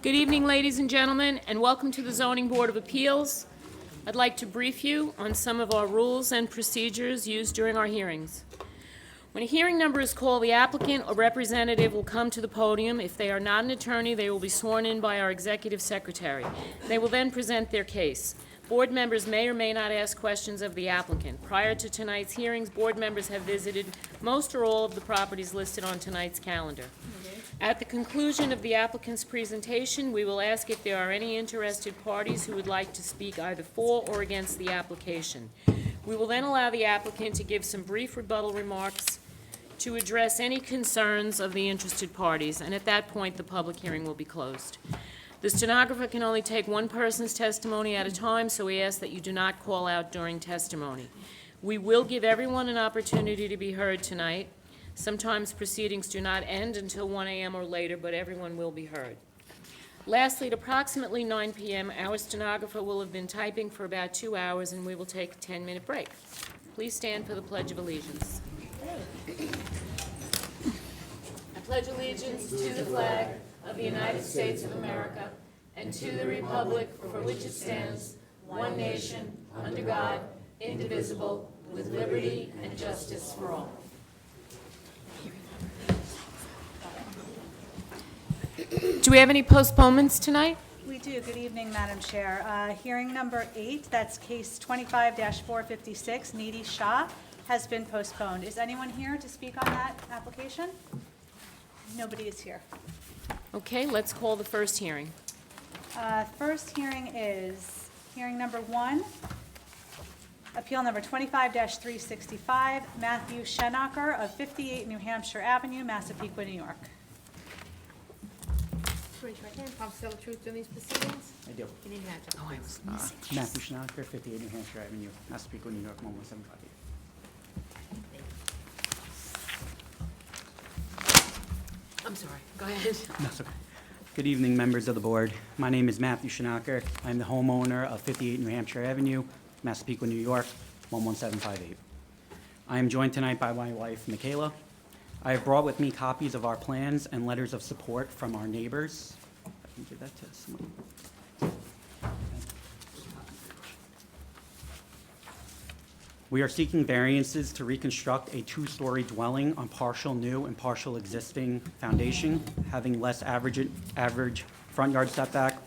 Good evening, ladies and gentlemen, and welcome to the Zoning Board of Appeals. I'd like to brief you on some of our rules and procedures used during our hearings. When a hearing number is called, the applicant or representative will come to the podium. If they are not an attorney, they will be sworn in by our executive secretary. They will then present their case. Board members may or may not ask questions of the applicant. Prior to tonight's hearings, board members have visited most or all of the properties listed on tonight's calendar. At the conclusion of the applicant's presentation, we will ask if there are any interested parties who would like to speak either for or against the application. We will then allow the applicant to give some brief rebuttal remarks to address any concerns of the interested parties, and at that point, the public hearing will be closed. The stenographer can only take one person's testimony at a time, so we ask that you do not call out during testimony. We will give everyone an opportunity to be heard tonight. Sometimes proceedings do not end until 1 a.m. or later, but everyone will be heard. Lastly, at approximately 9 p.m., our stenographer will have been typing for about 2 hours, and we will take a 10-minute break. Please stand for the Pledge of Allegiance. I pledge allegiance to the flag of the United States of America and to the republic for which it stands, one nation, under God, indivisible, with liberty and justice for all. Do we have any postponements tonight? We do. Good evening, Madam Chair. Hearing number 8, that's case 25-456, Needy Shah, has been postponed. Is anyone here to speak on that application? Nobody is here. Okay, let's call the first hearing. First hearing is hearing number 1, appeal number 25-365, Matthew Shenacher of 58 New Hampshire Avenue, Massapequa, New York. Raise your right hand. Promise to tell the truth during these proceedings? I do. Can you name that, please? Matthew Schnacker, 58 New Hampshire Avenue, Massapequa, New York, 11758. I'm sorry. Go ahead. That's okay. Good evening, members of the board. My name is Matthew Schnacker. I'm the homeowner of 58 New Hampshire Avenue, Massapequa, New York, 11758. I am joined tonight by my wife, Michaela. I have brought with me copies of our plans and letters of support from our neighbors. I can give that to someone. We are seeking variances to reconstruct a two-story dwelling on partial new and partial existing foundation, having less average front yard setback,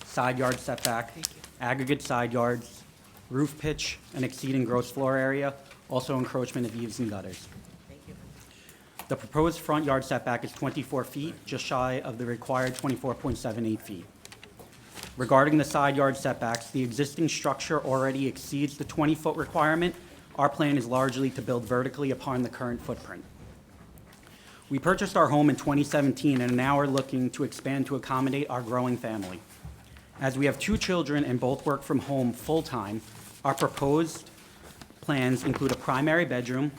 side yard setback, aggregate side yards, roof pitch, and exceeding gross floor area, also encroachment of eaves and gutters. Thank you. The proposed front yard setback is 24 feet, just shy of the required 24.78 feet. Regarding the side yard setbacks, the existing structure already exceeds the 20-foot requirement. Our plan is largely to build vertically upon the current footprint. We purchased our home in 2017 and now are looking to expand to accommodate our growing family. As we have 2 children and both work from home full-time, our proposed plans include a primary bedroom,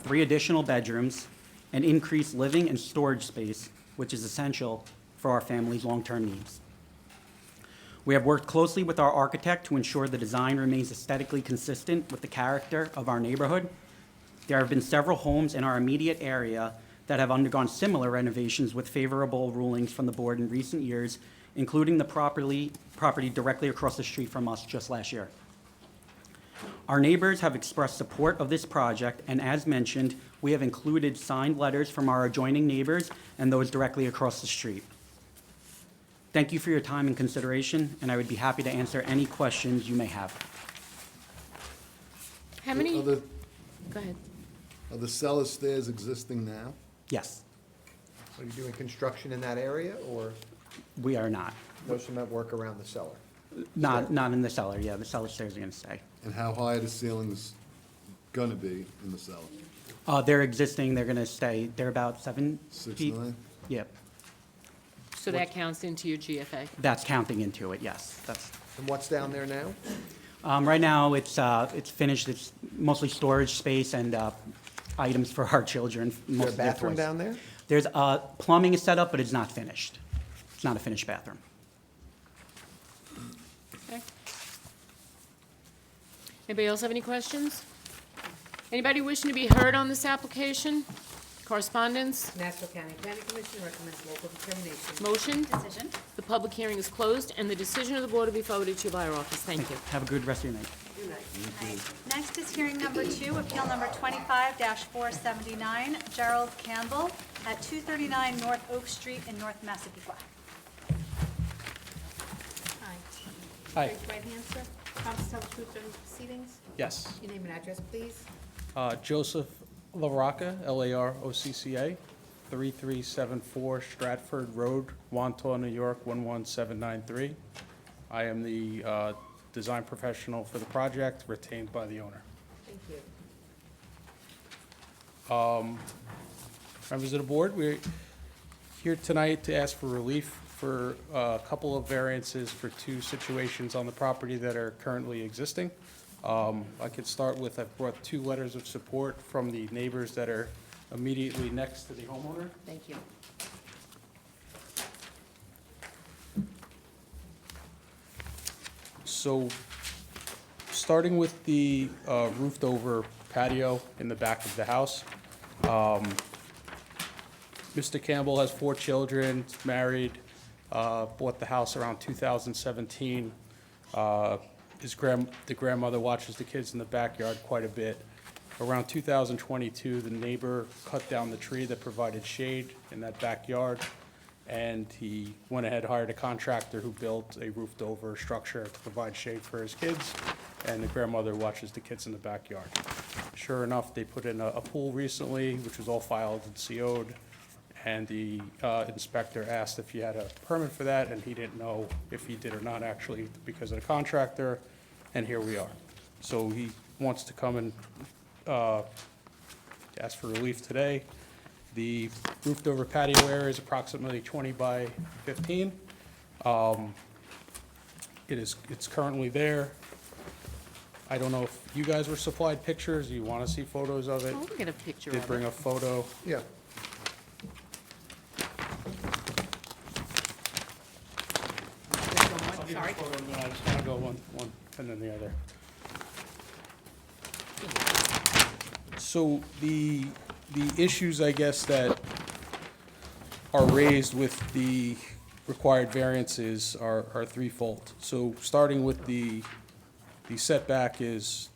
3 additional bedrooms, and increased living and storage space, which is essential for our family's long-term needs. We have worked closely with our architect to ensure the design remains aesthetically consistent with the character of our neighborhood. There have been several homes in our immediate area that have undergone similar renovations with favorable rulings from the board in recent years, including the property directly across the street from us just last year. Our neighbors have expressed support of this project, and as mentioned, we have included signed letters from our adjoining neighbors and those directly across the street. Thank you for your time and consideration, and I would be happy to answer any questions you may have. How many? Are Go ahead. the cellar stairs existing now? Yes, Are you doing construction in that area, or we are not. no cement work around the cellar? Not in the cellar, yeah, the cellar stairs are gonna stay. And how high are the ceilings gonna be in the cellar? They're existing, they're gonna stay, they're about 7 feet. 6'9"? Yep, So that counts into your GFA. that's counting into it, yes. That's, And what's down there now? right now, it's finished, it's mostly storage space and, items for our children. Is there most a of their bathroom toys. down there? There's, plumbing is set up, but it's not finished. It's not a finished bathroom. Okay. Anybody else have any questions? Anybody wishing to be heard on this application? Correspondence? Nassau County Planning Commission recommends local determination. Motion? Decision. The public hearing is closed, and the decision of the board will be forwarded to you by our office. Thank you. Have a good rest of your night. Next is hearing number 2, appeal number 25-479, Gerald Campbell at 239 North Oak Street in North Massapequa. Hi. Hi. Raise your right hand, sir. Promise to tell the truth during these proceedings? Yes. Your name and address, please. Joseph LaRocca, LAROCCA, 3374 Stratford Road, Wantagh, New York, 11793. I am the design professional for the project, retained by the owner. Thank you. Members of the board, we're here tonight to ask for relief for a couple of variances for two situations on the property that are currently existing. I could start with, I've brought two letters of support from the neighbors that are immediately next to the homeowner. Thank you. So, starting with the roofed-over patio in the back of the house. Mr. Campbell has 4 children, is married, bought the house around 2017. The grandmother watches the kids in the backyard quite a bit. Around 2022, the neighbor cut down the tree that provided shade in that backyard, and he went ahead, hired a contractor who built a roofed-over structure to provide shade for his kids, and the grandmother watches the kids in the backyard. Sure enough, they put in a pool recently, which was all filed and CO'd, and the inspector asked if he had a permit for that, and he didn't know if he did or not, actually, because of the contractor, and here we are. So he wants to come and ask for relief today. The roofed-over patio area is approximately 20 by 15. It's currently there. I don't know if you guys were supplied pictures, you want to see photos of it? Oh, we'll get a picture Did of bring it. a photo. Yeah. Sorry. I just want to go one and then the other. So the issues, I guess, that are raised with the required variances are threefold. So starting with the setback is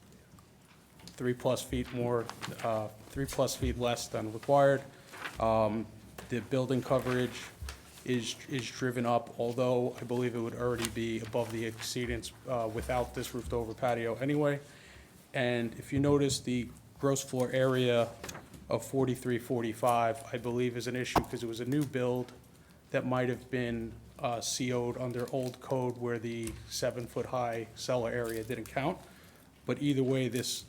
3+ feet more, 3+ feet less than required. The building coverage is driven up, although I believe it would already be above the exceedance without this roofed-over patio anyway. And if you notice, the gross floor area of 4345, I believe, is an issue because it was a new build that might have been CO'd under old code where the 7-foot-high cellar area didn't count. But either way, this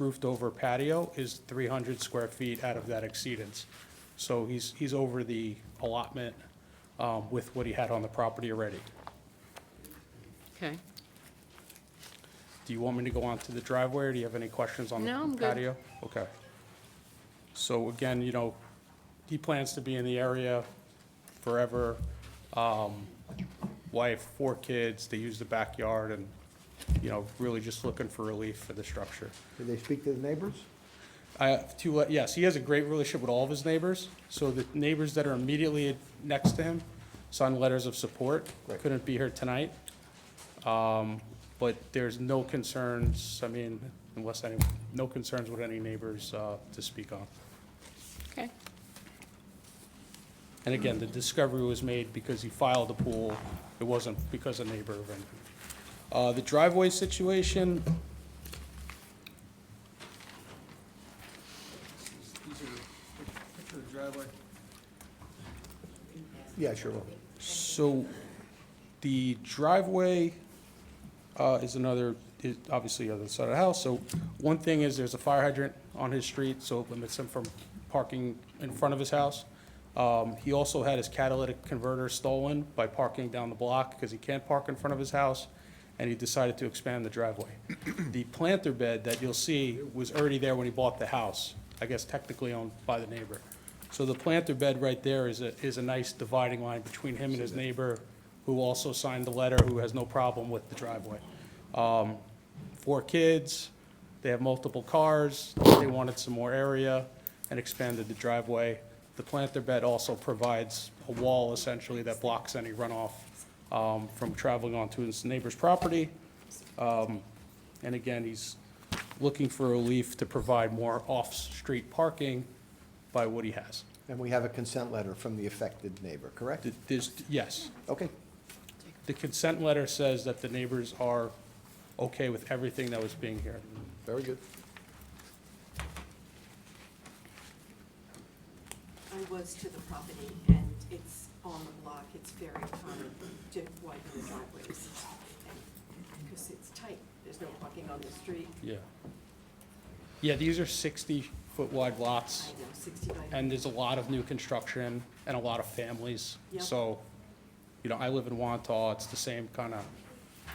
roofed-over patio is 300 square feet out of that exceedance. So he's over the allotment with what he had on the property already. Okay. Do you want me to go on to the driveway, or do you have any questions on the No, I'm good. patio? Okay. So again, he plans to be in the area forever. Wife, 4 kids, they use the backyard, and, really just looking for relief for the structure. Did they speak to the neighbors? I have two, yes, he has a great relationship with all of his neighbors. So the neighbors that are immediately next to him signed letters of support. Great. Couldn't be here tonight. But there's no concerns, no concerns with any neighbors to speak on. Okay. And again, the discovery was made because he filed a pool. It wasn't because a neighbor of anything. The driveway situation. Picture of the driveway. Yeah, sure will. So the driveway is obviously on the other side of the house. So one thing is there's a fire hydrant on his street, so it limits him from parking in front of his house. He also had his catalytic converter stolen by parking down the block because he can't park in front of his house, and he decided to expand the driveway. The planter bed that you'll see was already there when he bought the house, I guess technically owned by the neighbor. So the planter bed right there is a nice dividing line between him and his neighbor, who also signed the letter, who has no problem with the driveway. 4 kids, they have multiple cars, they wanted some more area and expanded the driveway. The planter bed also provides a wall essentially that blocks any runoff from traveling onto his neighbor's property. And again, he's looking for relief to provide more off-street parking by what he has. And we have a consent letter from the affected neighbor, correct? Yes. Okay. The consent letter says that the neighbors are okay with everything that was being here. Very good. I was to the property, and it's on the block, it's very common to widen the driveways, because it's tight, there's no parking on the street. Yeah. Yeah, these are 60-foot wide lots, I know, 60 by, and there's a lot of new construction and a lot of families. Yep. So, you know, I live in Wantagh, it's the same kind of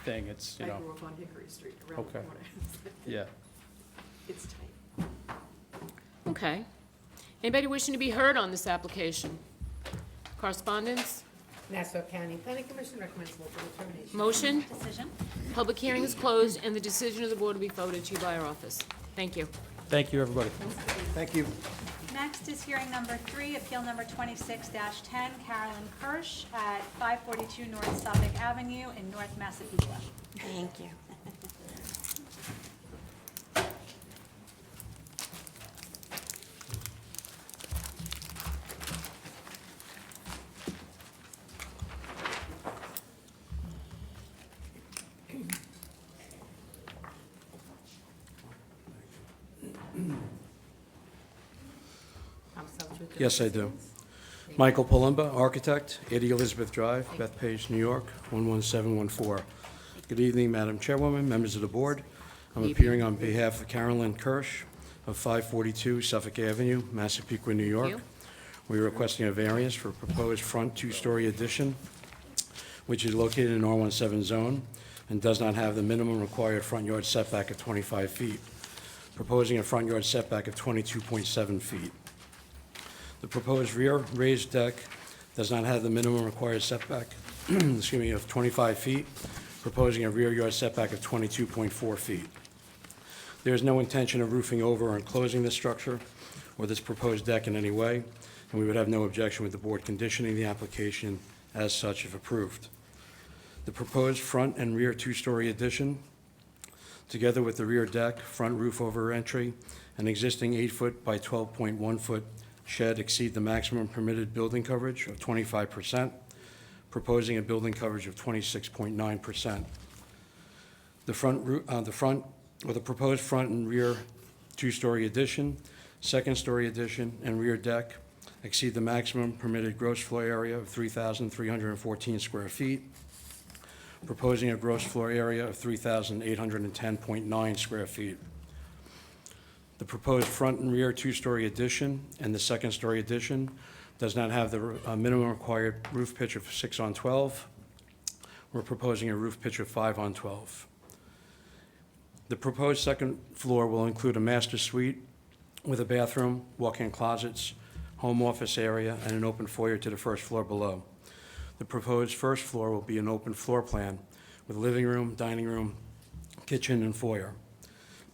thing, it's, you I know, grew up on Hickory Street, around the Okay. corner. yeah. It's tight. Okay. Anybody wishing to be heard on this application? Correspondence? Nassau County Planning Commission recommends local determination. Motion? Decision. Public hearing is closed, and the decision of the board will be forwarded to you by our office. Thank you. Thank you, everybody. Thank you. Next is hearing number 3, appeal number 26-10, Carolyn Kirsch at 542 North Suffolk Avenue in North Massapequa. Thank you. Thomas Telford. Yes, I do. Michael Palumba, architect, 80 Elizabeth Drive, Bethpage, New York, 11714. Good evening, Madam Chairwoman, members of the board. I'm appearing on behalf of Carolyn Kirsch of 542 Suffolk Avenue, Massapequa, New York. you. We're requesting a variance for a proposed front two-story addition, which is located in R17 zone and does not have the minimum required front yard setback of 25 feet, proposing a front yard setback of 22.7 feet. The proposed rear raised deck does not have the minimum required setback, excuse me, of 25 feet, proposing a rear yard setback of 22.4 feet. There is no intention of roofing over or enclosing this structure or this proposed deck in any way, and we would have no objection with the board conditioning the application as such if approved. The proposed front and rear two-story addition, together with the rear deck, front roof over entry, an existing 8-foot by 12.1-foot shed exceed the maximum permitted building coverage of 25%, proposing a building coverage of 26.9%. The proposed front and rear two-story addition, second-story addition, and rear deck exceed the maximum permitted gross floor area of 3,314 square feet, proposing a gross floor area of 3,810.9 square feet. The proposed front and rear two-story addition and the second-story addition does not have the minimum required roof pitch of 6 on 12. We're proposing a roof pitch of 5 on 12. The proposed second floor will include a master suite with a bathroom, walk-in closets, home office area, and an open foyer to the first floor below. The proposed first floor will be an open floor plan with living room, dining room, kitchen, and foyer.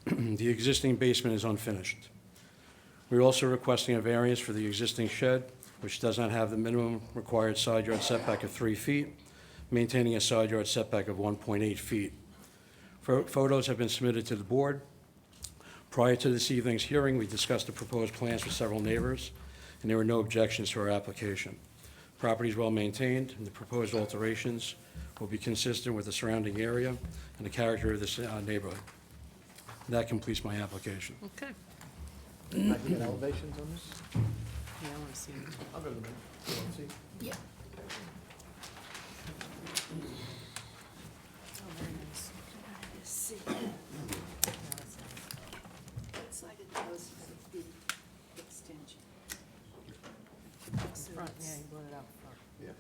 The existing basement is unfinished. We're also requesting a variance for the existing shed, which does not have the minimum required side yard setback of 3 feet, maintaining a side yard setback of 1.8 feet. Photos have been submitted to the board. Prior to this evening's hearing, we discussed the proposed plans with several neighbors, and there were no objections to our application. Property is well maintained, and the proposed alterations will be consistent with the surrounding area and the character of this neighborhood. That completes my application. Okay. Can I get elevations on this? Yeah, I want to see it. I'll go to the main. You want to see? Yeah. Oh, very nice. See. That side of the house is a big extension. So Front, it's- yeah, you brought it out front. Yeah.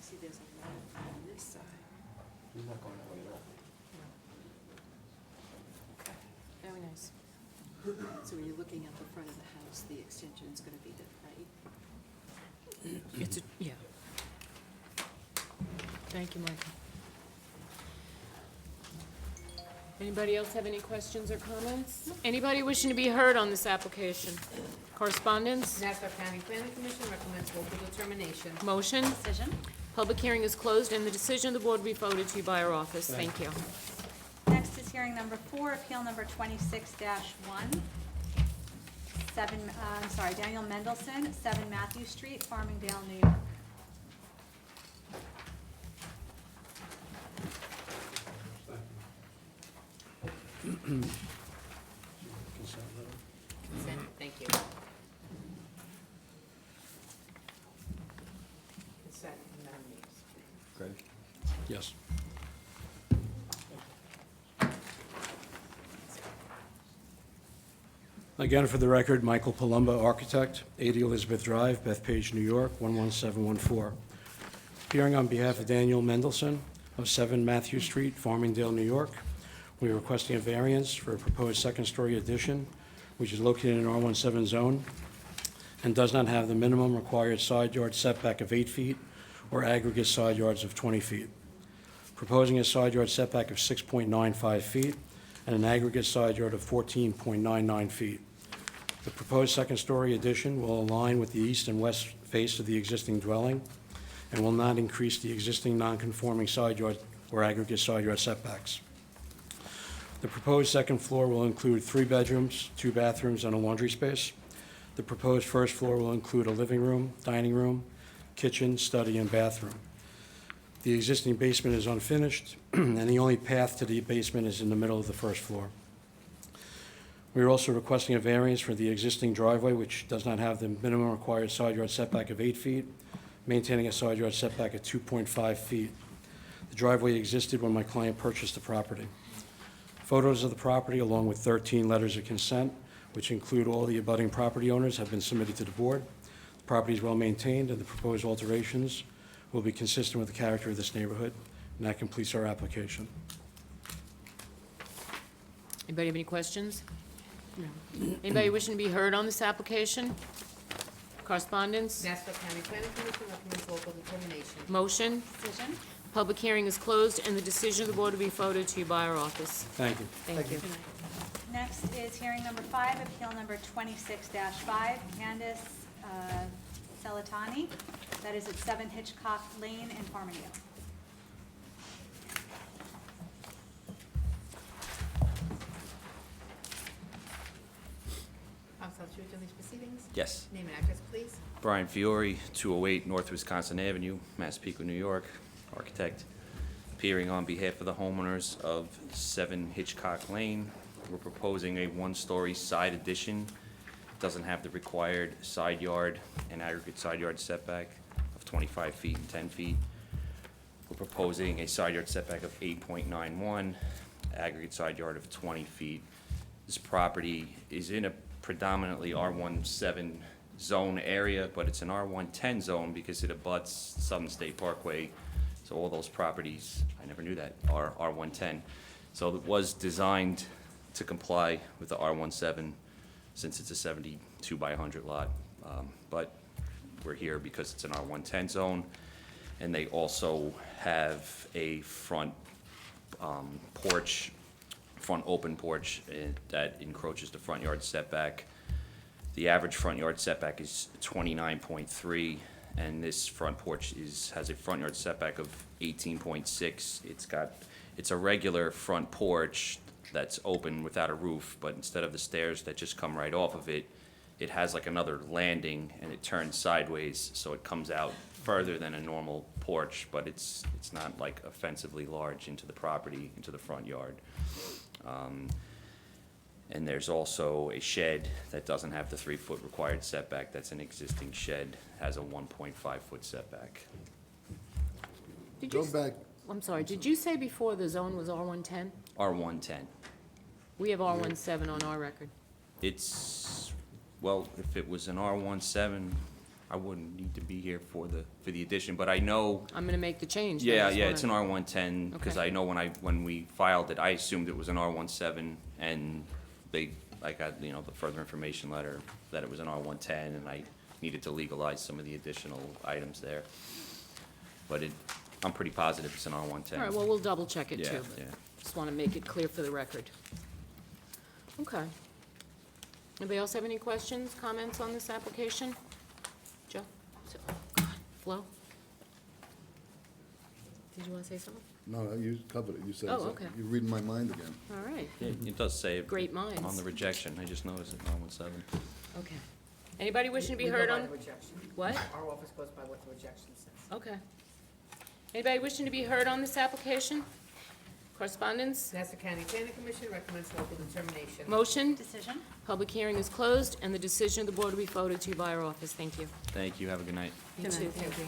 See, there's a lot on this side. You're not going that way at all. Very nice. So when you're looking at the front of the house, the extension's gonna be the right. It's a, yeah. Thank you, Michael. Anybody else have any questions or comments? Anybody wishing to be heard on this application? Correspondence? Nassau County Planning Commission recommends local determination. Motion? Decision. Public hearing is closed, and the decision of the board will be forwarded to you by our office. Thank you. Next is hearing number 4, appeal number 26-1. Daniel Mendelson, 7 Matthew Street, Farmingdale, New York. Consent, thank you. Consent, Madam Neves. Craig? Yes. Again, for the record, Michael Palumba, architect, 80 Elizabeth Drive, Bethpage, New York, 11714. Appearing on behalf of Daniel Mendelson of 7 Matthew Street, Farmingdale, New York. We are requesting a variance for a proposed second-story addition, which is located in an R17 zone and does not have the minimum required side yard setback of 8 feet or aggregate side yards of 20 feet. Proposing a side yard setback of 6.95 feet and an aggregate side yard of 14.99 feet. The proposed second-story addition will align with the east and west face of the existing dwelling and will not increase the existing non-conforming side yard or aggregate side yard setbacks. The proposed second floor will include 3 bedrooms, 2 bathrooms, and a laundry space. The proposed first floor will include a living room, dining room, kitchen, study, and bathroom. The existing basement is unfinished, and the only path to the basement is in the middle of the first floor. We are also requesting a variance for the existing driveway, which does not have the minimum required side yard setback of 8 feet, maintaining a side yard setback of 2.5 feet. The driveway existed when my client purchased the property. Photos of the property, along with 13 letters of consent, which include all the abutting property owners, have been submitted to the board. The property is well-maintained, and the proposed alterations will be consistent with the character of this neighborhood, and that completes our application. Anybody have any questions? No. Anybody wishing to be heard on this application? Correspondence? Nassau County Planning Commission recommends local determination. Motion? Decision. Public hearing is closed, and the decision of the board will be forwarded to you by our office. Thank you. Thank you. Next is hearing number 5, appeal number 26-5, Candace Celatani. That is at 7 Hitchcock Lane in Farmingdale. Counsel Shuhon, on these proceedings? Yes. Name and address, please. Brian Fiore, 208 North Wisconsin Avenue, Massapequa, New York, architect. Appearing on behalf of the homeowners of 7 Hitchcock Lane. We're proposing a 1-story side addition. Doesn't have the required side yard and aggregate side yard setback of 25 feet and 10 feet. We're proposing a side yard setback of 8.91, aggregate side yard of 20 feet. This property is in a predominantly R17 zone area, but it's an R110 zone because it abuts Southern State Parkway. So all those properties, I never knew that, are R110. So it was designed to comply with the R17 since it's a 72 by 100 lot. But we're here because it's an R110 zone. And they also have a front porch, front open porch that encroaches the front yard setback. The average front yard setback is 29.3, and this front porch has a front yard setback of 18.6. It's a regular front porch that's open without a roof, but instead of the stairs that just come right off of it, it has like another landing, and it turns sideways, so it comes out further than a normal porch, but it's not like offensively large into the property, into the front yard. And there's also a shed that doesn't have the 3-foot required setback. That's an existing shed, has a 1.5-foot setback. Did Go you, back, I'm sorry, did you say before the zone was R110? R110. We have R17 on our record. It's, well, if it was an R17, I wouldn't need to be here for the addition, but I know, I'm gonna make the change. I yeah, just yeah, wanna- it's an R110, because Okay. I know when we filed it, I assumed it was an R17, and I got, the further information letter that it was an R110, and I needed to legalize some of the additional items there. But I'm pretty positive it's an R110. All right, well, we'll double check it Yeah, too. yeah. Just wanna make it clear for the record. Okay. Anybody else have any questions, comments on this application? Joe? Oh, God. Flo? Did you want to say something? No, you covered it. You said, Oh, okay. you're reading my mind again. All right, It does say it great minds. on the rejection. I just noticed it, 917. Okay. Anybody wishing to be We go heard by on? the rejection. What? Our office goes by what the rejection says. Okay. Anybody wishing to be heard on this application? Correspondence? Nassau County Planning Commission recommends local determination. Motion? Decision. Public hearing is closed, and the decision of the board will be forwarded to you by our office. Thank you. Thank you, have a good night. You Good too, night. thank you.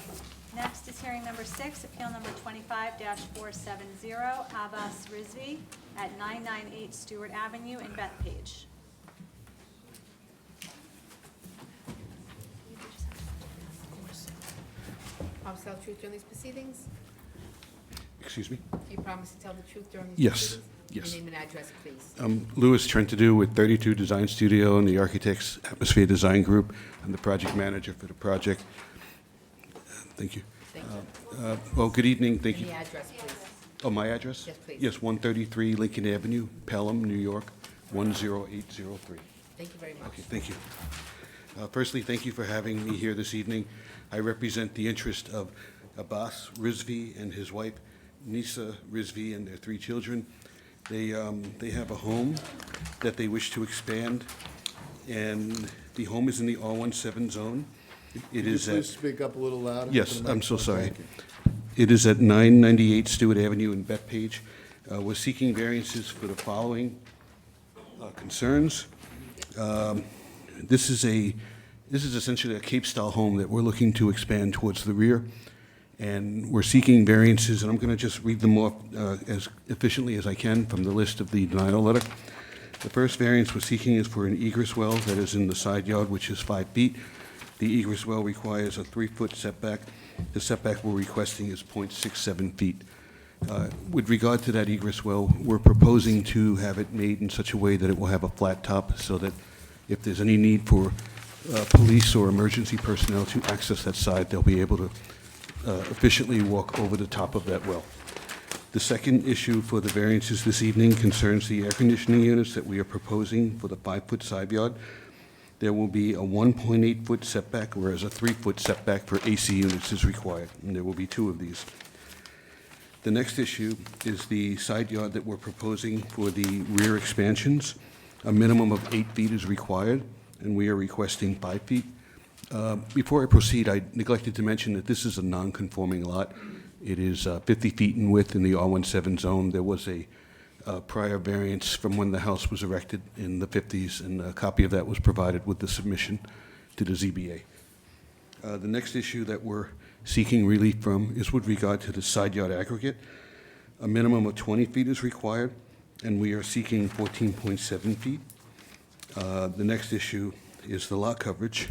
Next is hearing number 6, appeal number 25-470, Abbas Rizvi at 998 Stewart Avenue in Bethpage. Promise to tell the truth during these proceedings? Excuse me? Do you promise to tell the truth during these Yes, proceedings? yes. Your name and address, please. Louis Trentadue with 32 Design Studio and the Architects Atmosphere Design Group. I'm the project manager for the project. Thank you. Thank you. Well, good evening, thank And you. the address, please. Oh, my address? Yes, please. Yes, 133 Lincoln Avenue, Pelham, New York, 10803. Thank you very much. Okay, thank you. Firstly, thank you for having me here this evening. I represent the interest of Abbas Rizvi and his wife, Nisa Rizvi, and their 3 children. They have a home that they wish to expand, and the home is in the R17 zone. It Could you is please at, speak up a little louder? yes, into the I'm so microphone? sorry. Thank you. It is at 998 Stewart Avenue in Bethpage. We're seeking variances for the following concerns. This is essentially a Cape-style home that we're looking to expand towards the rear, and we're seeking variances, and I'm going to just read them off as efficiently as I can from the list of the denial letter. The first variance we're seeking is for an egress well that is in the side yard, which is 5 feet. The egress well requires a 3-foot setback. The setback we're requesting is .67 feet. With regard to that egress well, we're proposing to have it made in such a way that it will have a flat top, so that if there's any need for police or emergency personnel to access that site, they'll be able to efficiently walk over the top of that well. The second issue for the variances this evening concerns the air conditioning units that we are proposing for the 5-foot side yard. There will be a 1.8-foot setback, whereas a 3-foot setback for AC units is required, and there will be 2 of these. The next issue is the side yard that we're proposing for the rear expansions. A minimum of 8 feet is required, and we are requesting 5 feet. Before I proceed, I neglected to mention that this is a non-conforming lot. It is 50 feet in width in the R17 zone. There was a prior variance from when the house was erected in the 50s, and a copy of that was provided with the submission to the ZBA. The next issue that we're seeking relief from is with regard to the side yard aggregate. A minimum of 20 feet is required, and we are seeking 14.7 feet. The next issue is the lot coverage.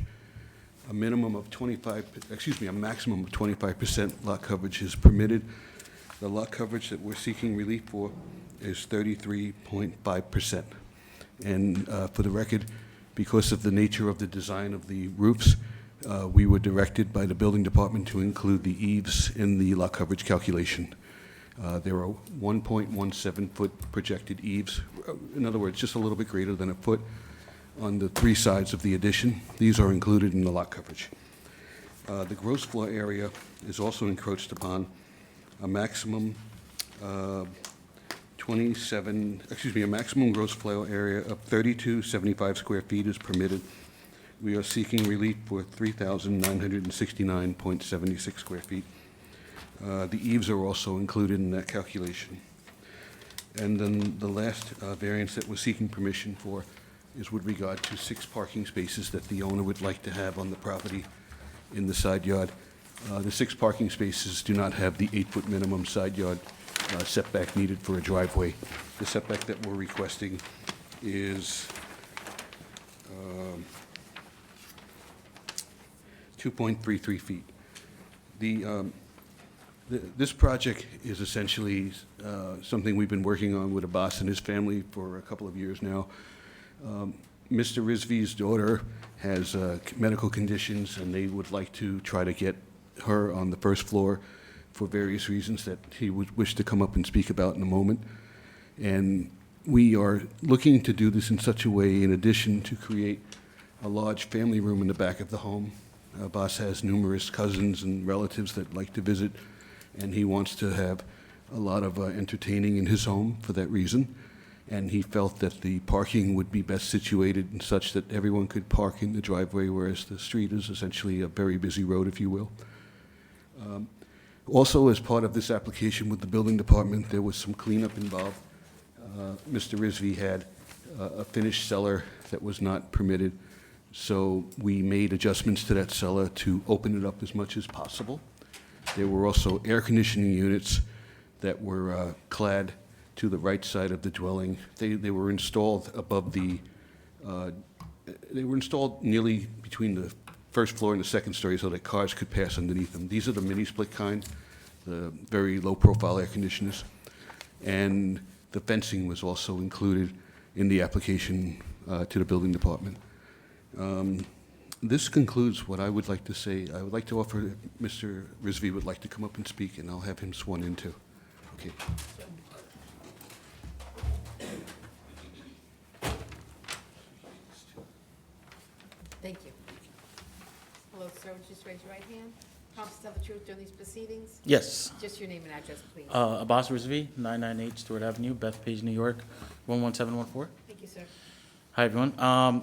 A maximum of 25% lot coverage is permitted. The lot coverage that we're seeking relief for is 33.5%. And for the record, because of the nature of the design of the roofs, we were directed by the building department to include the eaves in the lot coverage calculation. There are 1.17-foot projected eaves, in other words, just a little bit greater than a foot, on the 3 sides of the addition. These are included in the lot coverage. The gross floor area is also encroached upon. A maximum a maximum gross floor area of 3,275 square feet is permitted. We are seeking relief for 3,969.76 square feet. The eaves are also included in that calculation. And then the last variance that we're seeking permission for is with regard to 6 parking spaces that the owner would like to have on the property in the side yard. The 6 parking spaces do not have the 8-foot minimum side yard setback needed for a driveway. The setback that we're requesting is 2.33 feet. This project is essentially something we've been working on with Abbas and his family for a couple of years now. Mr. Rizvi's daughter has medical conditions, and they would like to try to get her on the first floor for various reasons that he would wish to come up and speak about in a moment. And we are looking to do this in such a way, in addition, to create a large family room in the back of the home. Abbas has numerous cousins and relatives that like to visit and he wants to have a lot of entertaining in his home for that reason. And he felt that the parking would be best situated in such that everyone could park in the driveway, whereas the street is essentially a very busy road, if you will. Also, as part of this application with the building department, there was some cleanup involved. Mr. Rizvi had a finished cellar that was not permitted, so we made adjustments to that cellar to open it up as much as possible. There were also air conditioning units that were clad to the right side of the dwelling. They were installed above the, they were installed nearly between the first floor and the second story so that cars could pass underneath them. These are the mini-split kind, the very low-profile air conditioners. And the fencing was also included in the application to the building department. This concludes what I would like to say. I would like to offer that Mr. Rizvi would like to come up and speak, and I'll have him sworn in too. Okay. Thank you. Hello, sir, would you just raise your right hand? Promise to tell the truth during these proceedings? Yes. Just your name and address, please. Abbas Rizvi, 998 Stewart Avenue, Bethpage, New York, 11714. Thank you, sir. Hi, everyone.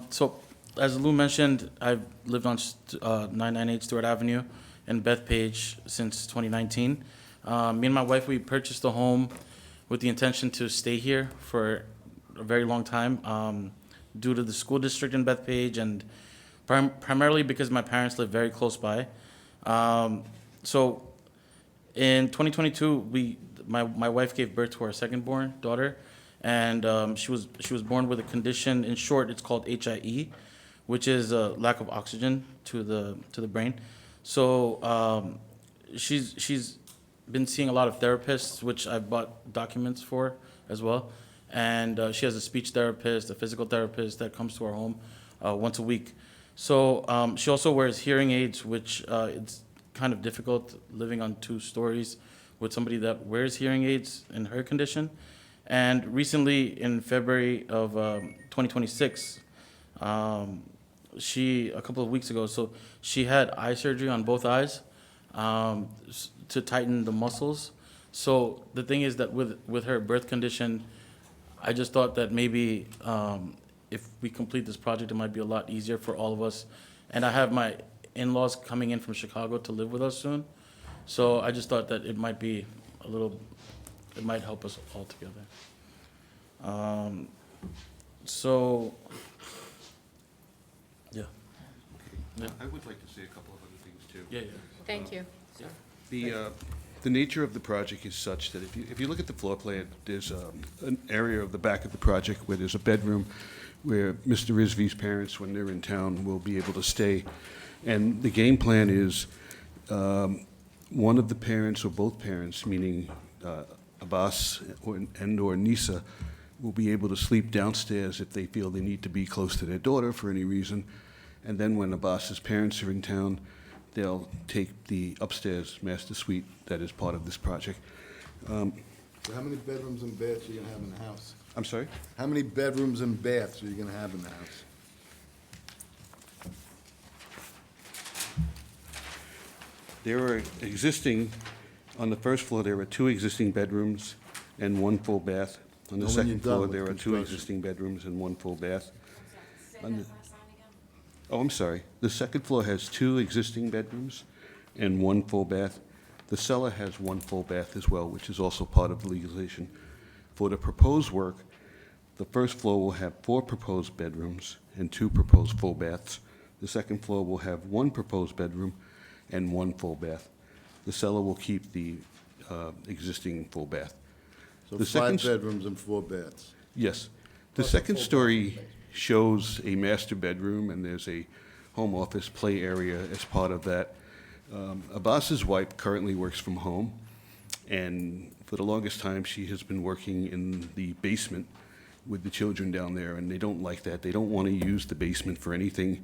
So, as Lou mentioned, I've lived on 998 Stewart Avenue in Bethpage since 2019. Me and my wife, we purchased the home with the intention to stay here for a very long time due to the school district in Bethpage and primarily because my parents live very close by. So in 2022, my wife gave birth to our second-born daughter, and she was born with a condition. In short, it's called HIE, which is a lack of oxygen to the brain. So she's been seeing a lot of therapists, which I've bought documents for as well. And she has a speech therapist, a physical therapist that comes to our home once a week. So she also wears hearing aids, which it's kind of difficult living on 2 stories with somebody that wears hearing aids in her condition. And recently, in February of 2026, a couple of weeks ago, so she had eye surgery on both eyes to tighten the muscles. So the thing is that with her birth condition, I just thought that maybe if we complete this project, it might be a lot easier for all of us. And I have my in-laws coming in from Chicago to live with us soon. So I just thought that it might be it might help us all together. So, yeah. I would like to say a couple of other things too. Yeah. Thank you. The nature of the project is such that if you look at the floor plan, there's an area of the back of the project where there's a bedroom where Mr. Rizvi's parents, when they're in town, will be able to stay. And the game plan is one of the parents or both parents, meaning Abbas or Nisa, will be able to sleep downstairs if they feel they need to be close to their daughter for any reason. And then when Abbas's parents are in town, they'll take the upstairs master suite that is part of this project. So how many bedrooms and baths are you gonna have in the house? I'm sorry? How many bedrooms and baths are you gonna have in the house? There are existing, on the first floor, there are 2 existing bedrooms and 1 full bath. On the When you're second done floor, with there are 2 construction. existing bedrooms and 1 full bath. Oh, I'm sorry. The second floor has 2 existing bedrooms and 1 full bath. The cellar has 1 full bath as well, which is also part of the legalization. For the proposed work, the first floor will have 4 proposed bedrooms and 2 proposed full baths. The second floor will have 1 proposed bedroom and 1 full bath. The cellar will keep the existing full bath. So The 5 second s- bedrooms and 4 baths. Yes. The second story shows a master bedroom, and there's a home office play area as part of that. Abbas's wife currently works from home, and for the longest time, she has been working in the basement with the children down there, and they don't like that. They don't want to use the basement for anything.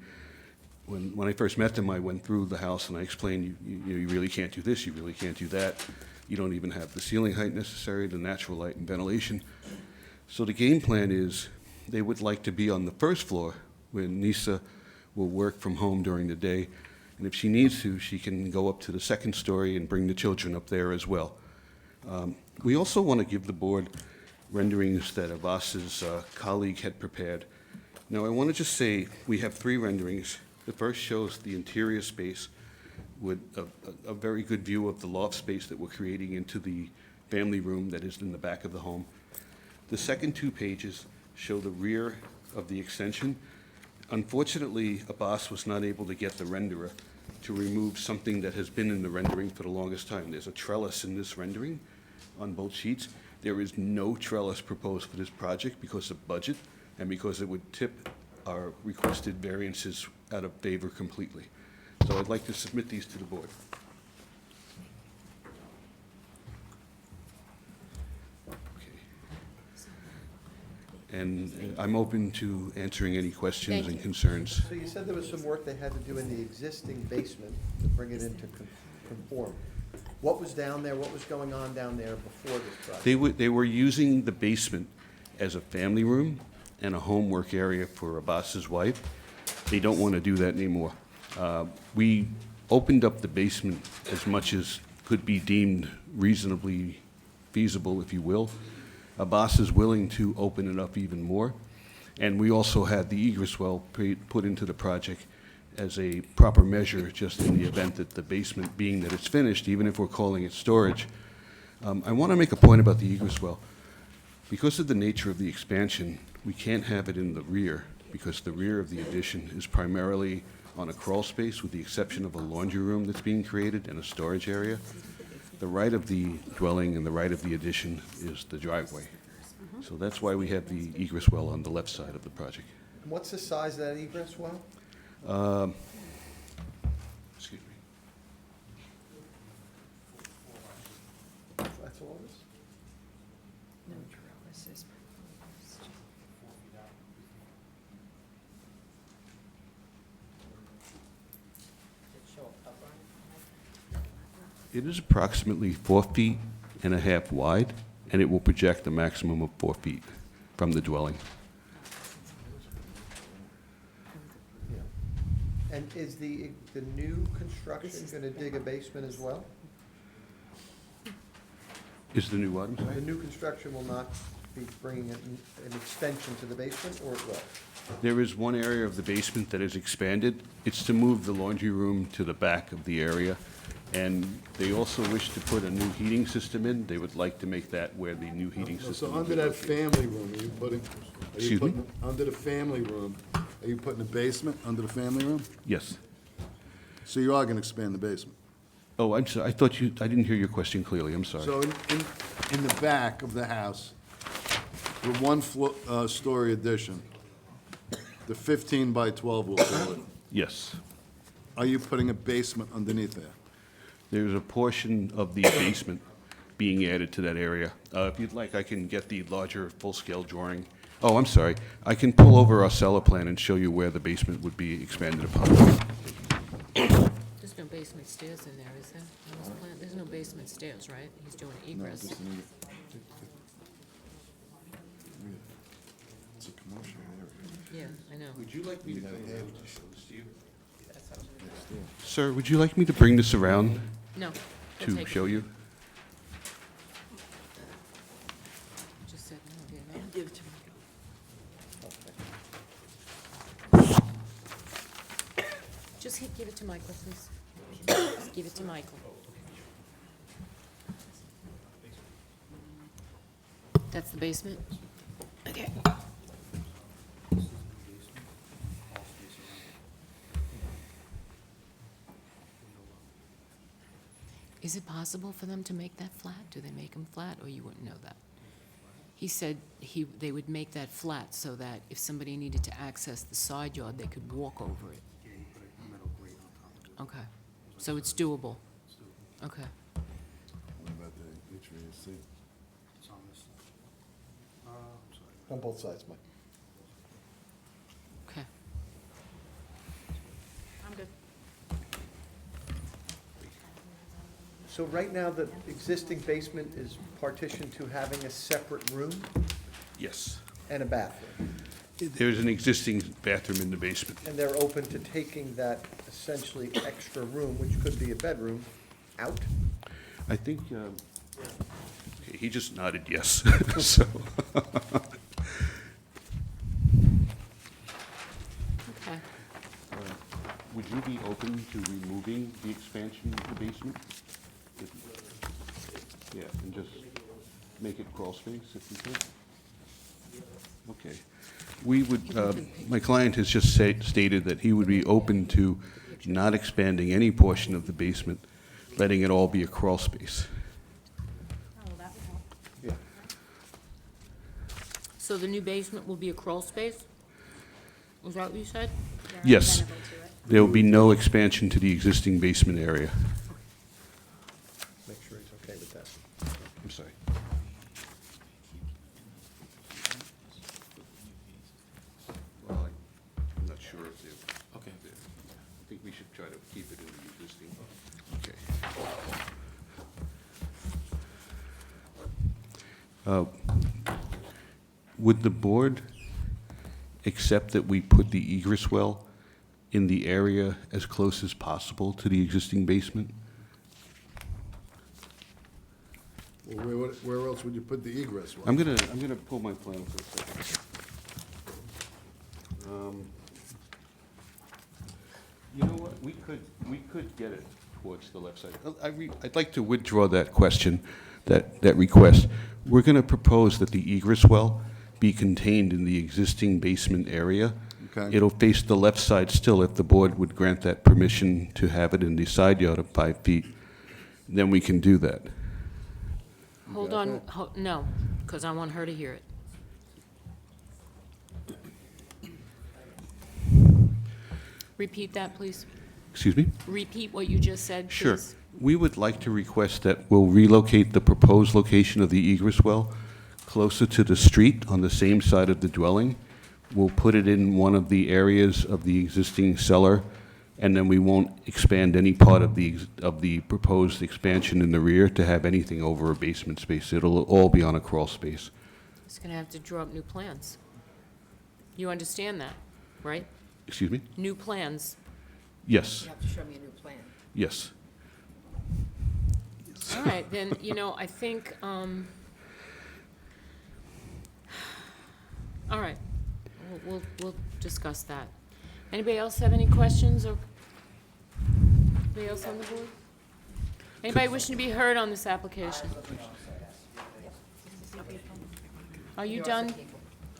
When I first met them, I went through the house and I explained, you really can't do this, you really can't do that. You don't even have the ceiling height necessary, the natural light and ventilation. So the game plan is they would like to be on the first floor where Nisa will work from home during the day, And if she needs to, she can go up to the second story and bring the children up there as well. We also want to give the board renderings that Abbas's colleague had prepared. Now, I want to just say, we have 3 renderings. The first shows the interior space with a very good view of the loft space that we're creating into the family room that is in the back of the home. The second 2 pages show the rear of the extension. Unfortunately, Abbas was not able to get the renderer to remove something that has been in the rendering for the longest time. There's a trellis in this rendering on both sheets. There is no trellis proposed for this project because of budget and because it would tip our requested variances out of favor completely. So I'd like to submit these to the board. And I'm open to answering any questions Thank and you. concerns. So you said there was some work they had to do in the existing basement to bring it into conform. What was down there, what was going on down there before this project? They were using the basement as a family room and a homework area for Abbas's wife. They don't want to do that anymore. We opened up the basement as much as could be deemed reasonably feasible, if you will. Abbas is willing to open it up even more. And we also had the egress well put into the project as a proper measure, just in the event that the basement, being that it's finished, even if we're calling it storage. I want to make a point about the egress well. Because of the nature of the expansion, we can't have it in the rear, because the rear of the addition is primarily on a crawl space, with the exception of a laundry room that's being created and a storage area. The right of the dwelling and the right of the addition is the driveway. So that's why we have the egress well on the left side of the project. And what's the size of that egress well? Excuse me. That's all it is? No trellises proposed. It is approximately 4.5 feet wide, and it will project a maximum of 4 feet from the dwelling. Yeah. And is the new construction gonna dig a basement as well? Is the new what, I'm sorry? The new construction will not be bringing an extension to the basement, or it will? There is one area of the basement that is expanded. It's to move the laundry room to the back of the area. And they also wish to put a new heating system in. They would like to make that where the new heating system So will under be that located. family room, are you putting, Excuse me? under the family room, are you putting a basement under the family room? Yes. So you are gonna expand the basement? Oh, I'm sorry, I didn't hear your question clearly, I'm sorry. So in the back of the house, the story addition, the 15 by 12 we'll call it, Yes. are you putting a basement underneath there? There's a portion of the basement being added to that area. If you'd like, I can get the larger full-scale drawing. Oh, I'm sorry. I can pull over our cellar plan and show you where the basement would be expanded upon. There's no basement stairs in there, is there? On this plan? There's no basement stairs, right? He's doing egress. It's a commercial area. Yeah, I know. Would you like me to come around to show this to you? Sir, would you like me to bring this around No. we'll to take it. show you? Just said no, didn't I? Give it to Michael. Just give it to Michael, please. Just give it to Michael. That's the basement? Okay. Is it possible for them to make that flat? Do they make them flat, or you wouldn't know that? He said they would make that flat so that if somebody needed to access the side yard, they could walk over it. Okay, so it's doable? Okay. What about the HVAC? On both sides, Mike. Okay. I'm good. So right now, the existing basement is partitioned to having a separate room Yes. and a bathroom? There's an existing bathroom in the basement. And they're open to taking that essentially extra room, which could be a bedroom, out? I think, okay, he just nodded yes, so. Okay. Would you be open to removing the expansion of the basement? Yeah, and just make it crawl space if you could? Okay. We would, my client has just stated that he would be open to not expanding any portion of the basement, letting it all be a crawl space. Oh, that would help. Yeah. So the new basement will be a crawl space? Was that what you said? They're Yes. amenable to it. There will be no expansion to the existing basement area. Make sure he's okay with that. I'm sorry. Well, I'm not sure if they, Okay. I think we should try to keep it in the existing. Okay. Would the board accept that we put the egress well in the area as close as possible to the existing basement? Well, where else would you put the egress? I'm gonna pull my plan for a second. You know what, we could get it towards the left side. I'd like to withdraw that question, that request. We're gonna propose that the egress well be contained in the existing basement area. Okay. It'll face the left side still if the board would grant that permission to have it in the side yard of 5 feet. Then we can do that. Hold on, no, because I want her to hear it. Repeat that, please. Excuse me? Repeat what you just said, please. Sure. We would like to request that we'll relocate the proposed location of the egress well closer to the street on the same side of the dwelling. We'll put it in one of the areas of the existing cellar, and then we won't expand any part of the proposed expansion in the rear to have anything over a basement space. It'll all be on a crawl space. It's gonna have to draw up new plans. You understand that, right? Excuse me? New plans. Yes, You have to show me a new plan. yes. All right, then, I think, all right, we'll discuss that. Anybody else have any questions, or anybody else on the board? Anybody wishing to be heard on this application? Are you done?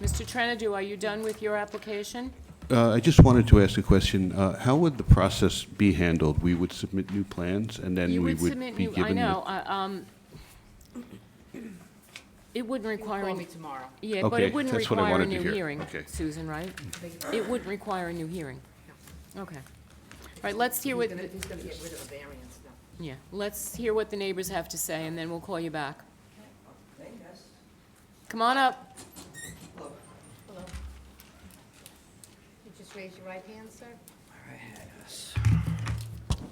Mr. Trenadu, are you done with your application? I just wanted to ask a question. How would the process be handled? We would submit new plans, and then You we would would submit be new, I given the... know, it wouldn't You can require. call me tomorrow. Yeah, but Okay, it wouldn't that's what I require a wanted to new hear. hearing, Okay. Susan, right? It wouldn't require a new hearing. Okay. All right, let's hear what, He's gonna get rid of the variance now. yeah, let's hear what the neighbors have to say, and then we'll call you back. Come on up. Hello. You just raise your right hand, sir.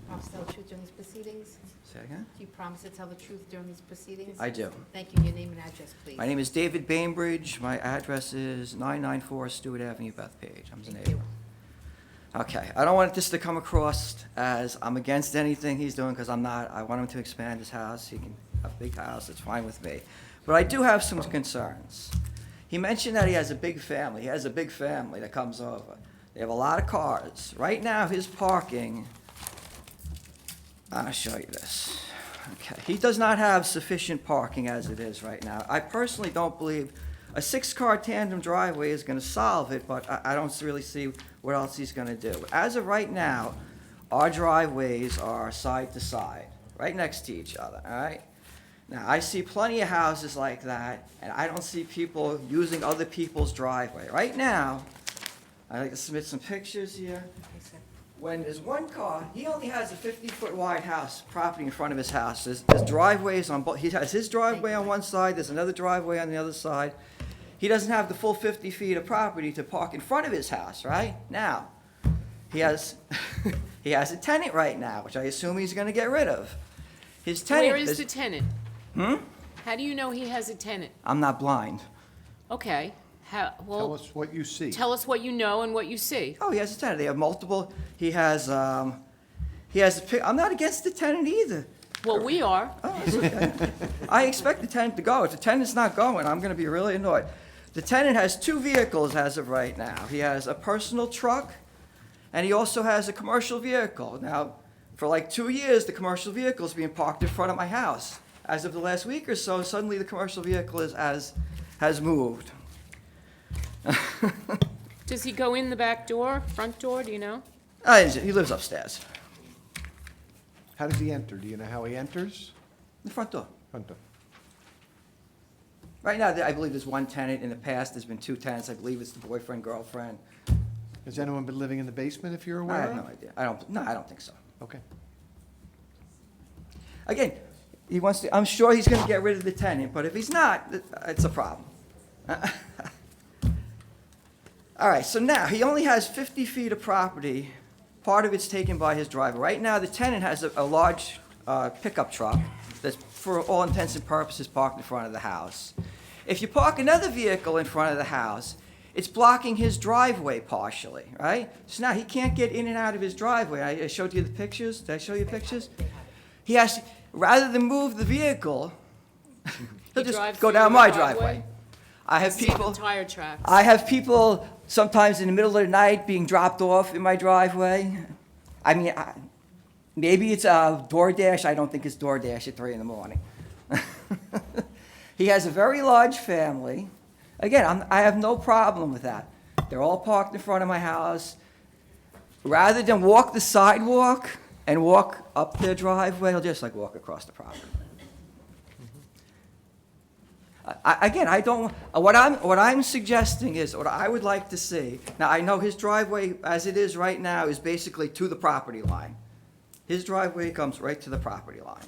Promise to tell the truth during these proceedings? Say again? Do you promise to tell the truth during these proceedings? I do. Thank you. Your name and address, please. My name is David Bainbridge. My address is 994 Stewart Avenue, Bethpage. I'm the Thank you. neighbor. Okay, I don't want this to come across as I'm against anything he's doing, because I'm not. I want him to expand his house. He can have a big house. It's fine with me. But I do have some concerns. He mentioned that he has a big family. He has a big family that comes over. They have a lot of cars. Right now, his parking, I'll show you this. Okay, he does not have sufficient parking as it is right now. I personally don't believe a 6-car tandem driveway is gonna solve it, but I don't really see what else he's gonna do. As of right now, our driveways are side to side, right next to each other, all right? Now, I see plenty of houses like that, and I don't see people using other people's driveway. Right now, I'd like to submit some pictures here. When there's one car, he only has a 50-foot wide house, property in front of his house. There's driveways on both, he has his driveway on one side, there's another driveway on the other side. He doesn't have the full 50 feet of property to park in front of his house, right? Now, he has, he has a tenant right now, which I assume he's gonna get rid of. His tenant Where is the tenant? Hmm? How do you know he has a tenant? I'm not blind. Okay, How, Tell well, us what you see. tell us what you know and what you see. Oh, he has a tenant. They have multiple, he has, a I'm not against the tenant either. Well, we are. Oh, it's okay. I expect the tenant to go. If the tenant's not going, I'm gonna be really annoyed. The tenant has 2 vehicles as of right now. He has a personal truck, and he also has a commercial vehicle. Now, for like 2 years, the commercial vehicle's being parked in front of my house. As of the last week or so, suddenly the commercial vehicle has moved. Does he go in the back door, front door, do you know? He lives upstairs, How does he enter? Do you know how he enters? the front door. Front door. Right now, I believe there's 1 tenant. In the past, there's been 2 tenants. I believe it's the boyfriend, girlfriend. Has anyone been living in the basement, if you're I aware have of? no idea. I don't think so. Okay. Again, he wants to, I'm sure he's gonna get rid of the tenant, but if he's not, it's a problem. All right, so now, he only has 50 feet of property. Part of it's taken by his driveway. Right now, the tenant has a large pickup truck that's, for all intents and purposes, parked in front of the house. If you park another vehicle in front of the house, it's blocking his driveway partially, right? So now he can't get in and out of his driveway. I showed you the pictures. Did I show you pictures? He has, rather than move the vehicle, he'll He drives just go through down your my driveway? driveway. I have See the people, tire tracks. I have people sometimes in the middle of the night being dropped off in my driveway. I mean, maybe it's DoorDash. I don't think it's DoorDash at 3 in the morning. He has a very large family. Again, I have no problem with that. They're all parked in front of my house. Rather than walk the sidewalk and walk up their driveway, he'll just like walk across the property. Again, I don't, what I'm suggesting is, what I would like to see, now I know his driveway, as it is right now, is basically to the property line. His driveway comes right to the property line.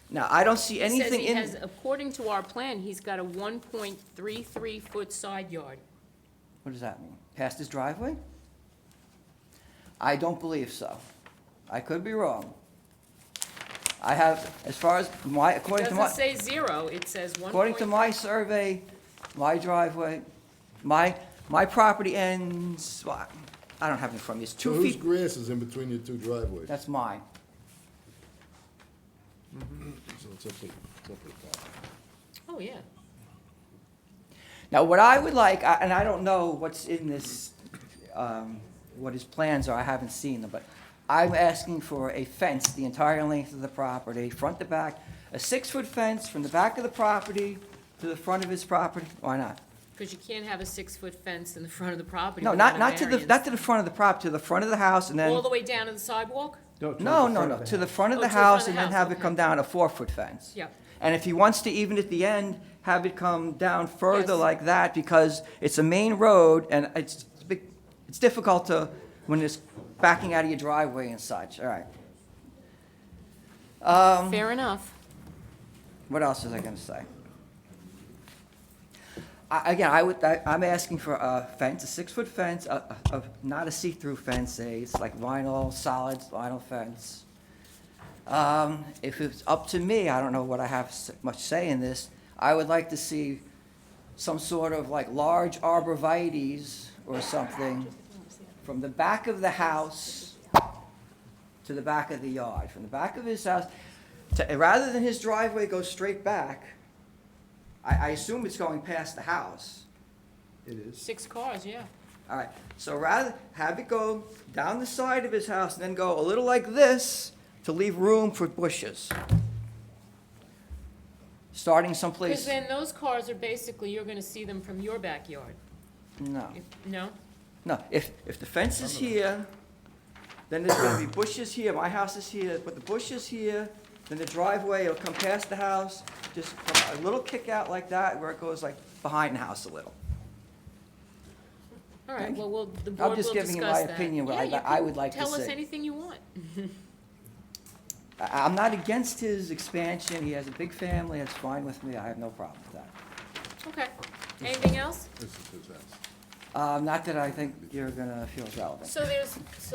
Now, I don't see anything in. He says he has, according to our plan, he's got a 1.33-foot side yard. What does that mean? Past his driveway? I don't believe so. I could be wrong. I have, as far as my, It according to my. doesn't say 0, it says 1. According to my survey, my driveway, my property ends, well, I don't have it in front of me, it's So 2 whose feet. grass is in between your 2 driveways? That's mine. So it's up to the top. Oh, yeah. Now, what I would like, and I don't know what's in this, what his plans are, I haven't seen them, but I'm asking for a fence the entire length of the property, front to back, a 6-foot fence from the back of the property to the front of his property. Why not? Because you can't have a 6-foot fence in the front of the property No, without a not to the, variance. not to the front of the property, to the front of the house, and then. All the way down to the sidewalk? No, to the front of Oh, the to the front house, of and the then house, have it okay. come down a 4-foot fence. Yep. And if he wants to, even at the end, have it come down further Yes. like that, because it's a main road, and it's difficult to, when it's backing out of your driveway and such, all right. Fair enough. What else was I gonna say? I'm asking for a fence, a 6-foot fence, not a see-through fence, it's like vinyl, solid vinyl fence. If it's up to me, I don't know what I have much say in this, I would like to see some sort of like large arborvitaes or something from the back of the house to the back of the yard, from the back of his house, rather than his driveway go straight back, I assume it's going past the house. It is. 6 cars, yeah. All right, so rather, have it go down the side of his house and then go a little like this to leave room for bushes. Starting Because someplace, then those cars are basically, you're gonna see them from your backyard. no, No? no, if the fence is here, then there's gonna be bushes here, my house is here, put the bushes here, then the driveway, it'll come past the house, just a little kick out like that, where it goes like behind the house a little. All right, well, the board will I'm just discuss giving that. you my opinion, what Yeah, you I can would like to Tell us see. anything you want. I'm not against his expansion, he has a big family, that's fine with me, I have no problem with that. Okay. Anything else? This is his house. Not that I think you're gonna feel relevant. So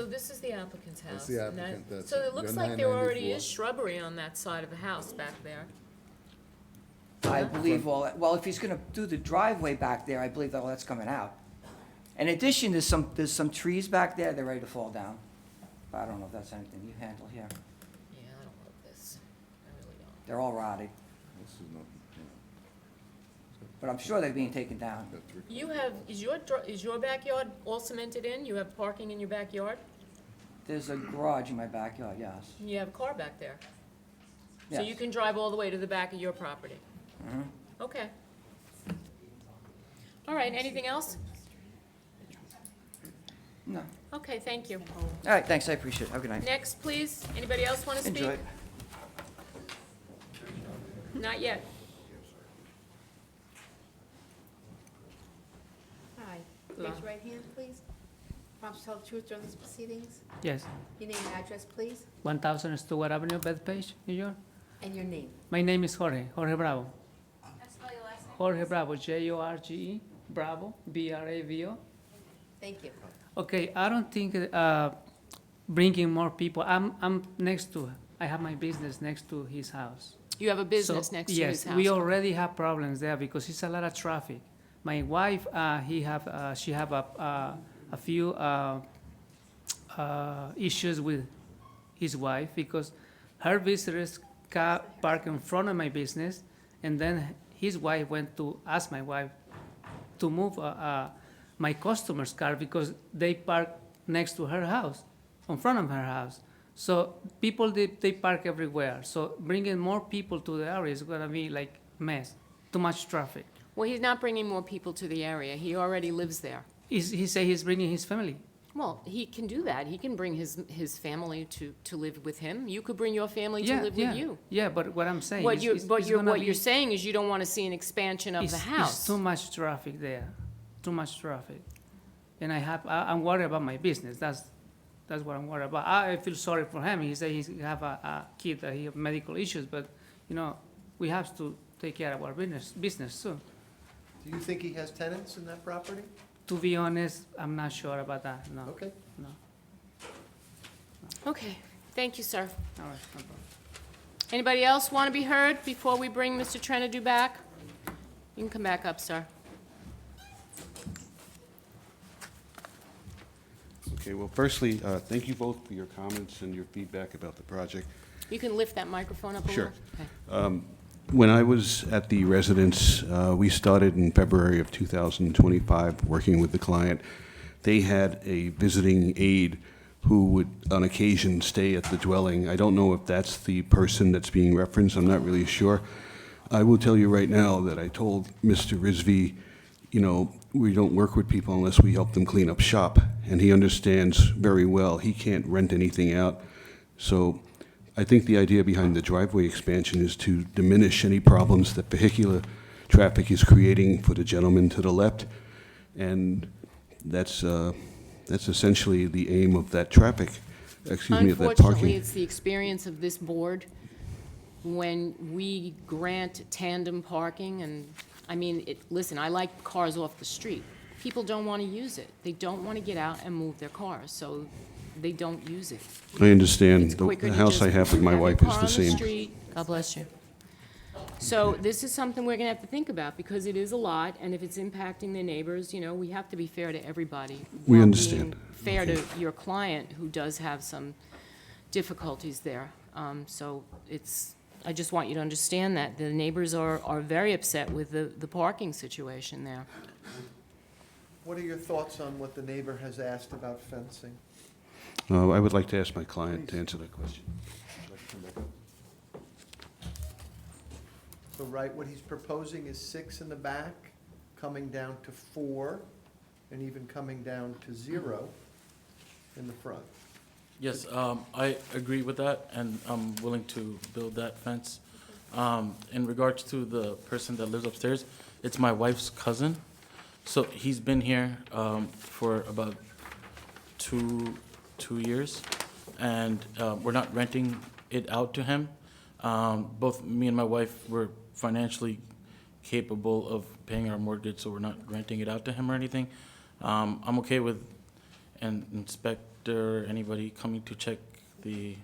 this is the applicant's house. That's the and that- applicant, that's So it. it looks You're like there already 994. is shrubbery on that side of the house back there. I believe all, well, if he's gonna do the driveway back there, I believe all that's coming out. In addition, there's some trees back there, they're ready to fall down. But I don't know if that's anything you handle here. Yeah, I don't love this. I really don't. They're all rotted, This is not, but I'm sure they're being taken down. You have, is your backyard all cemented in? You have parking in your backyard? There's a garage in my backyard, yes. You have a car back there? So Yes. you can drive all the way to the back of your property? Mhm. Okay. All right, anything else? No. Okay, thank you. All right, thanks, I appreciate it. Have a good night. Next, please. Anybody else want to speak? Enjoy. Not yet. Hi, raise your right hand, please. Promise to tell the truth during these proceedings. Yes, Your name and address, please, 1000 Stewart Avenue, Bethpage, New York. and your name. My name is Jorge Bravo. Jorge Bravo, Jorge, Bravo, Bravo. Thank you. Okay, I don't think bringing more people, I'm next to, I have my business next to his house. You have a business So, next to his house? Yes, we already have problems there because it's a lot of traffic. My wife, she have a few issues with his wife because her visitors park in front of my business, and then his wife went to ask my wife to move my customer's car because they park next to her house, in front of her house. So people, they park everywhere. So bringing more people to the area is gonna be like mess, too much traffic. Well, he's not bringing more people to the area. He already lives there. He say he's bringing his family. Well, he can do that. He can bring his family to live with him. You could bring your family to Yeah, live yeah, with you. yeah, but what I'm saying What is, you're, is- but is you're, gonna what be- you're saying is you don't want to see an expansion of the it's house. too much traffic there, too much traffic. And I'm worried about my business. That's what I'm worried about. I feel sorry for him. He said he have a kid that he have medical issues, but, you know, we have to take care of our business too. Do you think he has tenants in that property? To be honest, I'm not sure about that, no. Okay. No, Okay, thank you, sir. all right, no problem. Anybody else want to be heard before we bring Mr. Trenadu back? You can come back up, sir. Okay, well, firstly, thank you both for your comments and your feedback about the project. You can lift that microphone up a Sure. little. Okay. When I was at the residence, we started in February of 2025, working with the client. They had a visiting aide who would, on occasion, stay at the dwelling. I don't know if that's the person that's being referenced, I'm not really sure. I will tell you right now that I told Mr. Rizvi, you know, we don't work with people unless we help them clean up shop, and he understands very well. He can't rent anything out. So I think the idea behind the driveway expansion is to diminish any problems that vehicular traffic is creating for the gentleman to the left. And that's essentially the aim of that traffic, excuse me, of that Unfortunately, parking. it's the experience of this board when we grant tandem parking, and, I mean, listen, I like cars off the street. People don't want to use it. They don't want to get out and move their cars, so they don't use it. I understand. It's quicker The to house I just have with my your wife car is on the same. street. God bless you. So this is something we're going to have to think about, because it is a lot, and if it's impacting the neighbors, you know, we have to be fair to everybody. We while understand. being fair to your client, who does have some difficulties there. So I just want you to understand that. The neighbors are very upset with the parking situation there. What are your thoughts on what the neighbor has asked about fencing? I would like to ask my client to answer that question. So, right, what he's proposing is 6 in the back, coming down to 4, and even coming down to 0 in the front. Yes, I agree with that, and I'm willing to build that fence. In regards to the person that lives upstairs, it's my wife's cousin. So he's been here for about two years, and we're not renting it out to him. Both me and my wife were financially capable of paying our mortgage, so we're not renting it out to him or anything. I'm okay with an inspector, anybody coming to check the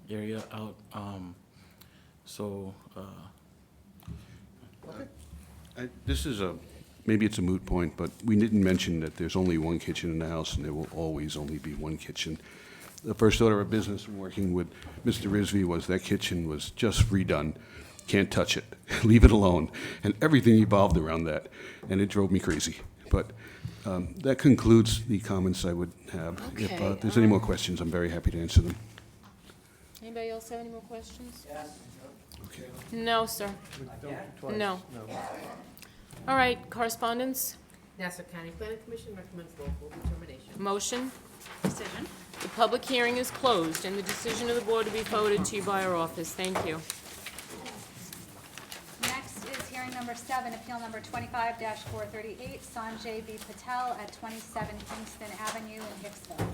area out. So This is maybe it's a moot point, but we didn't mention that there's only one kitchen in the house, and there will always only be one kitchen. The first order of business working with Mr. Rizvi was that kitchen was just redone. Can't touch it. Leave it alone. And everything evolved around that, and it drove me crazy. But that concludes the comments I would have. If Okay, there's any more questions, I'm very happy to answer them. Anybody else have any more questions? Okay. No, sir. Twice. No. All right, correspondence, Nassau County Planning Commission recommends local determination. motion. Decision. The public hearing is closed, and the decision of the board to be forwarded to you by our office. Thank you. Next is hearing number 7, appeal number 25-438, Sanjay B. Patel at 27 Kingston Avenue in Hicksville.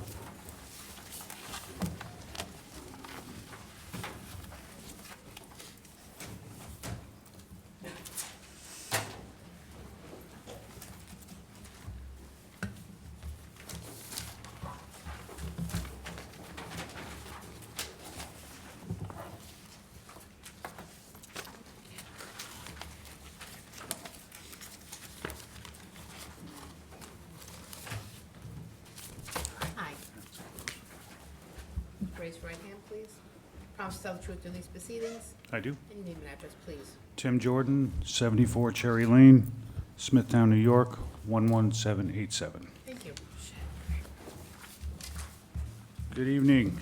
Hi. Raise your right hand, please. Promise to tell the truth in these proceedings. I do. And your name and address, please. Tim Jordan, 74 Cherry Lane, Smithtown, New York, 11787. Thank you. Good evening.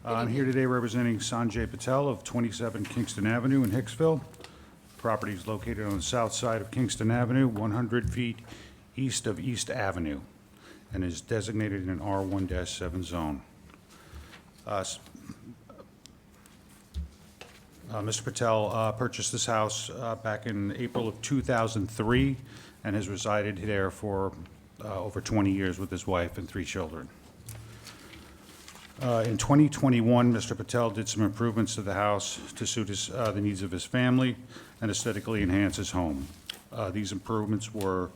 I'm here today representing Sanjay Patel of 27 Kingston Avenue in Hicksville. Property is located on the south side of Kingston Avenue, 100 feet east of East Avenue, and is designated an R1-7 zone. Mr. Patel purchased this house back in April of 2003 and has resided there for over 20 years with his wife and 3 children. In 2021, Mr. Patel did some improvements to the house to suit the needs of his family and aesthetically enhance his home. These improvements were,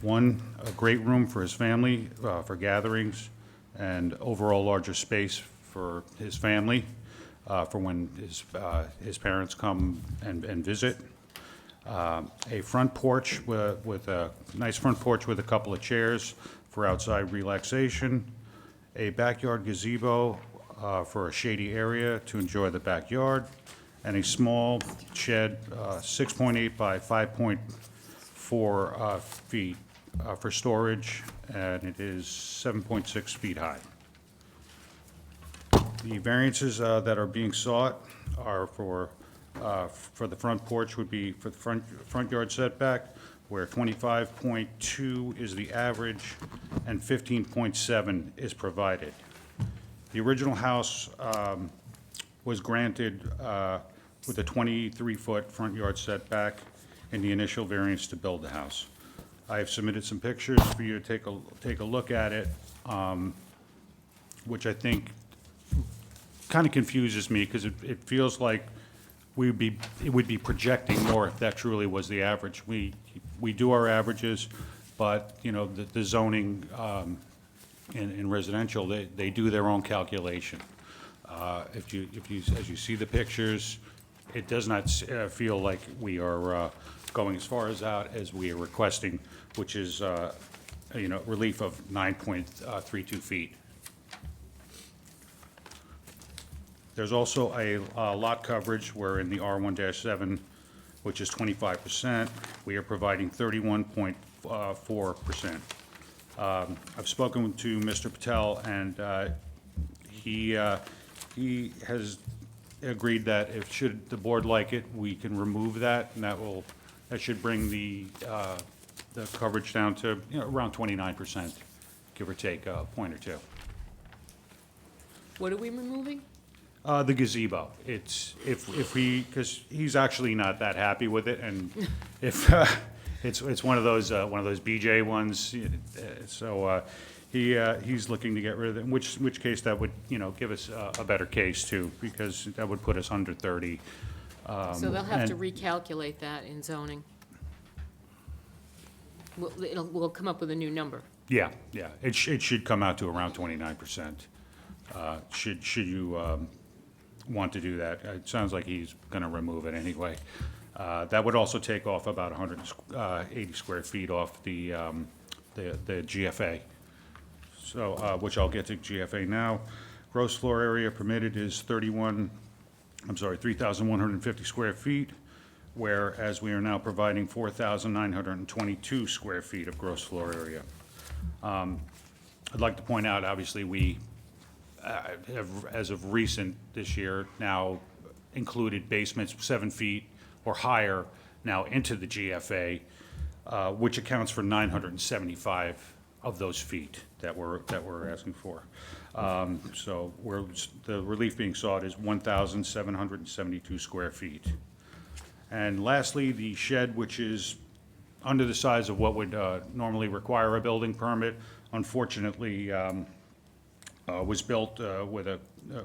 1, a great room for his family for gatherings, and overall larger space for his family for when his parents come and visit. A front porch with a nice front porch with a couple of chairs for outside relaxation. A backyard gazebo for a shady area to enjoy the backyard, and a small shed, 6.8 by 5.4 feet for storage, and it is 7.6 feet high. The variances that are being sought are for the front porch would be for the front yard setback, where 25.2 is the average and 15.7 is provided. The original house was granted with a 23-foot front yard setback in the initial variance to build the house. I have submitted some pictures for you to take a look at it, which I think kind of confuses me because it feels like it would be projecting more if that truly was the average. We do our averages, but, you know, the zoning in residential, they do their own calculation. As you see the pictures, it does not feel like we are going as far out as we are requesting, which is, relief of 9.32 feet. There's also a lot coverage where in the R1-7, which is 25%, we are providing 31.4%. I've spoken to Mr. Patel, and he has agreed that should the board like it, we can remove that, and that should bring the coverage down to, around 29%, give or take a point or two. What are we removing? The gazebo. It's, because he's actually not that happy with it, and if, it's one of those BJ ones, so, he's looking to get rid of it, in which case that would, give us a better case too, because that would put us under 30. So they'll have to and- recalculate that in zoning. We'll come up with a new number. Yeah, it should come out to around 29%. Should you want to do that. It sounds like he's gonna remove it anyway. That would also take off about 180 square feet off the GFA. So, which I'll get to GFA now. Gross floor area permitted is 3,150 square feet, whereas we are now providing 4,922 square feet of gross floor area. I'd like to point out, obviously, we have, as of recent this year, now included basements 7 feet or higher now into the GFA, which accounts for 975 of those feet that we're asking for. So the relief being sought is 1,772 square feet. And lastly, the shed, which is under the size of what would normally require a building permit, unfortunately was built with a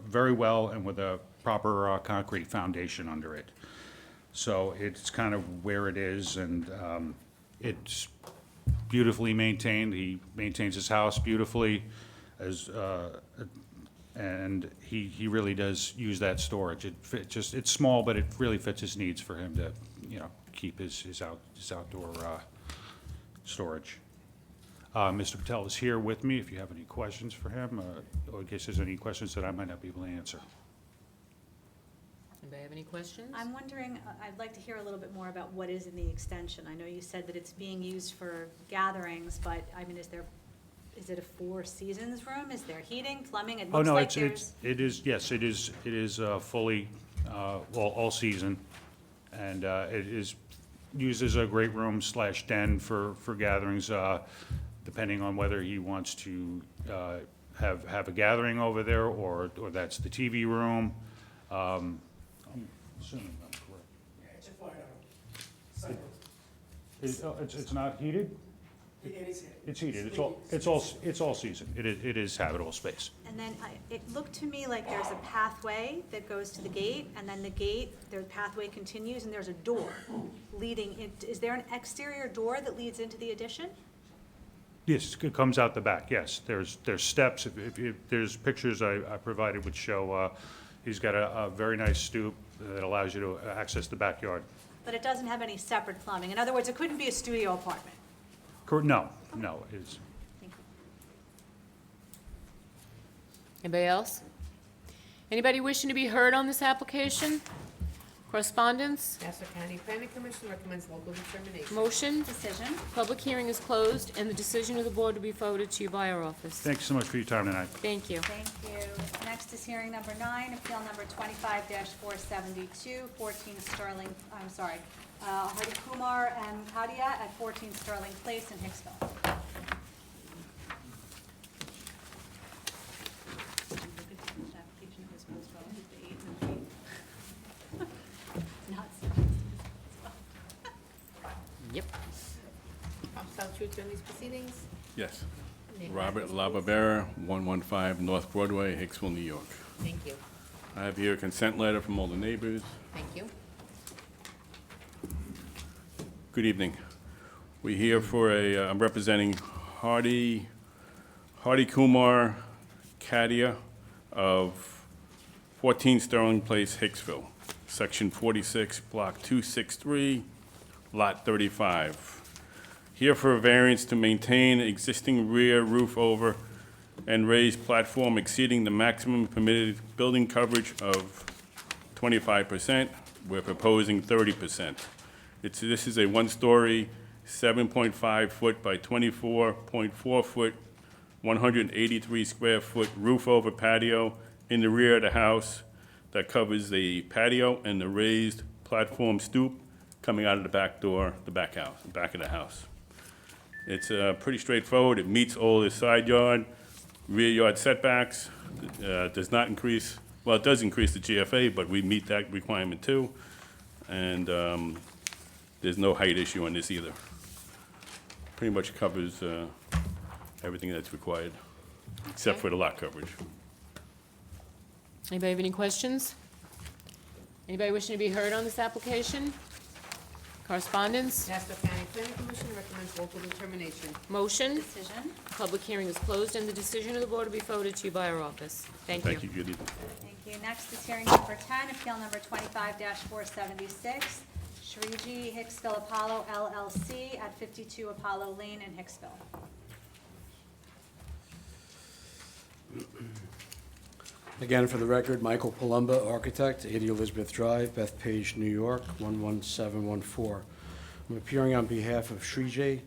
very well and with a proper concrete foundation under it. So it's kind of where it is, and it's beautifully maintained. He maintains his house beautifully, and he really does use that storage. It's small, but it really fits his needs for him to, keep his outdoor storage. Mr. Patel is here with me if you have any questions for him, or in case there's any questions that I might not be able to answer. Anybody have any questions? I'm wondering, I'd like to hear a little bit more about what is in the extension. I know you said that it's being used for gatherings, but, I mean, is it a Four Seasons room? Is there heating, plumbing? It Oh, looks no, like there's. it is fully, all season, and it is used as a great room / den for gatherings, depending on whether he wants to have a gathering over there, or that's the TV room. I'm assuming I'm correct. It's not heated? It's heated. It's all season. It is habitable space. And then it looked to me like there's a pathway that goes to the gate, and then the pathway continues, and there's a door leading in. Is there an exterior door that leads into the addition? Yes, it comes out the back, yes. There's steps. If there's pictures I provided which show he's got a very nice stoop that allows you to access the backyard. But it doesn't have any separate plumbing. In other words, it couldn't be a studio apartment. No, it's. Thank you. Anybody else? Anybody wishing to be heard on this application? Correspondence? Nassau County Planning Commission recommends local determination. Motion? Decision. Public hearing is closed, and the decision of the board will be forwarded to you by our office. Thank you so much for your time tonight. Thank you. Thank you. Next is hearing number 9, appeal number 25-472, Hari Kumar and Kadia at 14 Sterling Place in Hicksville. Yep. Tell the truth during these proceedings. Yes. Name, Robert address, please. LaBarbera, 115 North Broadway, Hicksville, New York. Thank you. I have here a consent letter from all the neighbors. Thank you. Good evening. We're here for I'm representing Hardy Kumar Kadia of 14 Sterling Place, Hicksville, Section 46, Block 263, Lot 35. Here for a variance to maintain existing rear roof over and raised platform exceeding the maximum permitted building coverage of 25%. We're proposing 30%. This is a one-story, 7.5 foot by 24.4 foot, 183 square foot roof over patio in the rear of the house that covers the patio and the raised platform stoop coming out of the back door, the back of the house. It's pretty straightforward. It meets all the side yard, rear yard setbacks. Does not increase, well, it does increase the GFA, but we meet that requirement too. And there's no height issue on this either. Pretty much covers everything that's required, except Okay. for the lot coverage. Anybody have any questions? Anybody wishing to be heard on this application? Correspondence? Nassau County Planning Commission recommends local determination. Motion? Decision. Public hearing is closed, and the decision of the board will be forwarded to you by our office. Thank you. Thank you, Judy. Thank you. Next is hearing number 10, appeal number 25-476, Shriji Hicksville Apollo LLC at 52 Apollo Lane in Hicksville. Again, for the record, Michael Palumba, architect, 80 Elizabeth Drive, Bethpage, New York, 11714. I'm appearing on behalf of Shriji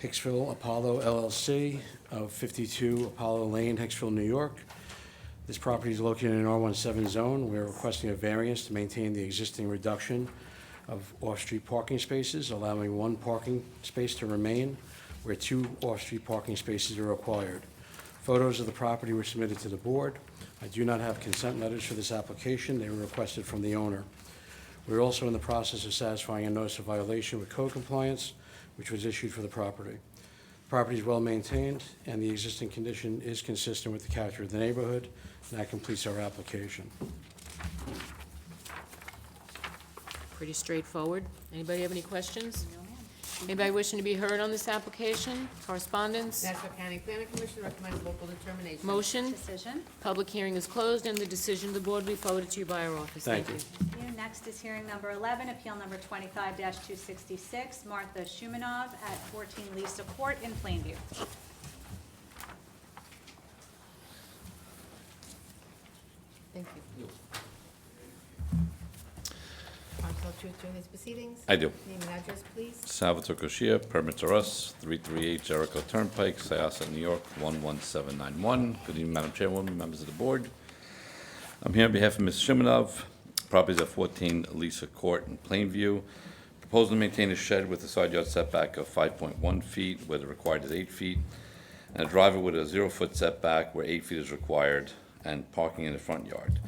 Hicksville Apollo LLC of 52 Apollo Lane, Hicksville, New York. This property is located in an R17 zone. We're requesting a variance to maintain the existing reduction of off-street parking spaces, allowing one parking space to remain where two off-street parking spaces are required. Photos of the property were submitted to the board. I do not have consent letters for this application. They were requested from the owner. We're also in the process of satisfying a notice of violation with code compliance, which was issued for the property. The property is well-maintained, and the existing condition is consistent with the character of the neighborhood, and that completes our application. Pretty straightforward. Anybody have any questions? Anybody wishing to be heard on this application? Correspondence? Nassau County Planning Commission recommends local determination. Motion? Decision. Public hearing is closed, and the decision of the board will be forwarded to you by our office. Thank you. Thank you. Next is hearing number 11, appeal number 25-266, Martha Shumanov at 14 Lisa Court in Plainview. Thank you. Tell the truth during these proceedings? I do. Name and address, please. Salvatore Koshia, Permits Are Us, 338 Jericho Turnpike, Syosset, New York, 11791. Good evening, Madam Chairwoman, members of the board. I'm here on behalf of Ms. Shimonov. Properties at 14 Lisa Court in Plainview. Proposal to maintain a shed with a side yard setback of 5.1 feet, where the required is 8 feet, and a driveway with a 0-foot setback where 8 feet is required, and parking in the front yard.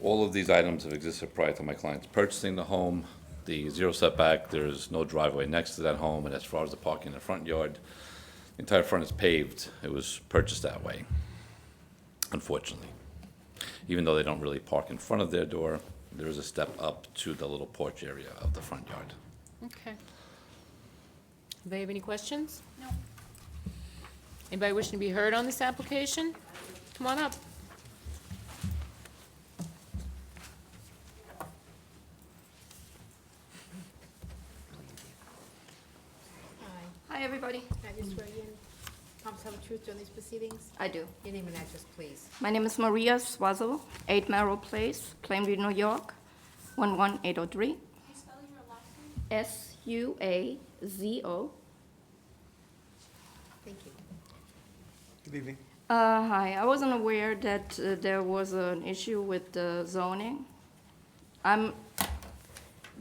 All of these items have existed prior to my clients purchasing the home. The 0 setback, there's no driveway next to that home, and as far as the parking in the front yard, the entire front is paved. It was purchased that way, unfortunately. Even though they don't really park in front of their door, there is a step up to the little porch area of the front yard. Okay. Anybody have any questions? No. Anybody wishing to be heard on this application? Come on up. Hi. Hi, everybody. I just swear you in. Promise to tell the truth during these proceedings? I do. Your name and address, please. My name is Maria Swazzle, 8 Merrill Place, Plainview, New York, 11803. Can you spell your last name? Suazo. Thank you. Good evening. Hi, I wasn't aware that there was an issue with the zoning. They're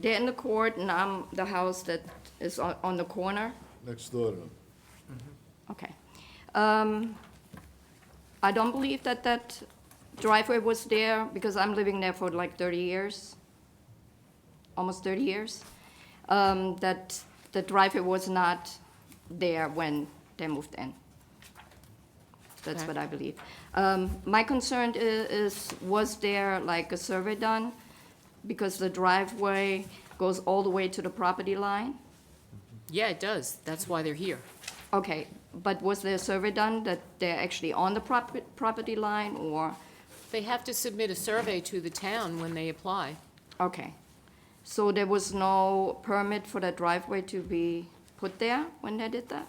in the court, and I'm the house that is on the corner. Next door to them. Okay. I don't believe that driveway was there, because I'm living there for like 30 years, almost 30 years. That the driveway was not there when they moved in. That's Okay. what I believe. My concern is, was there like a survey done? Because the driveway goes all the way to the property line? Yeah, it does. That's why they're here. Okay, but was there a survey done that they're actually on the property line, or? They have to submit a survey to the town when they apply. Okay. So there was no permit for that driveway to be put there when they did that?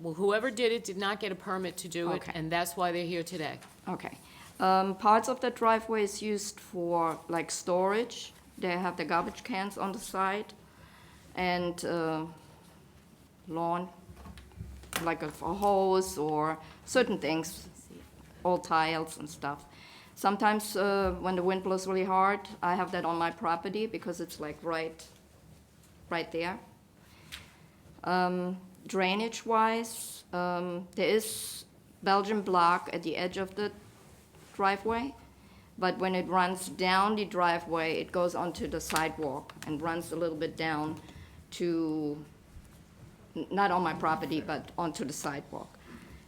Well, whoever did it did not get a permit to do it, Okay. and that's why they're here today. Okay. Parts of the driveway is used for like storage. They have the garbage cans on the side and lawn, like a hose or certain things, old tiles and stuff. Sometimes when the wind blows really hard, I have that on my property because it's like right there. Drainage-wise, there is Belgian block at the edge of the driveway, but when it runs down the driveway, it goes onto the sidewalk and runs a little bit down to, not on my property, but onto the sidewalk.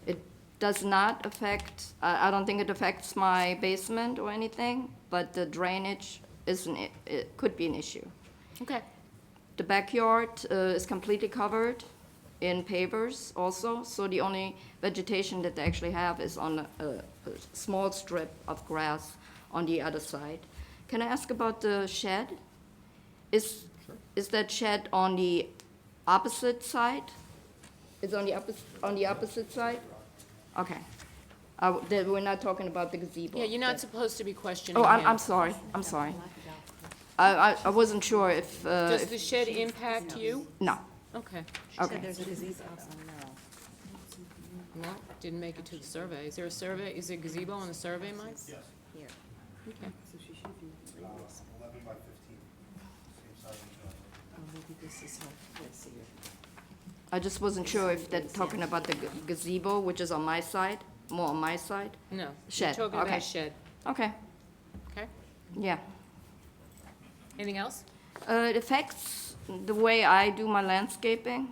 It does not affect, I don't think it affects my basement or anything, but the drainage it could be an issue. Okay. The backyard is completely covered in pavers also, so the only vegetation that they actually have is on a small strip of grass on the other side. Can I ask about the shed? is that shed on the opposite side? It's on the opposite side? Okay. We're not talking about the gazebo. Yeah, you're not supposed to be questioning Oh, him. I'm sorry, I'm sorry. I wasn't sure if, Does the shed impact you? no. Okay. Okay. Well, didn't make it to the survey. Is there a survey, is there a gazebo on the survey, Mike? Yes. Here. Okay. So she should be. 11 by 15, same size as Oh, maybe this is her, let's see. I just wasn't sure if they're talking about the gazebo, which is on my side, more on my side? No. Shed, We're talking okay. about shed. Okay, Okay. yeah. Anything else? It affects the way I do my landscaping,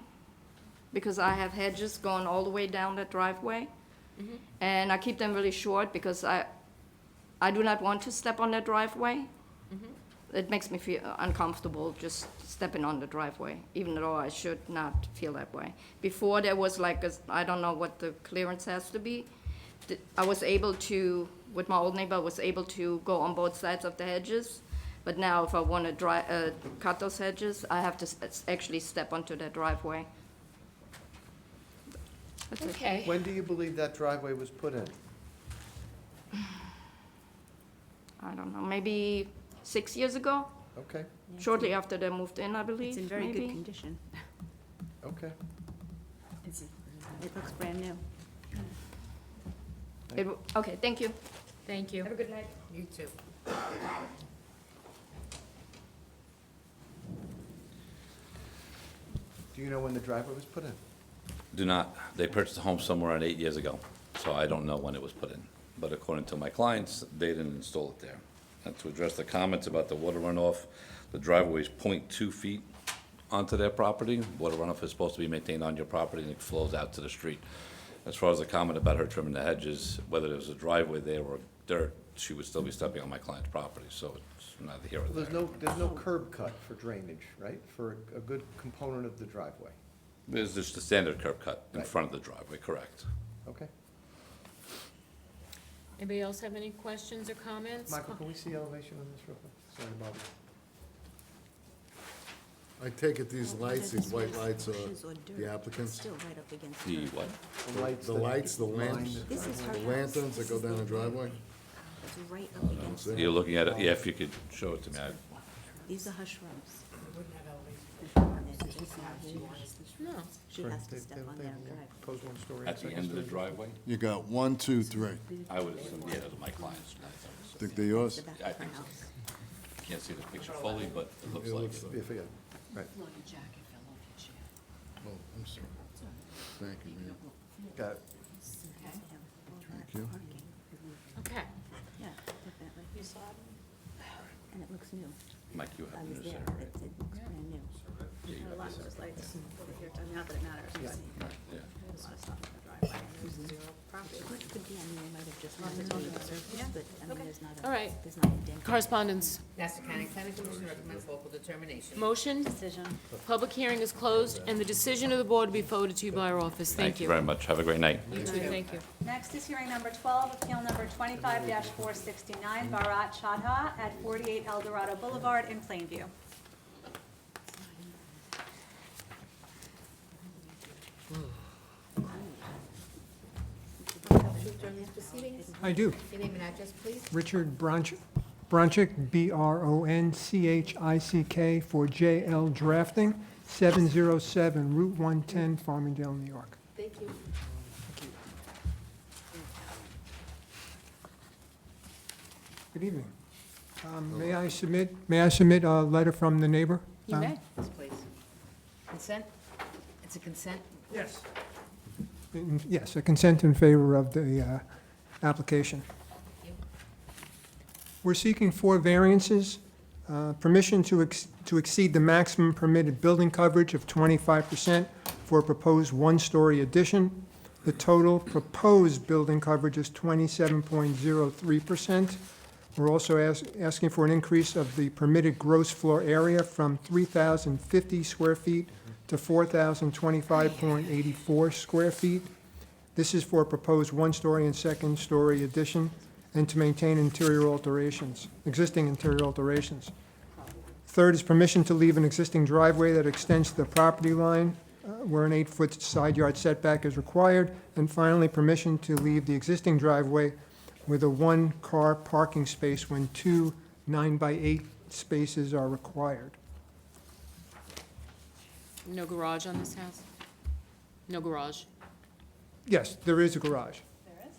because I have hedges going all the way down that driveway. And I keep them really short because I do not want to step on that driveway. It makes me feel uncomfortable just stepping on the driveway, even though I should not feel that way. Before, there was like, I don't know what the clearance has to be. I was able to, with my old neighbor, I was able to go on both sides of the hedges. But now if I want to cut those hedges, I have to actually step onto that driveway. That's it. Okay. When do you believe that driveway was put in? I don't know, maybe 6 years ago, Okay, shortly after they moved in, I believe, It's in very good maybe. condition. okay. It looks brand new. Okay, thank you. Thank you. Have a good night. You too. Do you know when the driveway was put in? Do not. They purchased a home somewhere around 8 years ago, so I don't know when it was put in. But according to my clients, they didn't install it there. And to address the comments about the water runoff, the driveway is 0.2 feet onto their property. Water runoff is supposed to be maintained on your property and it flows out to the street. As far as the comment about her trimming the hedges, whether there was a driveway there or dirt, she would still be stepping on my client's property, so it's neither here or Well, there. there's no curb cut for drainage, right? For a good component of the driveway, There's just the standard curb cut in Right. front of the driveway, correct? okay? Anybody else have any questions or comments? Michael, can we see elevation on this real quick? Sorry, Bob. I take it these lights, these white lights are the applicants? Still right up against. The what? The lights. The that lights, the line lamps, the This is driveway. her the lanterns that go down the driveway? It's right up against. You're looking at it, yeah, if you could show it to me. These are her shrubs. No. She has to step on their drive. Proposed one-story. At the end of the driveway, You got 1, 2, 3. I would assume, yeah, those are my clients. Think they're yours? The back I of her think so. house. Can't see the picture fully, but it looks It like looks it. Yeah, forget it. Right, Oh, I'm sorry. Thank you, man. got it. Thank you. Okay. Yeah, definitely. You saw it? And it looks new. Mike, you I have was this there, there, right? it looks brand new. Yeah, you A have lot this of those there. lights over here, not that it matters, but Right, yeah. there's a lot of stuff in the driveway. There's zero property It line. could be, I mean, they might have just not paved the surface, but, I mean, there's not a. All right. There's not a dent. Correspondence. Nassau County Planning Commission recommends local determination. Motion. Decision. Public hearing is closed, and the decision of the board will be forwarded to you by our office. Thank you. very much. Have a great night. You too, thank you. Next is hearing number 12, appeal number 25-469, Bharat Chadha at 48 El Dorado Boulevard in Plainview. During these proceedings, I do. your name and address, please. Richard Bronchick, B-R-O-N-C-H-I-C-K, for JL Drafting, 707 Route 110, Farmingdale, New York. Thank you. Good evening. May I submit a letter from the neighbor? You may. Yes, please. Consent? It's a consent? Yes. Yes, a consent in favor of the application. We're seeking 4 variances. Permission to exceed the maximum permitted building coverage of 25% for a proposed one-story addition. The total proposed building coverage is 27.03%. We're also asking for an increase of the permitted gross floor area from 3,050 square feet to 4,025.84 square feet. This is for a proposed one-story and second-story addition and to maintain interior alterations, existing interior alterations. third is permission to leave an existing driveway that extends to the property line where an 8-foot side yard setback is required. And finally, permission to leave the existing driveway with a one-car parking space when 2 9-by-8 spaces are required. No garage on this house? No garage? Yes, there is a garage, There is?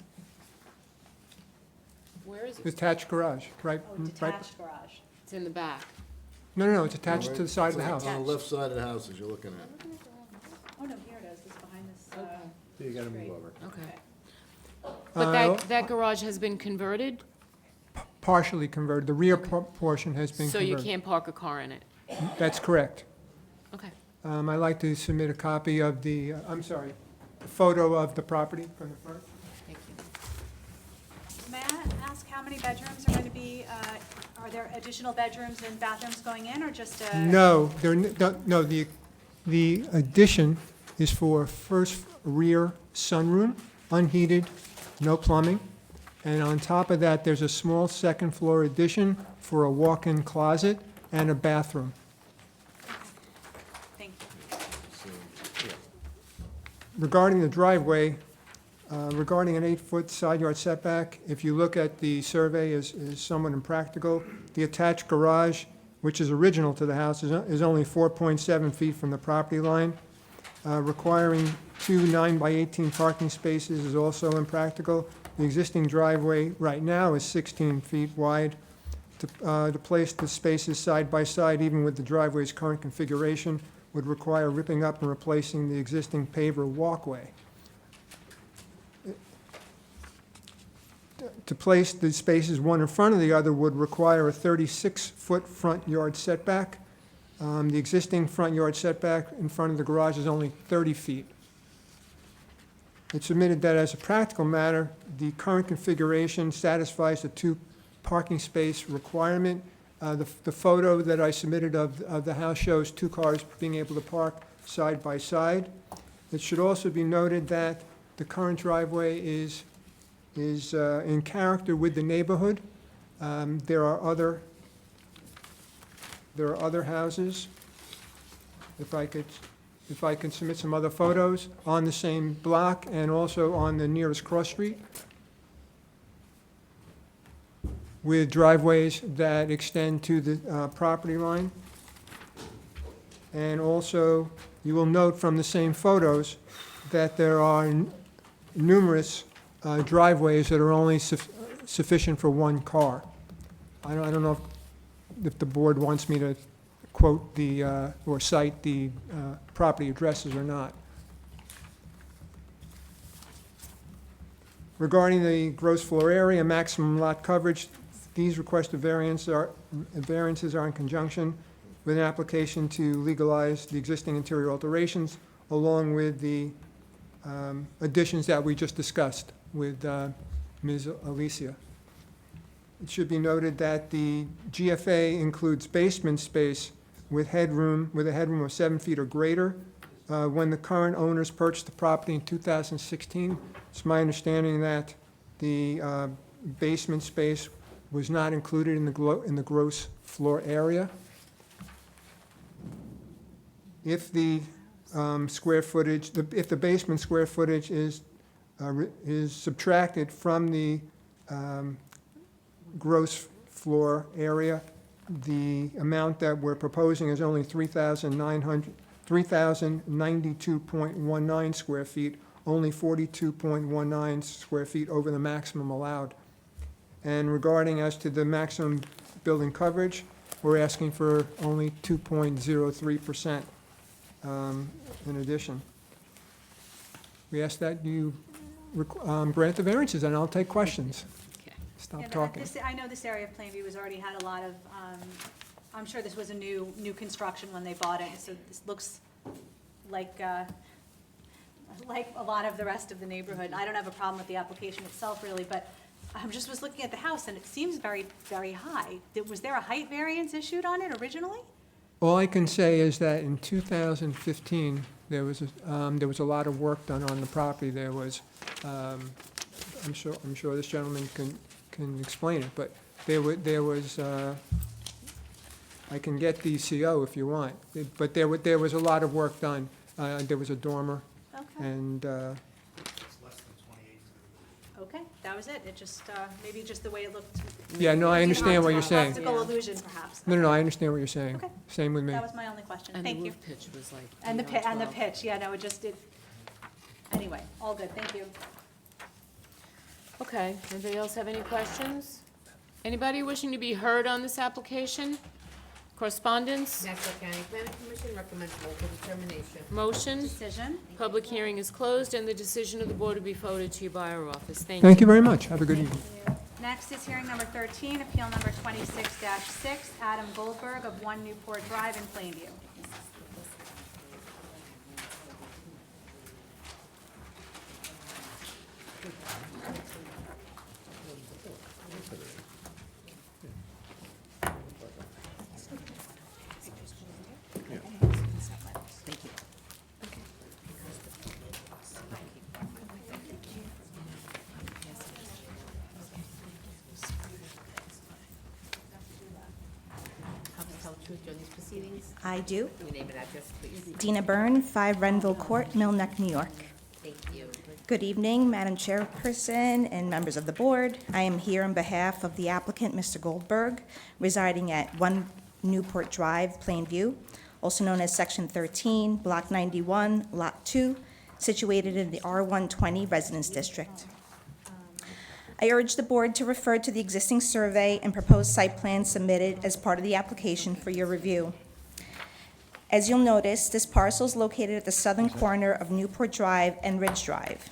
Where is it? attached garage, right? Oh, right- detached garage. It's in the back. No, it's attached to the side of the house. On the left side of the house as you're looking at. Oh, no, here it is, it's behind this, So you gotta move over. Okay. Uh, But that garage has been converted, Partially converted, the rear portion has been so converted. you can't park a car in it? That's correct. Okay. I'd like to submit a copy of the, I'm sorry, a photo of the property from the front. Thank you. May I ask how many bedrooms are going to be, are there additional bedrooms and bathrooms going in, or just a? No, no, the addition is for first rear sunroom, unheated, no plumbing. And on top of that, there's a small second floor addition for a walk-in closet and a bathroom. Thank you. Regarding the driveway, regarding an 8-foot side yard setback, if you look at the survey, is somewhat impractical. The attached garage, which is original to the house, is only 4.7 feet from the property line. Requiring 2 9-by-18 parking spaces is also impractical. The existing driveway right now is 16 feet wide. To place the spaces side by side, even with the driveway's current configuration, would require ripping up and replacing the existing paver walkway. To place the spaces one in front of the other would require a 36-foot front yard setback. The existing front yard setback in front of the garage is only 30 feet. It's submitted that as a practical matter, the current configuration satisfies the 2 parking space requirement. The photo that I submitted of the house shows 2 cars being able to park side by side. It should also be noted that the current driveway is in character with the neighborhood. There are other houses. If I could submit some other photos on the same block and also on the nearest cross street with driveways that extend to the property line. And also, you will note from the same photos that there are numerous driveways that are only sufficient for 1 car. I don't know if the board wants me to quote the, or cite the property addresses or not. Regarding the gross floor area, maximum lot coverage, these requested variances are in conjunction with an application to legalize the existing interior alterations, along with the additions that we just discussed with Ms. Alicia. It should be noted that the GFA includes basement space with a headroom of 7 feet or greater. When the current owners purchased the property in 2016, it's my understanding that the basement space was not included in the gross floor area. If the square footage, if the basement square footage is subtracted from the gross floor area, the amount that we're proposing is only 3,092.19 square feet, only 42.19 square feet over the maximum allowed. And regarding as to the maximum building coverage, we're asking for only 2.03% in addition. We ask that you grant the variances, and I'll take questions. Stop And talking. I know this area of Plainview has already had a lot of, I'm sure this was a new construction when they bought it, so this looks like a lot of the rest of the neighborhood. I don't have a problem with the application itself, really, but I just was looking at the house, and it seems very, very high. Was there a height variance issued on it originally? All I can say is that in 2015, there was a lot of work done on the property. There was, I'm sure this gentleman can explain it, but there was I can get the CO if you want. But there was a lot of work done. There was a dormer, Okay, and okay, that was it. It just, maybe just the way it looked. yeah, no, I understand what you're saying. Optical illusion, perhaps. No, I understand what you're saying. Okay. Same with me. That was my only question. And the Thank you. roof pitch was like And the 8 on and the 12. pitch, yeah, no, it just did. Anyway, all good, thank you. Okay, anybody else have any questions? Anybody wishing to be heard on this application? Correspondence? Nassau County Planning Commission recommends local determination. Motion? Decision? Public hearing is closed, and the decision of the board will be forwarded to you by our office. Thank you. Thank you very much. Have a good evening. Next is hearing number 13, appeal number 26-6, Adam Goldberg of 1 Newport Drive in Plainview. Help us tell the truth during these proceedings. I do. Your name and address, please. Dina Byrne, 5 Renville Court, Mill Neck, New York. Thank you. Good evening, Madam Chairperson and members of the board. I am here on behalf of the applicant, Mr. Goldberg, residing at 1 Newport Drive, Plainview, also known as Section 13, Block 91, Lot 2, situated in the R120 Residence District. I urge the board to refer to the existing survey and proposed site plan submitted as part of the application for your review. As you'll notice, this parcel is located at the southern corner of Newport Drive and Ridge Drive.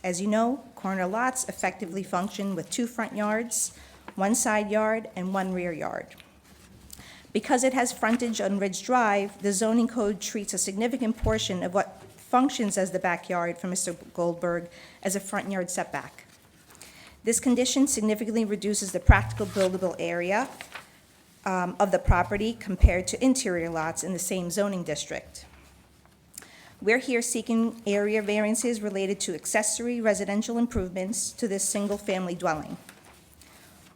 As you know, corner lots effectively function with 2 front yards, 1 side yard, and 1 rear yard. Because it has frontage on Ridge Drive, the zoning code treats a significant portion of what functions as the backyard for Mr. Goldberg as a front yard setback. This condition significantly reduces the practical buildable area of the property compared to interior lots in the same zoning district. We're here seeking area variances related to accessory residential improvements to this single-family dwelling.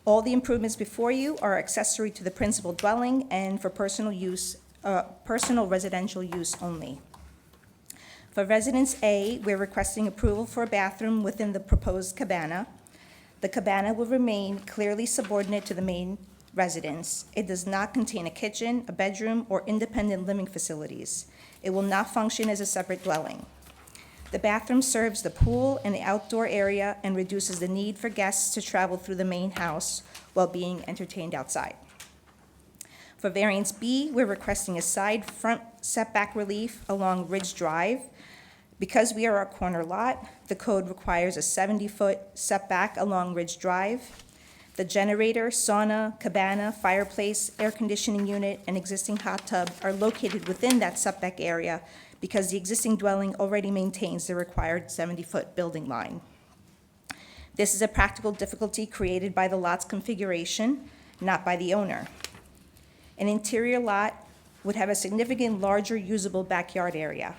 All the improvements before you are accessory to the principal dwelling and for personal use, personal residential use only. For Residence A, we're requesting approval for a bathroom within the proposed cabana. The cabana will remain clearly subordinate to the main residence. It does not contain a kitchen, a bedroom, or independent living facilities. It will not function as a separate dwelling. The bathroom serves the pool and the outdoor area and reduces the need for guests to travel through the main house while being entertained outside. For variance B, we're requesting a side front setback relief along Ridge Drive. Because we are a corner lot, the code requires a 70-foot setback along Ridge Drive. The generator, sauna, cabana, fireplace, air conditioning unit, and existing hot tub are located within that setback area because the existing dwelling already maintains the required 70-foot building line. This is a practical difficulty created by the lot's configuration, not by the owner. An interior lot would have a significant larger usable backyard area.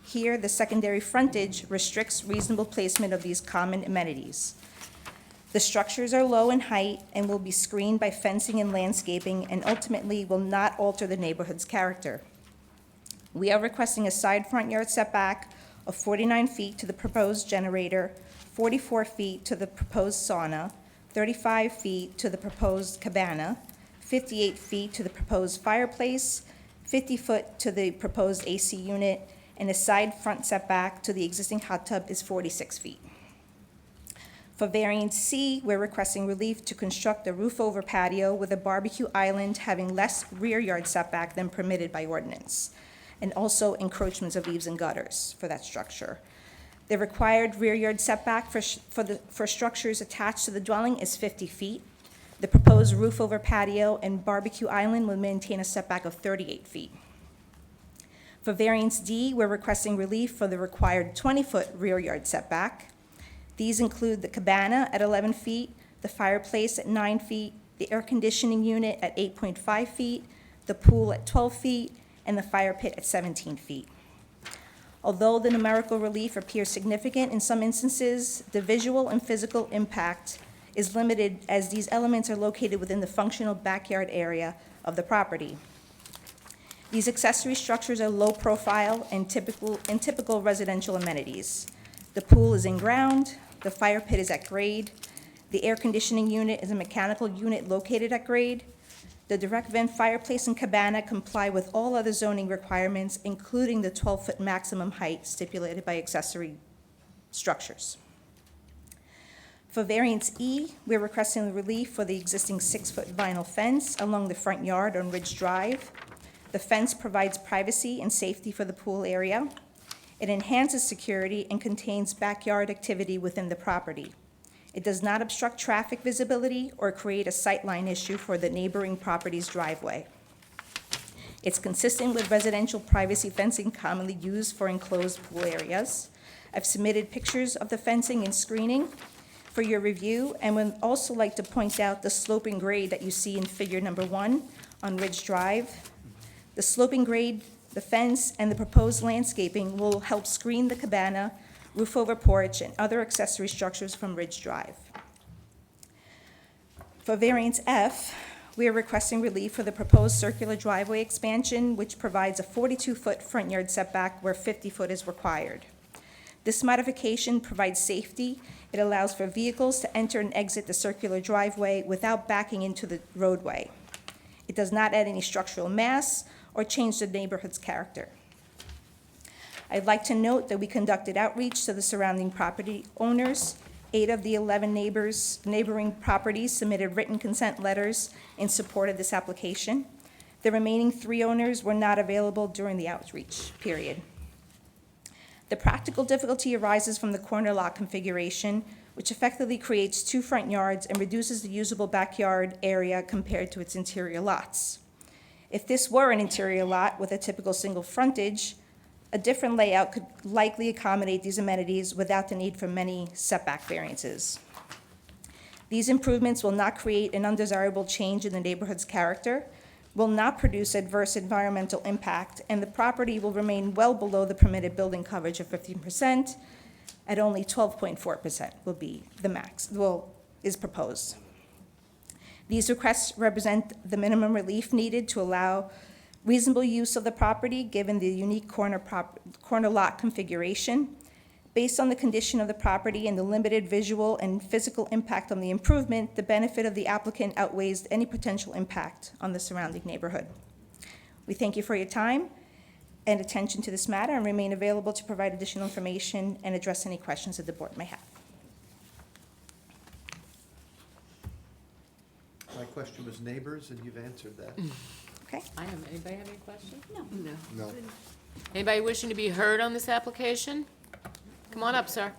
Here, the secondary frontage restricts reasonable placement of these common amenities. The structures are low in height and will be screened by fencing and landscaping and ultimately will not alter the neighborhood's character. We are requesting a side front yard setback of 49 feet to the proposed generator, 44 feet to the proposed sauna, 35 feet to the proposed cabana, 58 feet to the proposed fireplace, 50 foot to the proposed AC unit, and the side front setback to the existing hot tub is 46 feet. For variance C, we're requesting relief to construct a roof-over patio with a barbecue island having less rear yard setback than permitted by ordinance, and also encroachments of eaves and gutters for that structure. The required rear yard setback for structures attached to the dwelling is 50 feet. The proposed roof-over patio and barbecue island will maintain a setback of 38 feet. For variance D, we're requesting relief for the required 20-foot rear yard setback. These include the cabana at 11 feet, the fireplace at 9 feet, the air conditioning unit at 8.5 feet, the pool at 12 feet, and the fire pit at 17 feet. Although the numerical relief appears significant in some instances, the visual and physical impact is limited as these elements are located within the functional backyard area of the property. These accessory structures are low profile and typical residential amenities. The pool is in ground, the fire pit is at grade, the air conditioning unit is a mechanical unit located at grade. The direct vent fireplace and cabana comply with all other zoning requirements, including the 12-foot maximum height stipulated by accessory structures. For variance E, we're requesting the relief for the existing 6-foot vinyl fence along the front yard on Ridge Drive. The fence provides privacy and safety for the pool area. It enhances security and contains backyard activity within the property. It does not obstruct traffic visibility or create a sightline issue for the neighboring property's driveway. It's consistent with residential privacy fencing commonly used for enclosed pool areas. I've submitted pictures of the fencing and screening for your review, and would also like to point out the sloping grade that you see in figure number 1 on Ridge Drive. The sloping grade, the fence, and the proposed landscaping will help screen the cabana, roof over porch, and other accessory structures from Ridge Drive. For variance F, we are requesting relief for the proposed circular driveway expansion, which provides a 42-foot front yard setback where 50-foot is required. This modification provides safety. It allows for vehicles to enter and exit the circular driveway without backing into the roadway. It does not add any structural mass or change the neighborhood's character. I'd like to note that we conducted outreach to the surrounding property owners. 8 of the 11 neighboring properties submitted written consent letters in support of this application. The remaining 3 owners were not available during the outreach period. The practical difficulty arises from the corner lot configuration, which effectively creates 2 front yards and reduces the usable backyard area compared to its interior lots. If this were an interior lot with a typical single frontage, a different layout could likely accommodate these amenities without the need for many setback variances. These improvements will not create an undesirable change in the neighborhood's character, will not produce adverse environmental impact, and the property will remain well below the permitted building coverage of 15%. At only 12.4% will be the max, is proposed. These requests represent the minimum relief needed to allow reasonable use of the property, given the unique corner lot configuration. Based on the condition of the property and the limited visual and physical impact on the improvement, the benefit of the applicant outweighs any potential impact on the surrounding neighborhood. We thank you for your time and attention to this matter and remain available to provide additional information and address any questions that the board may have. My question was neighbors, and you've answered that. Okay. Anybody have any questions? No. No. Anybody wishing to be heard on this application? Come on up, sir.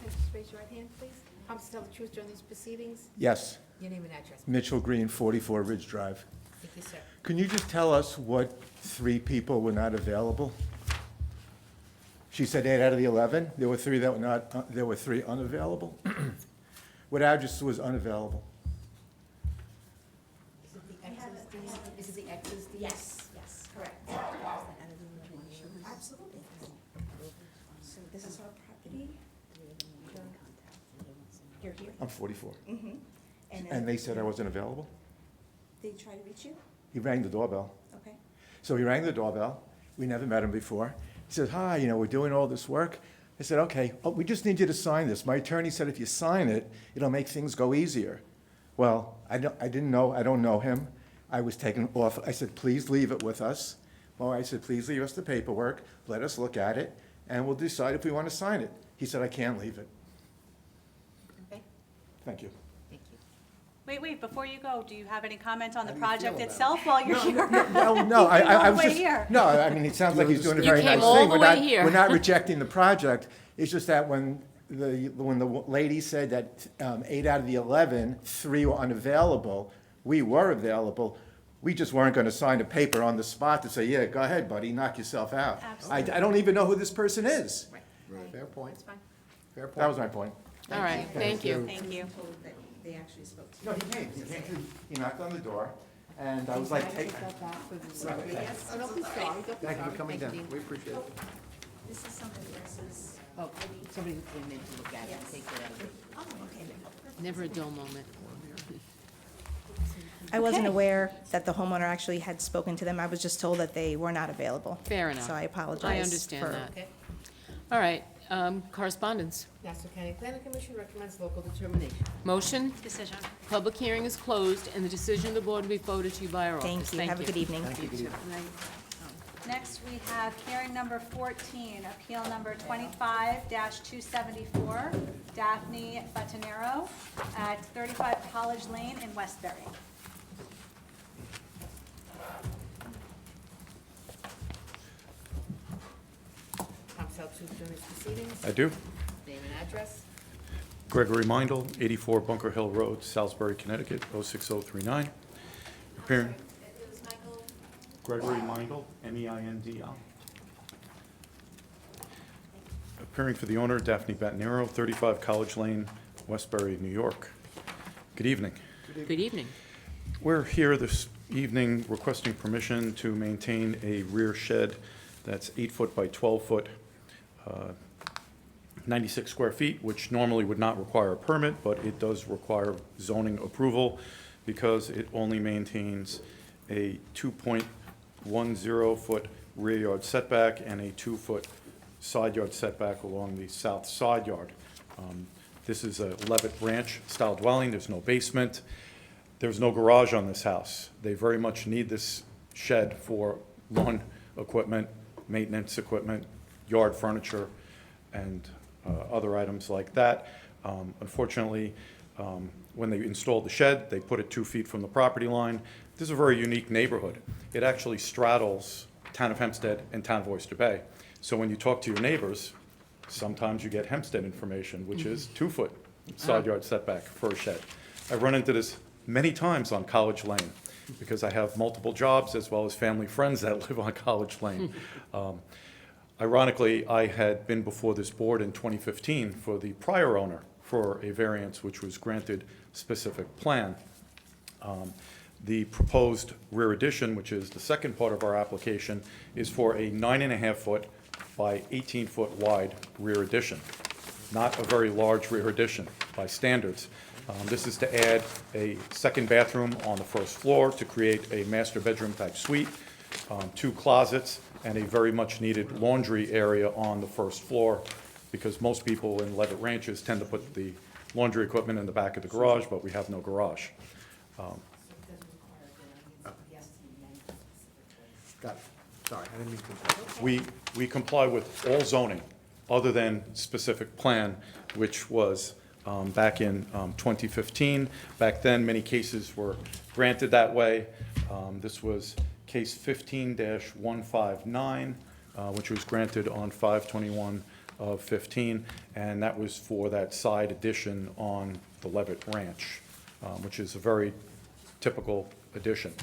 Just raise your right hand, please. Promise to tell the truth during these proceedings? Yes. Your name and address. Mitchell Green, 44 Ridge Drive. Thank you, sir. Can you just tell us what 3 people were not available? She said 8 out of the 11. There were 3 that were not, there were 3 unavailable? What address was unavailable? Is it the X's? Is it the X's? Yes, correct. Absolutely. So this is our property. You're here? I'm 44. Mm-hmm. And they said I wasn't available? They try to reach you? He rang the doorbell. Okay. So he rang the doorbell. We never met him before. He said, hi, you know, we're doing all this work. I said, okay, we just need you to sign this. My attorney said if you sign it, it'll make things go easier. Well, I don't know him. I was taken off. I said, please leave it with us. Well, I said, please leave us the paperwork, let us look at it, and we'll decide if we want to sign it. He said, I can't leave it. Okay, Thank you. thank you. Wait, before you go, do you have any comment on the How do you feel project about it? itself while you're here? No, I was way just, here. no, I mean, it sounds like he's doing a You very came nice all thing. the way here. We're not rejecting the project. It's just that when the lady said that 8 out of the 11, 3 were unavailable, we were available. We just weren't going to sign a paper on the spot to say, yeah, go ahead, buddy, knock yourself out. I don't even know who this person is. Fair point. That's fine. Fair point. That was my point. All right, thank you. Thank you. They actually spoke to No, he came through, he knocked on the door, and I was like, take. Oh, don't be sorry. Don't be Thank you sorry. for coming Thank down. you. We appreciate it. This is somebody else's. Oh, somebody came in to look at it and take it out. Oh, okay. Never a dull moment. I wasn't Okay. aware that the homeowner actually had spoken to them. I was just told that they were not available. Fair enough. So I apologize. I understand for- that. Okay. All right, correspondence. Nassau County Planning Commission recommends local determination. Motion? Decision. Public hearing is closed, and the decision of the board will be forwarded to you by our office. Thank you. Have a good evening. You too. Next, we have hearing number 14, appeal number 25-274, Daphne Batanero at 35 College Lane in Westbury. Tom Saltucci during these proceedings. I do. Name and address. Gregory Mindel, 84 Bunker Hill Road, Salisbury, Connecticut, 06039. Appearing. Gregory Mindel, M-E-I-N-D-L. Appearing for the owner, Daphne Batanero, 35 College Lane, Westbury, New York. Good evening. Good evening. We're here this evening requesting permission to maintain a rear shed that's 8 foot by 12 foot, 96 square feet, which normally would not require a permit, but it does require zoning approval because it only maintains a 2.10 foot rear yard setback and a 2 foot side yard setback along the south side yard. This is a Levitt Ranch style dwelling. There's no basement. There's no garage on this house. They very much need this shed for lawn equipment, maintenance equipment, yard furniture, and other items like that. Unfortunately, when they installed the shed, they put it 2 feet from the property line. This is a very unique neighborhood. It actually straddles Town of Hempstead and Town of Oyster Bay. So when you talk to your neighbors, sometimes you get Hempstead information, which is 2 foot side yard setback for a shed. I've run into this many times on College Lane because I have multiple jobs as well as family friends that live on College Lane. Ironically, I had been before this board in 2015 for the prior owner for a variance which was granted specific plan. The proposed rear addition, which is the second part of our application, is for a 9.5 foot by 18 foot wide rear addition. Not a very large rear addition by standards. This is to add a second bathroom on the first floor to create a master bedroom type suite, 2 closets, and a very much needed laundry area on the first floor, because most people in Levitt Ranches tend to put the laundry equipment in the back of the garage, but we have no garage. Got it. Sorry, I didn't mean to interrupt. We comply with all zoning other than specific plan, which was back in 2015. Back then, many cases were granted that way. This was case 15-159, which was granted on 5/21 of 15, and that was for that side addition on the Levitt Ranch, which is a very typical addition.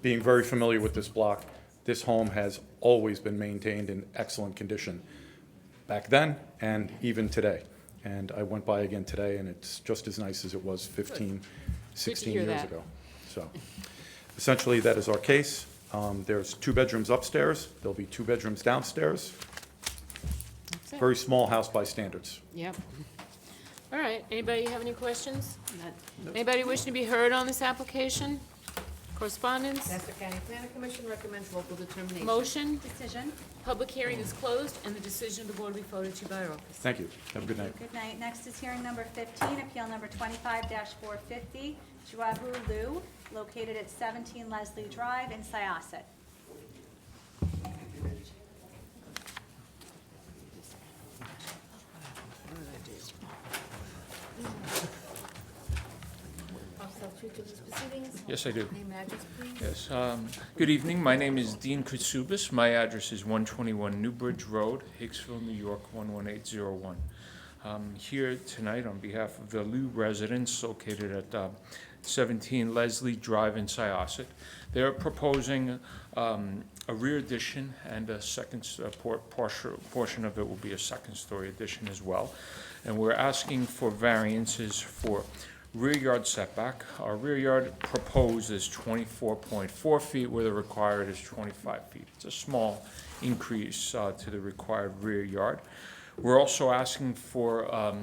Being very familiar with this block, this home has always been maintained in excellent condition back then and even today. And I went by again today, and it's just as nice as it was 15, 16 hear years that. ago. So essentially, that is our case. There's 2 bedrooms upstairs. There'll be 2 bedrooms downstairs. That's it. Very small house by standards. Yep. All right, anybody have any questions? Anybody wishing to be heard on this application? Correspondence? Nassau County Planning Commission recommends local determination. Motion? Decision. Public hearing is closed, and the decision of the board will be forwarded to you by our office. Thank you. Have a good night. Good night. Next is hearing number 15, appeal number 25-450, Juahu Lu, located at 17 Leslie Drive in Syosset. Tom Saltucci during these proceedings. Yes, I do. Name and address, please. Yes, good evening. My name is Dean Kutsubis. My address is 121 Newbridge Road, Hicksville, New York, 11801. Here tonight on behalf of the Liu residents located at 17 Leslie Drive in Syosset. They're proposing a rear addition, and a second portion of it will be a second-story addition as well. And we're asking for variances for Rear yard setback, our rear yard proposed is 24.4 feet, where the required is 25 feet. It's a small increase to the required rear yard. We're also asking for a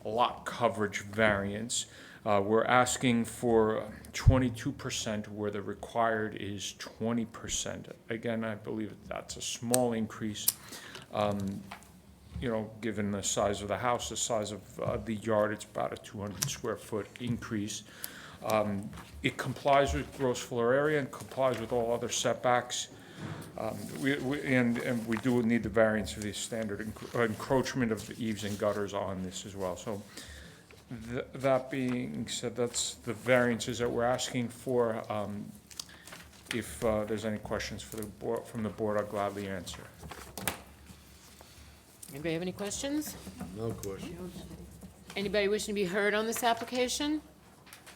lot coverage variance. We're asking for 22% where the required is 20%. Again, I believe that's a small increase. You know, given the size of the house, the size of the yard, it's about a 200 square foot increase. It complies with gross floor area and complies with all other setbacks. And we do need the variance for the standard encroachment of the eaves and gutters on this as well. So that being said, that's the variances that we're asking for. If there's any questions for the board, from the board, I'll gladly answer. Anybody have any questions? No question. Anybody wishing to be heard on this application?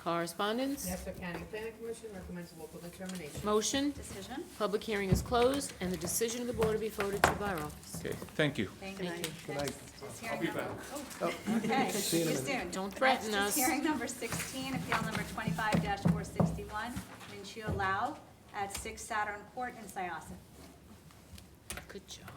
Correspondence? Nassau County Planning Commission recommends local determination. Motion? Decision? Public hearing is closed, and the decision of the board will be forwarded to by our office. Okay, thank you. Thank you. Good night. Next is hearing number. Oh, okay. See you soon. Don't threaten Next us. is hearing number 16, appeal number 25-461, Minchio Lau at 6 Saturn Court in Syosset. Good job.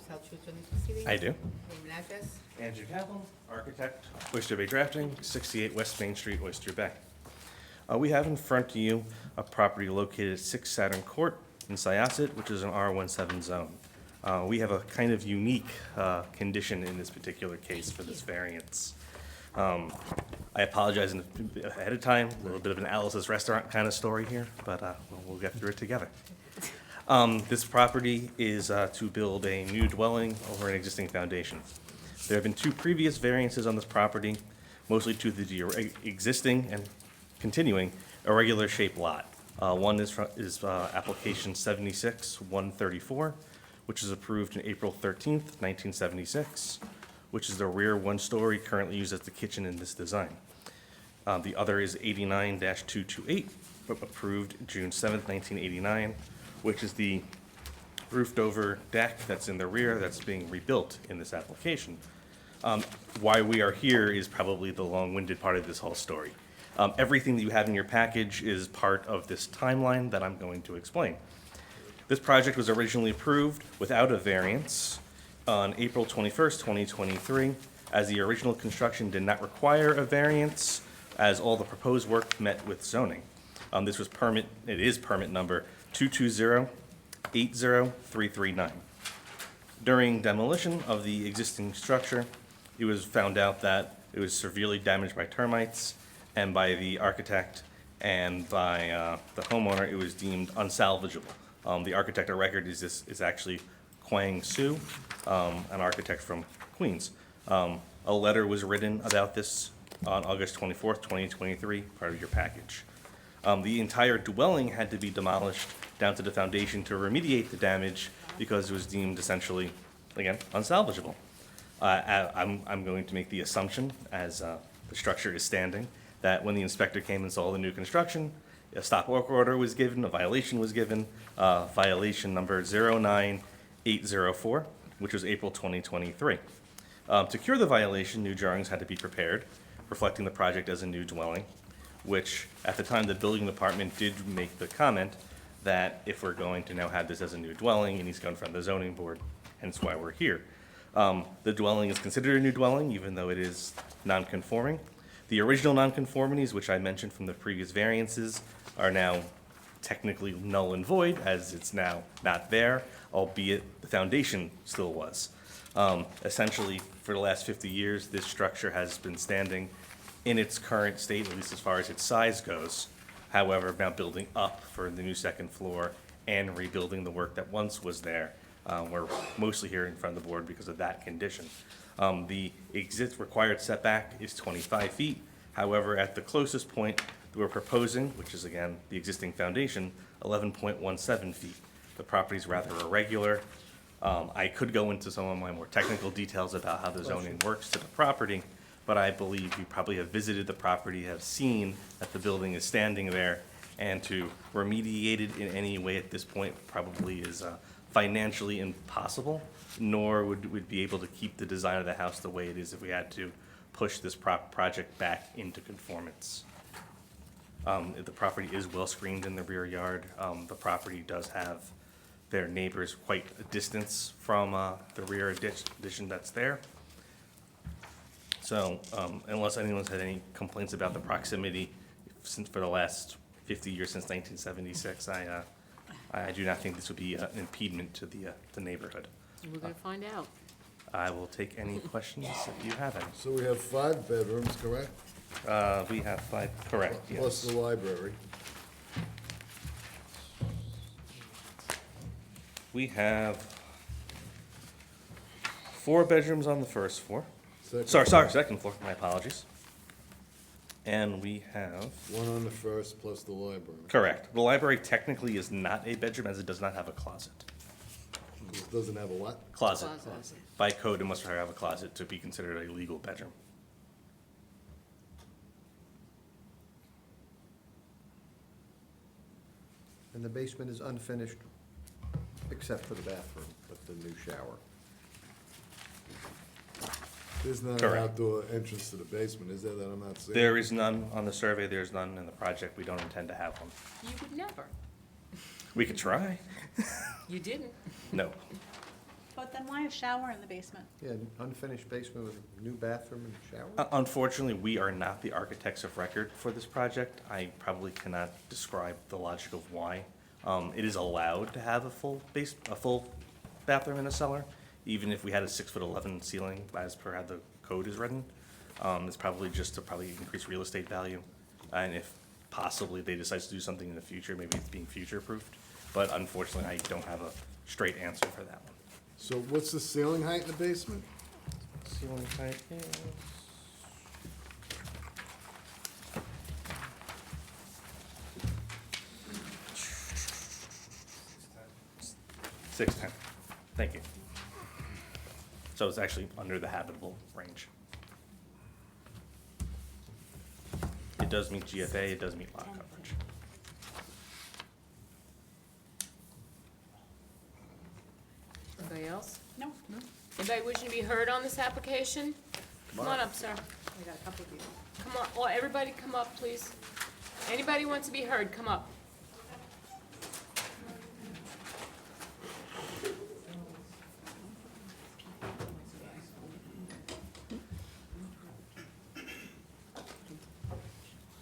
Tell the truth on these proceedings? I do. Name and address? Andrew Kaplan, architect, Oyster Bay Drafting, 68 West Main Street, Oyster Bay. We have in front of you a property located at 6 Saturn Court in Syosset, which is an R17 zone. We have a kind of unique condition in this particular case for this variance. I apologize ahead of time, a little bit of an Alice's Restaurant kind of story here, but we'll get through it together. This property is to build a new dwelling over an existing foundation. There have been 2 previous variances on this property, mostly to the existing and continuing irregular shaped lot. One is application 76-134, which is approved in April 13th, 1976, which is the rear 1-story currently used as the kitchen in this design. The other is 89-228, approved June 7th, 1989, which is the roofed-over deck that's in the rear that's being rebuilt in this application. Why we are here is probably the long-winded part of this whole story. Everything that you have in your package is part of this timeline that I'm going to explain. This project was originally approved without a variance on April 21st, 2023, as the original construction did not require a variance, as all the proposed work met with zoning. This was it is permit number 220-80339. During demolition of the existing structure, it was found out that it was severely damaged by termites, and by the architect and by the homeowner, it was deemed unsalvageable. The architect of record is actually Kwang Soo, an architect from Queens. A letter was written about this on August 24th, 2023, part of your package. The entire dwelling had to be demolished down to the foundation to remediate the damage because it was deemed essentially, again, unsalvageable. I'm going to make the assumption, as the structure is standing, that when the inspector came and saw the new construction, a stop work order was given, a violation was given, violation number 09804, which was April 2023. To cure the violation, new drawings had to be prepared, reflecting the project as a new dwelling, which at the time the building department did make the comment that if we're going to now have this as a new dwelling, it needs to go in front of the zoning board, hence why we're here. The dwelling is considered a new dwelling, even though it is non-conforming. The original non-conformities, which I mentioned from the previous variances, are now technically null and void, as it's now not there, albeit the foundation still was. Essentially, for the last 50 years, this structure has been standing in its current state, at least as far as its size goes. However, now building up for the new second floor and rebuilding the work that once was there, we're mostly here in front of the board because of that condition. The required setback is 25 feet. However, at the closest point that we're proposing, which is again the existing foundation, 11.17 feet. The property is rather irregular. I could go into some of my more technical details about how the zoning works to the property, but I believe you probably have visited the property, have seen that the building is standing there, and to remediate it in any way at this point probably is financially impossible, nor would we be able to keep the design of the house the way it is if we had to push this project back into conformance. The property is well screened in the rear yard. The property does have their neighbors quite a distance from the rear addition that's there. So unless anyone's had any complaints about the proximity since for the last 50 years, since 1976, I do not think this would be an impediment to the neighborhood. We're gonna find out. I will take any questions if you have any. So we have 5 bedrooms, correct? We have 5, correct, yes. Plus the library. We have 4 bedrooms on the first floor. Second floor, my apologies. And we have, 1 on the first plus the library. correct, the library technically is not a bedroom as it does not have a closet. It doesn't have a what? Closet. By code, it must have a closet to be considered a legal bedroom. And the basement is unfinished, except for the bathroom, with the new shower. There's not an Correct. outdoor entrance to the basement, is there, that I'm not seeing? There is none on the survey, there's none in the project, we don't intend to have one. You would never. We could try. You didn't. No. But then why a shower in the basement? Yeah, an unfinished basement with a new bathroom and shower? Unfortunately, we are not the architects of record for this project. I probably cannot describe the logic of why. It is allowed to have a full bathroom in a cellar, even if we had a 6'11" ceiling as per how the code is written. It's probably just to probably increase real estate value. And if possibly they decide to do something in the future, maybe it's being future-proofed. But unfortunately, I don't have a straight answer for that one. So what's the ceiling height in the basement? Ceiling height is 6'10". Thank you. So it's actually under the habitable range. It does meet GFA, it does meet lot coverage. Anybody else? No. Anybody wishing to be heard on this application? Come on up, sir. We got a couple of people. Come on, well, everybody come up, please. Anybody wants to be heard, come up.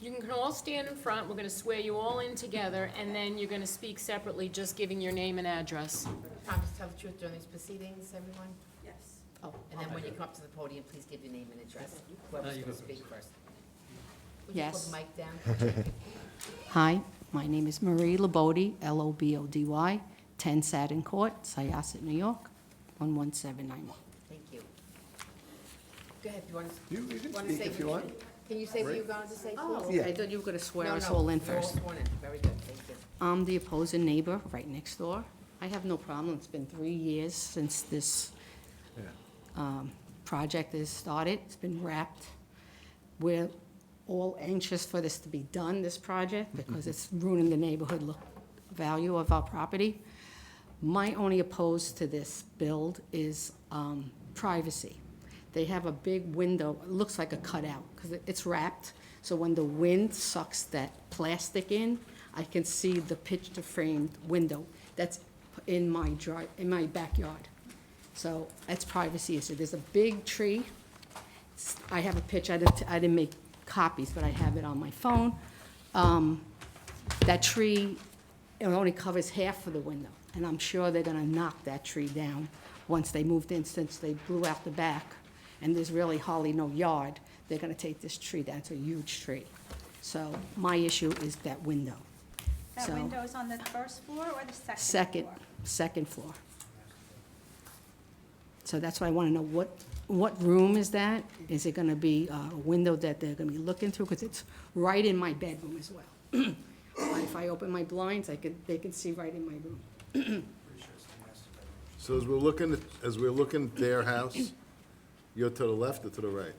You can all stand in front, we're gonna swear you all in together, and then you're gonna speak separately, just giving your name and address. Promise to tell the truth during these proceedings, everyone? Yes. Oh, and then when you come up to the podium, please give your name and address, whoever's going to speak first. Would you Yes. put the mic down? Hi, my name is Marie Labody, Lobody, 10 Satin Court, Syosset, New York, 11791. Thank you. Go ahead, you want to? You can speak if you want. Can you say what you're going to say, please? Oh, Yeah. I thought you were going to swear No, us no, all in you're all first. sworn in. Very good, thank you. I'm the opposing neighbor right next door. I have no problem. It's been 3 years since this project is started. It's been wrapped. We're all anxious for this to be done, this project, because it's ruining the neighborhood value of our property. My only opposed to this build is privacy. They have a big window, it looks like a cutout, because it's wrapped, so when the wind sucks that plastic in, I can see the picture-framed window that's in my backyard. So that's privacy issue. There's a big tree. I have a picture, I didn't make copies, but I have it on my phone. That tree, it only covers half of the window, and I'm sure they're gonna knock that tree down once they moved in, since they blew out the back, and there's really hardly no yard. They're gonna take this tree down. It's a huge tree. So my issue is that window. That So- window's on the first floor or the second floor? Second floor. So that's why I want to know what room is that? Is it going to be a window that they're going to be looking through? Because it's right in my bedroom as well. If I open my blinds, they can see right in my room. So as we're looking at their house, you're to the left or to the right?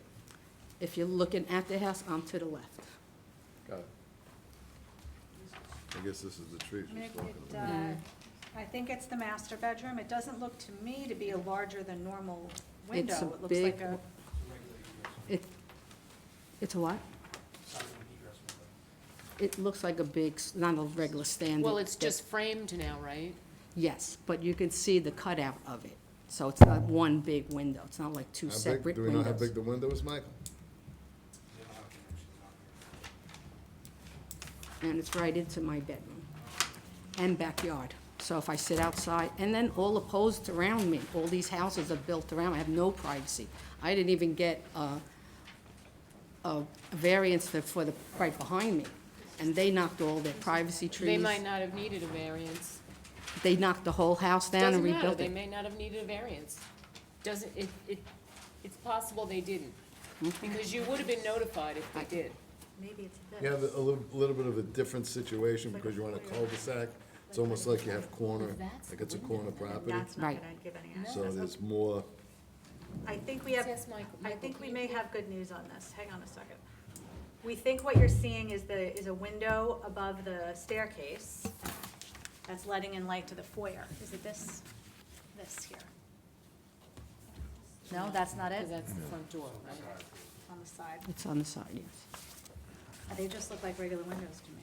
If you're looking at the house, I'm to the left. Got it. I guess this is the tree she's Nick, talking it, about. I think it's the master bedroom. It doesn't look to me to be a larger than normal window. It's a It looks big like a, It's a what? It looks like a big, not a regular standard. Well, it's just framed now, right? Yes, but you can see the cutout of it. So it's not one big window. It's not like two How big, separate do we know how windows. big the window is, Michael? And it's right into my bedroom and backyard. So if I sit outside, and then all opposed around me, all these houses are built around, I have no privacy. I didn't even get a variance for the, right behind me. And they knocked all their privacy trees. They might not have needed a variance. They knocked the whole house down and Doesn't matter, rebuilt they it. may not have needed a variance. Doesn't, it's possible they didn't, because you would have been notified if they did. Maybe it's this. You have a little bit of a different situation because you're on a cul-de-sac. It's almost like you have corner, like it's a corner property. That's not Right. gonna give any access. So there's more, I think we have, Yes, Michael. I Michael, think can we you may hear? have good news on this. Hang on a second. We think what you're seeing is a window above the staircase that's letting in light to the foyer. Is it this here? No, that's not it? Because that's the front door, right? On the side. It's on the side, yes. They just look like regular windows to me.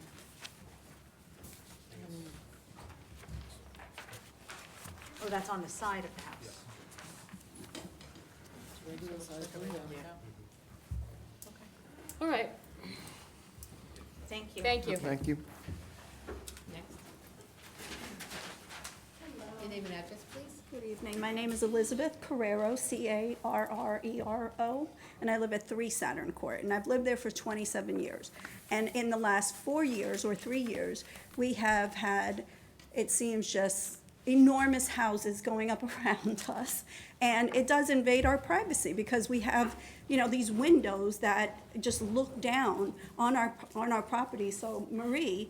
Oh, that's on the side of the house. It's regular sized window, yeah. All right, Thank you. thank you. Thank you. Next. Your name and address, please. Good evening. My name is Elizabeth Carrero, Carrero, and I live at 3 Saturn Court, and I've lived there for 27 years. And in the last 4 years or 3 years, we have had, it seems, just enormous houses going up around us. And it does invade our privacy because we have, these windows that just look down on our property. So Marie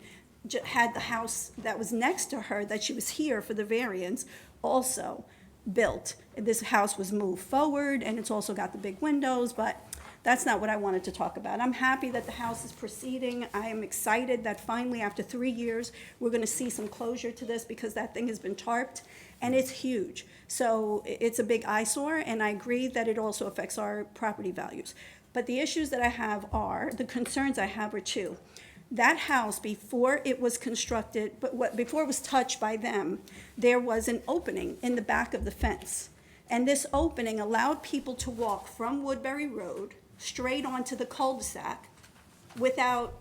had the house that was next to her, that she was here for the variance, also built. This house was moved forward, and it's also got the big windows, but that's not what I wanted to talk about. I'm happy that the house is proceeding. I am excited that finally, after 3 years, we're gonna see some closure to this because that thing has been tarped, and it's huge. So it's a big eyesore, and I agree that it also affects our property values. But the issues that I have the concerns I have are two. That house, before it was constructed, before it was touched by them, there was an opening in the back of the fence. And this opening allowed people to walk from Woodbury Road straight onto the cul-de-sac without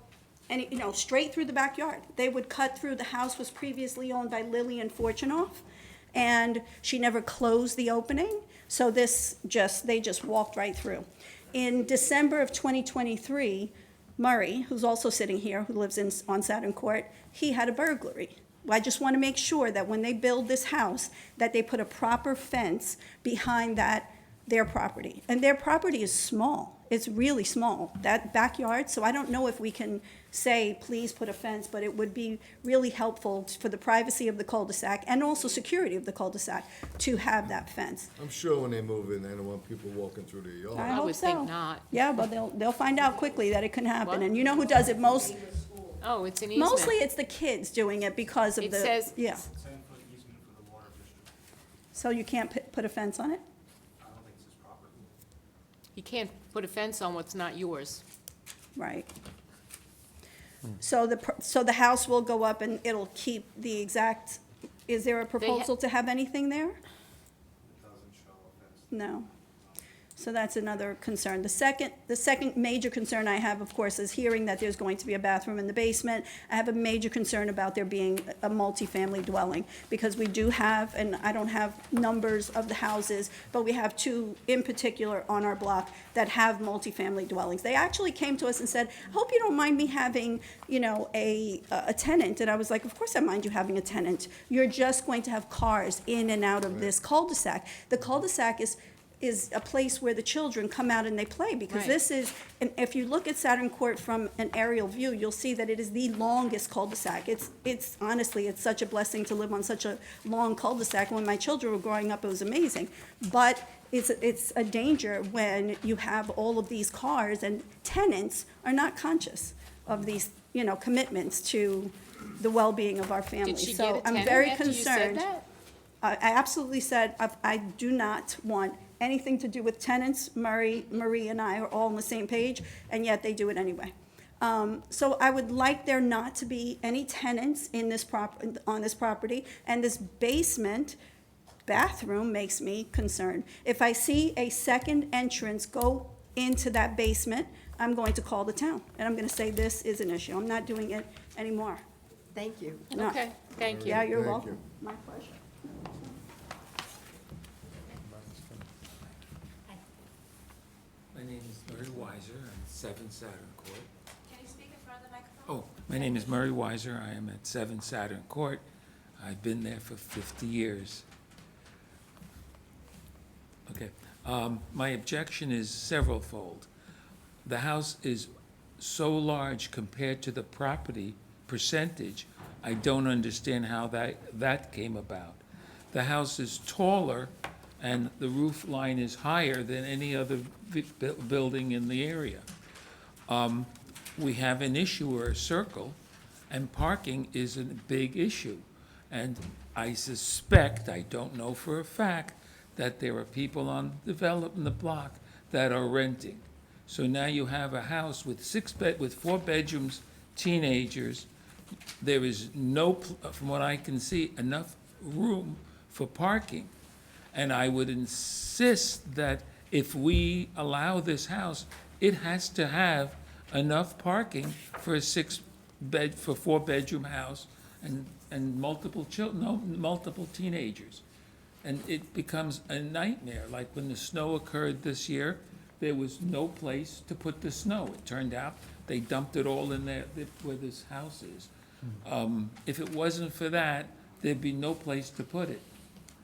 any, straight through the backyard. They would cut through. The house was previously owned by Lillian Fortunoff, and she never closed the opening. So they just walked right through. In December of 2023, Murray, who's also sitting here, who lives on Saturn Court, he had a burglary. I just want to make sure that when they build this house, that they put a proper fence behind their property. And their property is small. It's really small, that backyard. So I don't know if we can say, please put a fence, but it would be really helpful for the privacy of the cul-de-sac and also security of the cul-de-sac to have that fence. I'm sure when they move in, they don't want people walking through their yard. I hope would think not. Yeah, but they'll find out quickly that it can happen. What? And you know who does it most? Oh, it's an easement. Mostly it's the kids doing it because of It the, says- yeah. So you can't put a fence on it? You can't put a fence on what's not yours. Right. So the house will go up and it'll keep the exact, is there a proposal to have anything there? No. So that's another concern. The second major concern I have, of course, is hearing that there's going to be a bathroom in the basement. I have a major concern about there being a multifamily dwelling, because we do have, and I don't have numbers of the houses, but we have 2 in particular on our block that have multifamily dwellings. They actually came to us and said, I hope you don't mind me having, a tenant. And I was like, of course I mind you having a tenant. You're just going to have cars in and out of this cul-de-sac. The cul-de-sac is is a place where the children come out and they play, because Right. this is, and if you look at Saturn Court from an aerial view, you'll see that it is the longest cul-de-sac. It's honestly, it's such a blessing to live on such a long cul-de-sac. When my children were growing up, it was amazing. But it's a danger when you have all of these cars and tenants are not conscious of these, commitments to the well-being of our families. she So get a I'm tenant very after you said concerned. that? I absolutely said, I do not want anything to do with tenants. Marie, and I are all on the same page, and yet they do it anyway. So I would like there not to be any tenants in this on this property, and this basement bathroom makes me concerned. If I see a second entrance go into that basement, I'm going to call the town, and I'm gonna say this is an issue. I'm not doing it anymore. Thank you. No. Okay, thank you. Yeah, you're Thank welcome. you. My pleasure. My name is Murray Weiser, I'm at 7 Saturn Court. Can you speak in front of the microphone? Oh, my name is Murray Weiser, I am at 7 Saturn Court. I've been there for 50 years. Okay, my objection is severalfold. The house is so large compared to the property percentage, I don't understand how that came about. The house is taller and the roof line is higher than any other building in the area. We have an issue or a circle, and parking is a big issue. And I suspect, I don't know for a fact, that there are people on developing the block that are renting. So now you have a house with 4 bedrooms, teenagers. There is no, from what I can see, enough room for parking. And I would insist that if we allow this house, it has to have enough parking for a 4-bedroom house and multiple multiple teenagers. And it becomes a nightmare. Like when the snow occurred this year, there was no place to put the snow. It turned out they dumped it all in there where this house is. If it wasn't for that, there'd be no place to put it.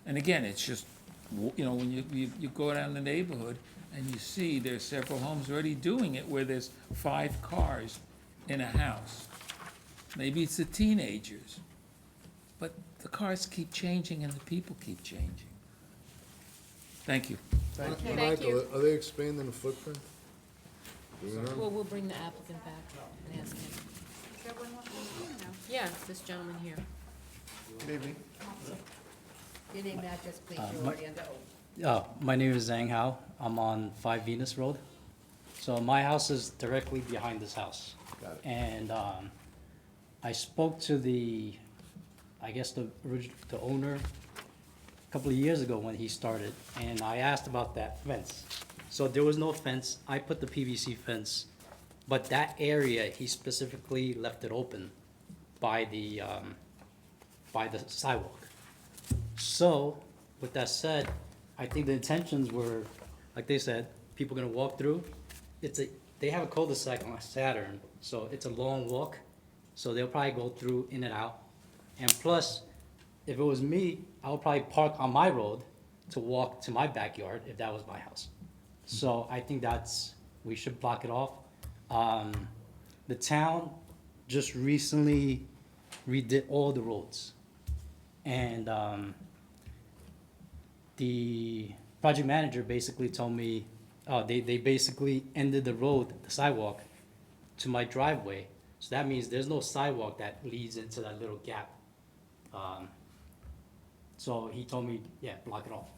And again, it's just, when you go down the neighborhood and you see there's several homes already doing it where there's 5 cars in a house. Maybe it's the teenagers, but the cars keep changing and the people keep changing. Thank you. Thank you. Thank you. Michael, are they expanding the footprint? Do we know? Well, we'll bring the applicant back and ask him. Yeah, this gentleman here. Good evening. Your name and address, please, you're my- already under oath. My name is Zhang Hao. I'm on 5 Venus Road. So my house is directly behind this house. Got it. And I spoke to the owner a couple of years ago when he started, and I asked about that fence. So there was no fence. I put the PVC fence, but that area, he specifically left it open by the sidewalk. So, with that said, I think the intentions were, like they said, people gonna walk through. They have a cul-de-sac on Saturn, so it's a long walk, so they'll probably go through, in and out. And plus, if it was me, I would probably park on my road to walk to my backyard if that was my house. So I think we should block it off. The town just recently redid all the roads. And the project manager basically told me, they basically ended the road, the sidewalk, to my driveway. So that means there's no sidewalk that leads into that little gap. So he told me, block it off.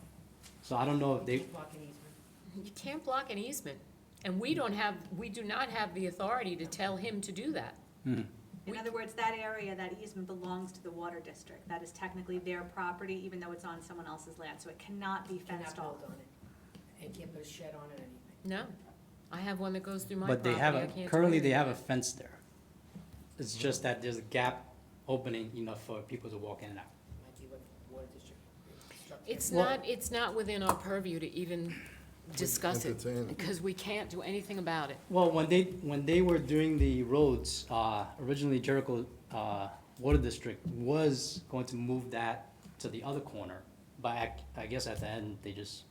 So I don't know if they, Block an easement. You can't block an easement, and we do not have the authority to tell him to do that. In other words, that area, that easement belongs to the water district. That is technically their property, even though it's on someone else's land, so it cannot be Cannot fenced off. build on it. And can't put a shed on it or anything. No, I have one that goes through my but property. they have I can't do currently they anything have a fence there. It's just that there's a gap opening enough for people to walk in and out. Might be what water district. It's not within our purview to even discuss it, Entertain it. because we can't do anything about it. Well, when they were doing the roads, originally Jericho Water District was going to move that to the other corner, but I guess at the end, they just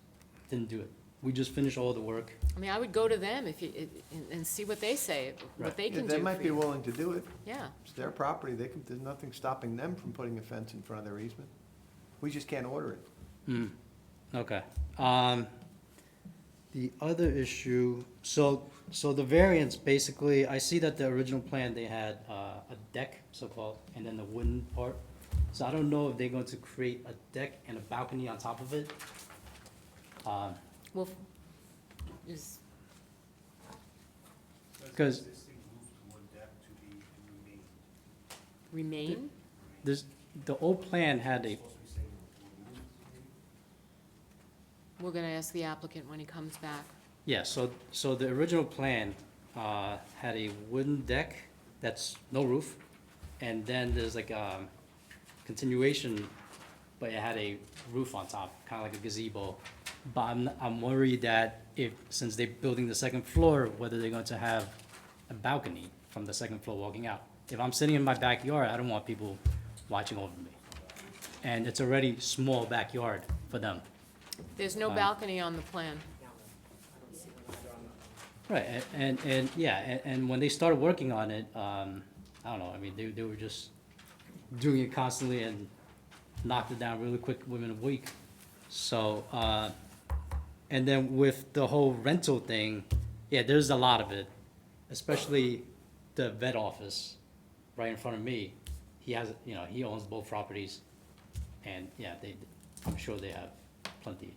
didn't do it. We just finished all the work. I mean, I would go to them if you, and see what they say, what they Yeah, can do they might for be you. willing to do it. Yeah. It's their property, there's nothing stopping them from putting a fence in front of their easement. We just can't order it. Okay. The other issue, so the variance, basically, I see that the original plan, they had a deck, so-called, and then the wooden part. So I don't know if they're going to create a deck and a balcony on top of it. Well, is, Because remain? the old plan had a, We're gonna ask the applicant when he comes back. yeah, so the original plan had a wooden deck that's no roof, and then there's like a continuation, but it had a roof on top, kind of like a gazebo. But I'm worried that since they're building the second floor, whether they're going to have a balcony from the second floor walking out. If I'm sitting in my backyard, I don't want people watching over me. And it's already small backyard for them. There's no balcony on the plan. Right, and yeah, and when they started working on it, I don't know, I mean, they were just doing it constantly and knocked it down really quick within a week. So, and then with the whole rental thing, yeah, there's a lot of it, especially the vet office right in front of me. He has, he owns both properties, and yeah, I'm sure they have plenty.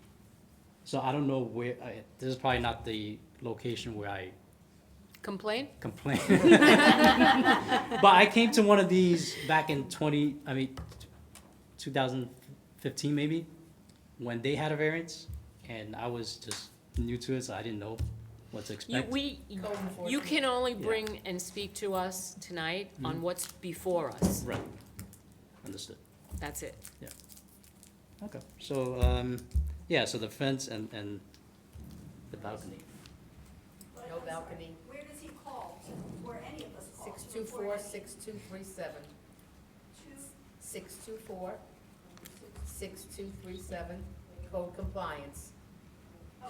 So I don't know where, this is probably not the location where I Complain? complain. But I came to one of these back in 2015 maybe, when they had a variance, and I was just new to it, so I didn't know what to expect. You can only bring and speak to us tonight on what's before us. Right, understood. That's it. Yeah. Okay, so, yeah, so the fence and the balcony. No balcony. Where does he call, or any of us call? 624-6237. 624-6237, code compliance.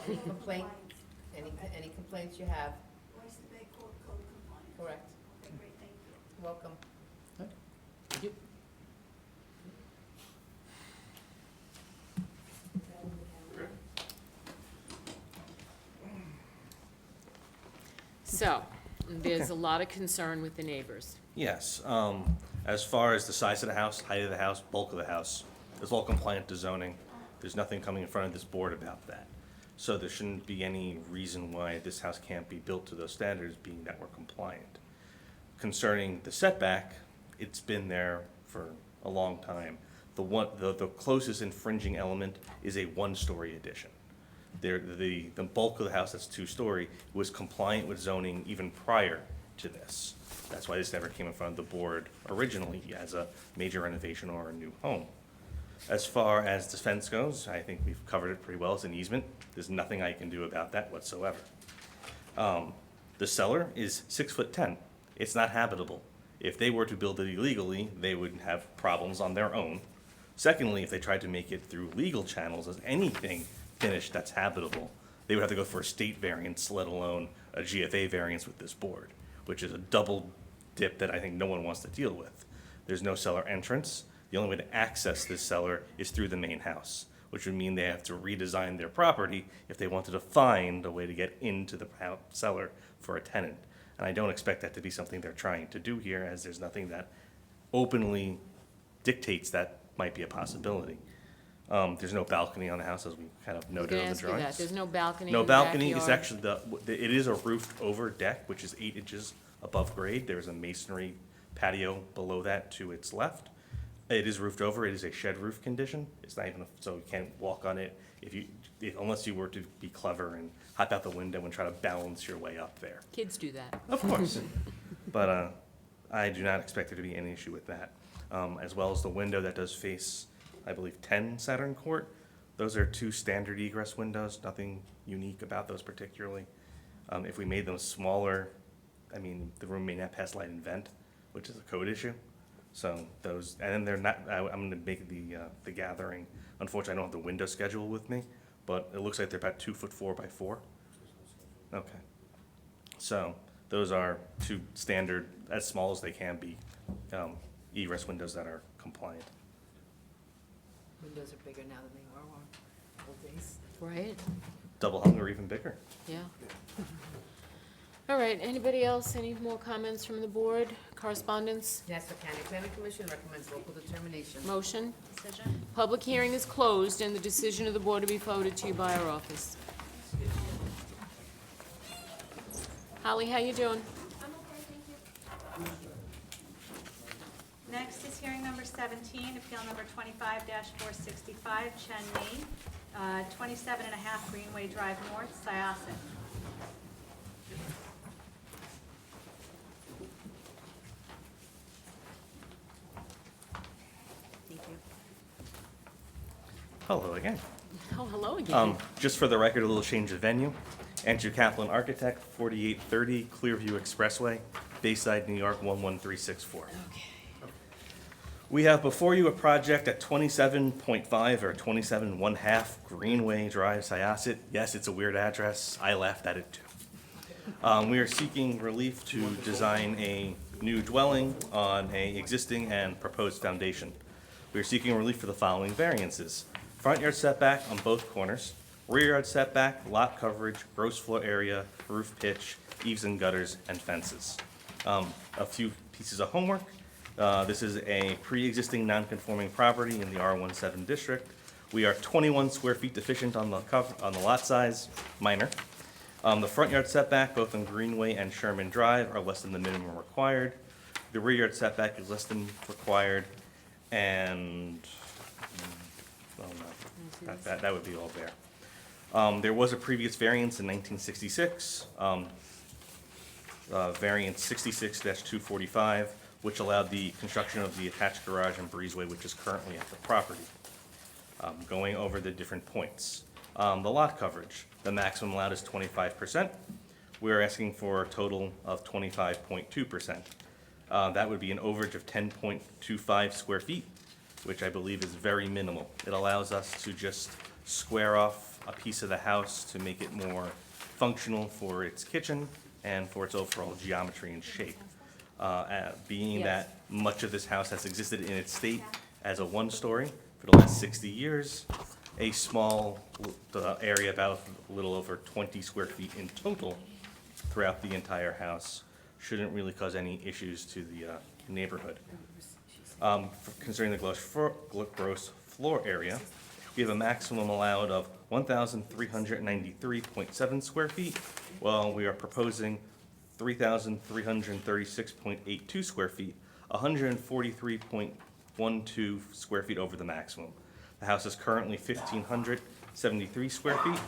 Any complaint, any complaints you have? Oyster Bay Code compliance. Correct. Okay, great, thank you. Welcome. Thank you. So, there's a lot of concern with the neighbors. Yes, as far as the size of the house, height of the house, bulk of the house, it's all compliant to zoning. There's nothing coming in front of this board about that. So there shouldn't be any reason why this house can't be built to those standards, being that we're compliant. Concerning the setback, it's been there for a long time. The closest infringing element is a one-story addition. The bulk of the house that's two-story was compliant with zoning even prior to this. That's why this never came in front of the board originally as a major renovation or a new home. As far as the fence goes, I think we've covered it pretty well. It's an easement. There's nothing I can do about that whatsoever. The cellar is 6'10". It's not habitable. If they were to build it illegally, they would have problems on their own. Secondly, if they tried to make it through legal channels as anything finished that's habitable, they would have to go for a state variance, let alone a GFA variance with this board, which is a double dip that I think no one wants to deal with. There's no cellar entrance. The only way to access this cellar is through the main house, which would mean they have to redesign their property if they wanted to find a way to get into the cellar for a tenant. And I don't expect that to be something they're trying to do here, as there's nothing that openly dictates that might be a possibility. There's no balcony on the house, as we kind of noted on the ask you that. drawings. There's no balcony No in the balcony, it's backyard. actually, it is a roofed over deck, which is 8 inches above grade. There's a masonry patio below that to its left. It is roofed over, it is a shed roof condition. It's not even, so you can't walk on it unless you were to be clever and hop out the window and try to balance your way up there. Kids do that. Of course. But I do not expect there to be any issue with that. As well as the window that does face, I believe, 10 Saturn Court. Those are 2 standard egress windows, nothing unique about those particularly. If we made them smaller, I mean, the room may not pass light and vent, which is a code issue. So those, and then they're not, I'm gonna make the gathering, unfortunately, I don't have the window schedule with me, but it looks like they're about 2'4" by 4". Okay. So those are two standard, as small as they can be, egress windows that are compliant. Windows are bigger now than they were on old days. Right, Double hung or even bigger. yeah. All right, anybody else, any more comments from the board? Correspondence? Nassau County Planning Commission recommends local determination. Motion? Decision. Public hearing is closed, and the decision of the board to be forwarded to you by our office. Holly, how you doing? Next is hearing number 17, appeal number 25-465, Chen Ni, 27.5 Greenway Drive North, Syosset. Thank you. Hello again. Oh, hello again. Just for the record, a little change of venue. Andrew Kaplan, architect, 4830 Clearview Expressway, Bayside, New York, 11364. We have before you a project at 27.5 or 27.5 Greenway Drive, Syosset. Yes, it's a weird address. I laughed at it too. We are seeking relief to design a new dwelling on a existing and proposed foundation. We are seeking relief for the following variances: front yard setback on both corners, rear yard setback, lot coverage, gross floor area, roof pitch, eaves and gutters, and fences. A few pieces of homework. This is a pre-existing non-conforming property in the R17 district. We are 21 square feet deficient on the lot size, minor. The front yard setback, both on Greenway and Sherman Drive, are less than the minimum required. The rear yard setback is less than required, and, oh no, that would be all there. There was a previous variance in 1966, variance 66-245, which allowed the construction of the attached garage and breezeway, which is currently at the property. Going over the different points. The lot coverage, the maximum allowed is 25%. We are asking for a total of 25.2%. That would be an overage of 10.25 square feet, which I believe is very minimal. It allows us to just square off a piece of the house to make it more functional for its kitchen and for its overall geometry and shape. Being that much of this house has existed in its state as a one-story for the last 60 years, a small area, about a little over 20 square feet in total throughout the entire house, shouldn't really cause any issues to the neighborhood. Concerning the gross floor area, we have a maximum allowed of 1,393.7 square feet, while we are proposing 3,336.82 square feet, 143.12 square feet over the maximum. The house is currently 1,573 square feet.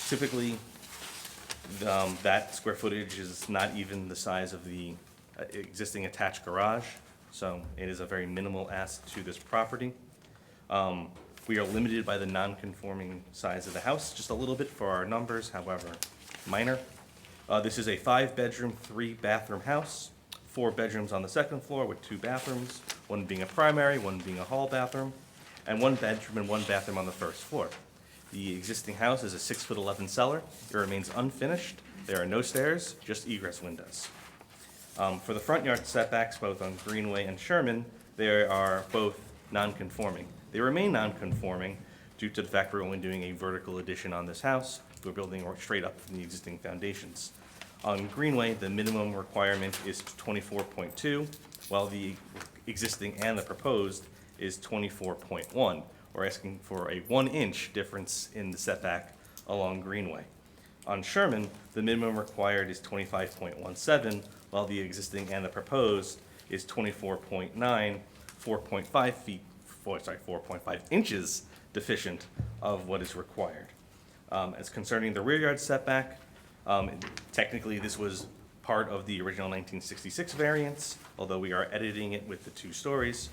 Typically, that square footage is not even the size of the existing attached garage, so it is a very minimal ask to this property. We are limited by the non-conforming size of the house, just a little bit for our numbers, however, minor. This is a 5-bedroom, 3-bathroom house, 4 bedrooms on the second floor with 2 bathrooms, one being a primary, one being a hall bathroom, and 1 bedroom and 1 bathroom on the first floor. The existing house is a 6'11" cellar. It remains unfinished. There are no stairs, just egress windows. For the front yard setbacks, both on Greenway and Sherman, they are both non-conforming. They remain non-conforming due to the fact we're only doing a vertical addition on this house. We're building straight up from the existing foundations. On Greenway, the minimum requirement is 24.2, while the existing and the proposed is 24.1. We're asking for a 1-inch difference in the setback along Greenway. On Sherman, the minimum required is 25.17, while the existing and the proposed is 24.9, 4.5 inches deficient of what is required. As concerning the rear yard setback, technically this was part of the original 1966 variance, although we are editing it with the 2 stories.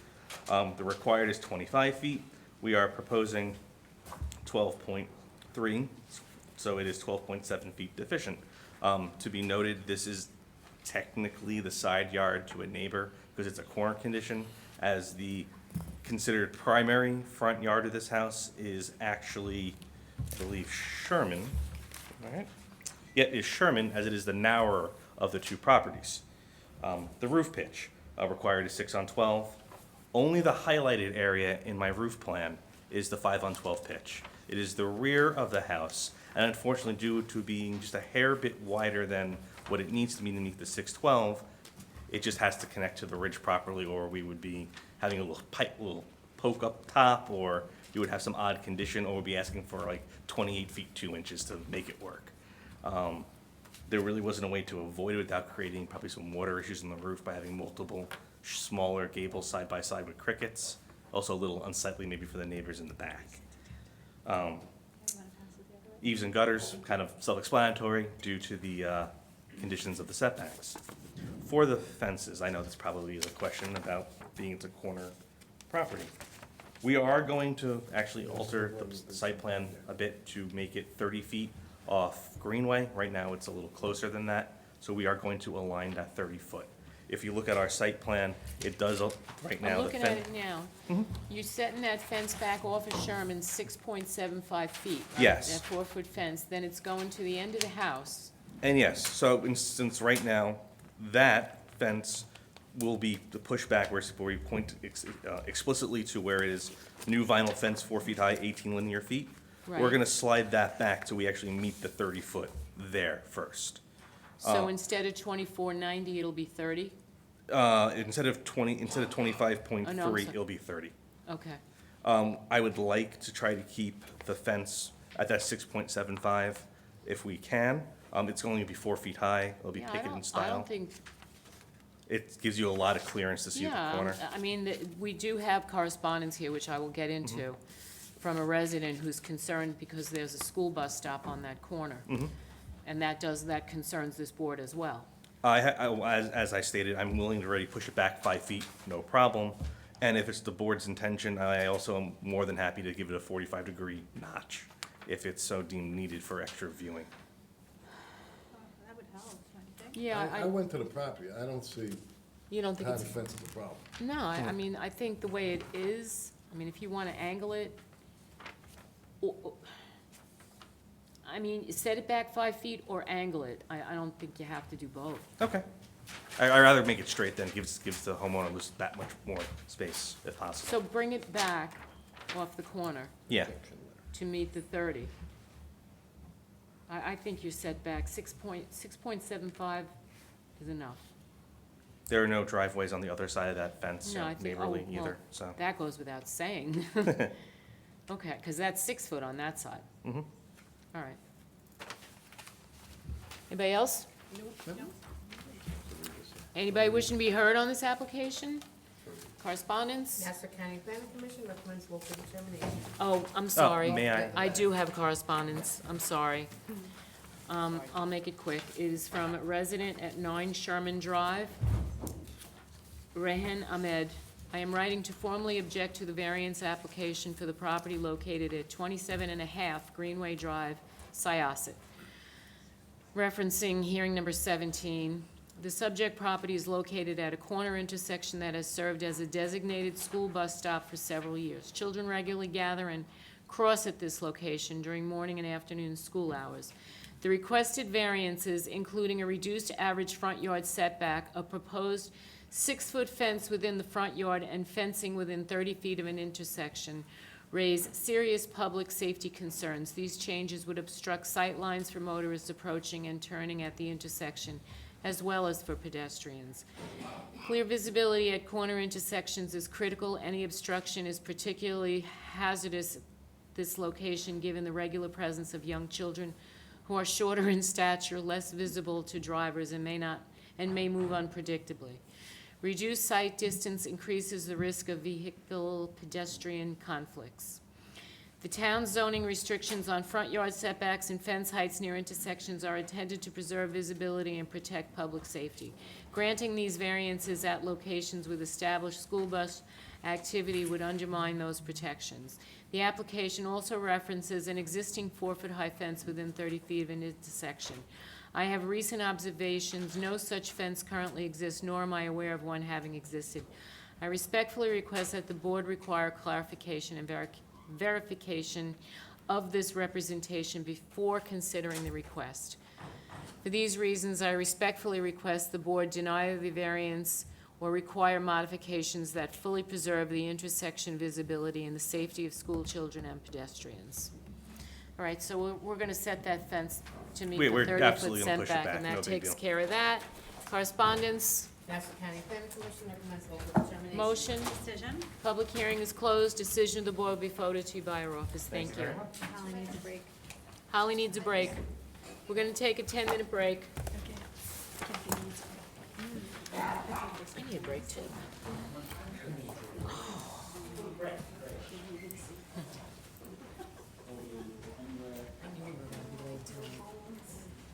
The required is 25 feet. We are proposing 12.3, so it is 12.7 feet deficient. To be noted, this is technically the side yard to a neighbor because it's a corner condition, as the considered primary front yard of this house is actually, I believe, Sherman, right? Yeah, is Sherman, as it is the narrower of the two properties. The roof pitch required is 6-on-12. Only the highlighted area in my roof plan is the 5-on-12 pitch. It is the rear of the house, and unfortunately, due to being just a hair bit wider than what it needs to be to meet the 612, it just has to connect to the ridge properly, or we would be having a little poke up top, or you would have some odd condition, or we'd be asking for like 28 feet 2 inches to make it work. There really wasn't a way to avoid it without creating probably some water issues in the roof by having multiple smaller gables side by side with crickets. Also a little unsightly maybe for the neighbors in the back. Eaves and gutters, kind of self-explanatory due to the conditions of the setbacks. For the fences, I know this probably is a question about being it's a corner property. We are going to actually alter the site plan a bit to make it 30 feet off Greenway. Right now, it's a little closer than that, so we are going to align that 30 foot. If you look at our site plan, it does, right now, I'm the looking fen- at it now. You're setting that fence back off of Sherman 6.75 feet, right? Yes. That 4-foot fence, then it's going to the end of the house. And yes, so since right now, that fence will be the pushback where we point explicitly to where it is new vinyl fence, 4 feet high, 18 linear feet. We're Right. gonna slide that back so we actually meet the 30 foot there first. So instead of 24.90, it'll be 30? Instead of 25.3, Oh, no, I'm sorry. it'll be 30. Okay. I would like to try to keep the fence at that 6.75 if we can. It's going to be 4 feet high, it'll be Yeah, picketed in I style. don't think, It gives you a lot of clearance to see the yeah, corner. I mean, we do have correspondence here, which I will get into, from a resident who's concerned because there's a school bus stop on that corner. And that concerns this board as well. As I stated, I'm willing to already push it back 5 feet, no problem. And if it's the board's intention, I also am more than happy to give it a 45-degree notch if it's so deemed needed for extra viewing. That would help, I think. Yeah, I went to the property, I don't see You don't think how it's, the fence is a problem. no, I mean, I think the way it is, I mean, if you want to angle it, I mean, set it back 5 feet or angle it. I don't think you have to do both. Okay. I'd rather make it straight than gives the homeowner just that much more space if possible. So bring it back off the corner Yeah. to meet the 30. I think you're set back 6.75 is enough. There are no driveways on the other side of that fence, No, I think, neighborly well, either, so. that goes without saying. Okay, because that's 6 foot on that side. Mhm. All right. Anybody else? Anybody wishing to be heard on this application? Correspondence? Nassau County Planning Commission recommends local determination. Oh, I'm sorry. may I? I do have correspondence, I'm sorry. I'll make it quick. It is from a resident at 9 Sherman Drive, Rehan Ahmed. I am writing to formally object to the variance application for the property located at 27.5 Greenway Drive, Syosset. Referencing hearing number 17, the subject property is located at a corner intersection that has served as a designated school bus stop for several years. Children regularly gather and cross at this location during morning and afternoon school hours. The requested variances, including a reduced average front yard setback, a proposed 6-foot fence within the front yard, and fencing within 30 feet of an intersection, raise serious public safety concerns. These changes would obstruct sight lines for motorists approaching and turning at the intersection, as well as for pedestrians. Clear visibility at corner intersections is critical. Any obstruction is particularly hazardous at this location, given the regular presence of young children who are shorter in stature, less visible to drivers, and may move unpredictably. Reduced sight distance increases the risk of vehicle-pedestrian conflicts. The town's zoning restrictions on front yard setbacks and fence heights near intersections are intended to preserve visibility and protect public safety. Granting these variances at locations with established school bus activity would undermine those protections. The application also references an existing 4-foot-high fence within 30 feet of an intersection. I have recent observations, no such fence currently exists, nor am I aware of one having existed. I respectfully request that the board require clarification and verification of this representation before considering the request. For these reasons, I respectfully request the board deny the variance or require modifications that fully preserve the intersection visibility and the safety of school children and pedestrians. All right, so we're gonna set that fence to meet the We're 30-foot absolutely gonna push it setback, back, and no that big takes deal. care of that. Correspondence, Nassau County Planning Commission recommends local determination. motion, Decision. public hearing is closed, decision of the board will be forwarded to you by our office. Thank you. Holly needs a break. Holly needs a break. We're gonna take a 10-minute break. I need a break too.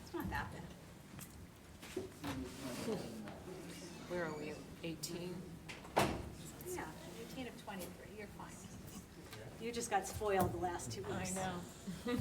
It's not that bad. Where are we, 18? Yeah, 18 of 23, you're fine. You just got spoiled the last 2 weeks. I know.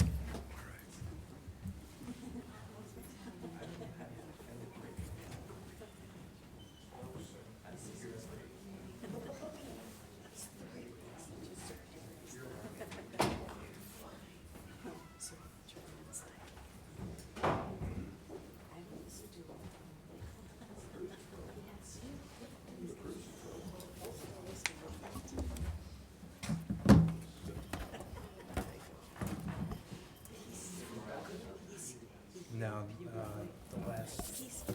Now, the last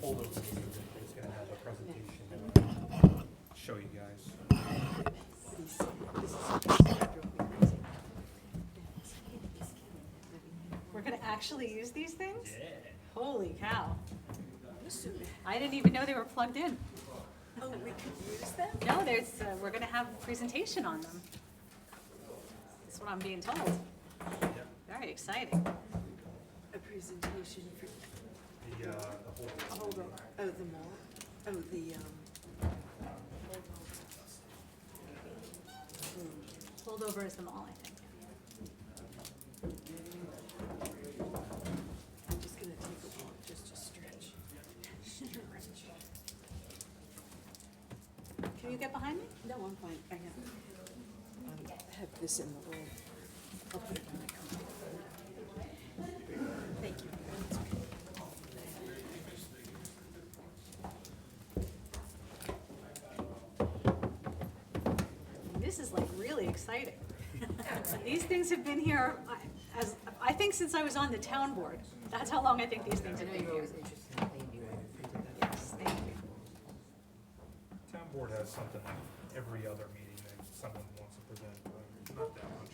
holdover meeting is gonna have a presentation, show you guys. We're gonna actually use these things? Yeah. Holy cow. I didn't even know they were plugged in. Oh, we could use them? No, we're gonna have a presentation on them. That's what I'm being told. Very exciting. A presentation for, The whole. hold on, oh, the mall, oh, the, Holdover is the mall, I think. I'm just gonna take a walk, just to stretch. Can you get behind me? No, I'm fine, I have this in the room. I'll put it when I come home. Thank you. This is like really exciting. These things have been here, I think since I was on the town board. That's how long I think these things have been here. Yes, thank you. Town board has something every other meeting that someone wants to present, but not that much.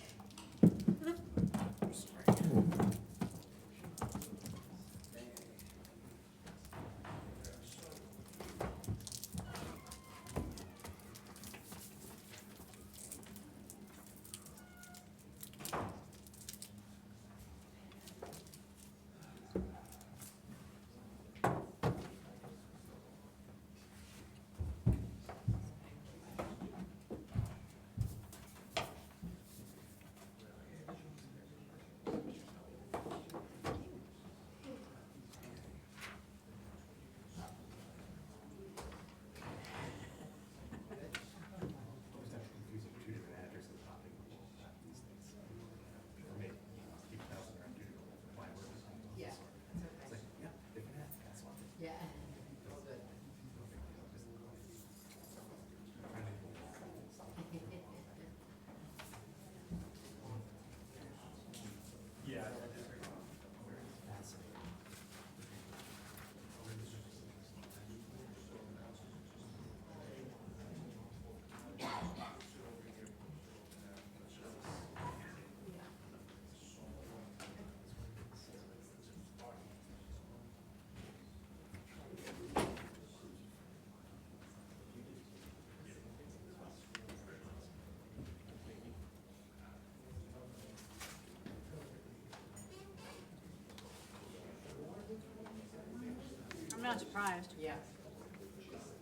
I'm not surprised. Yeah.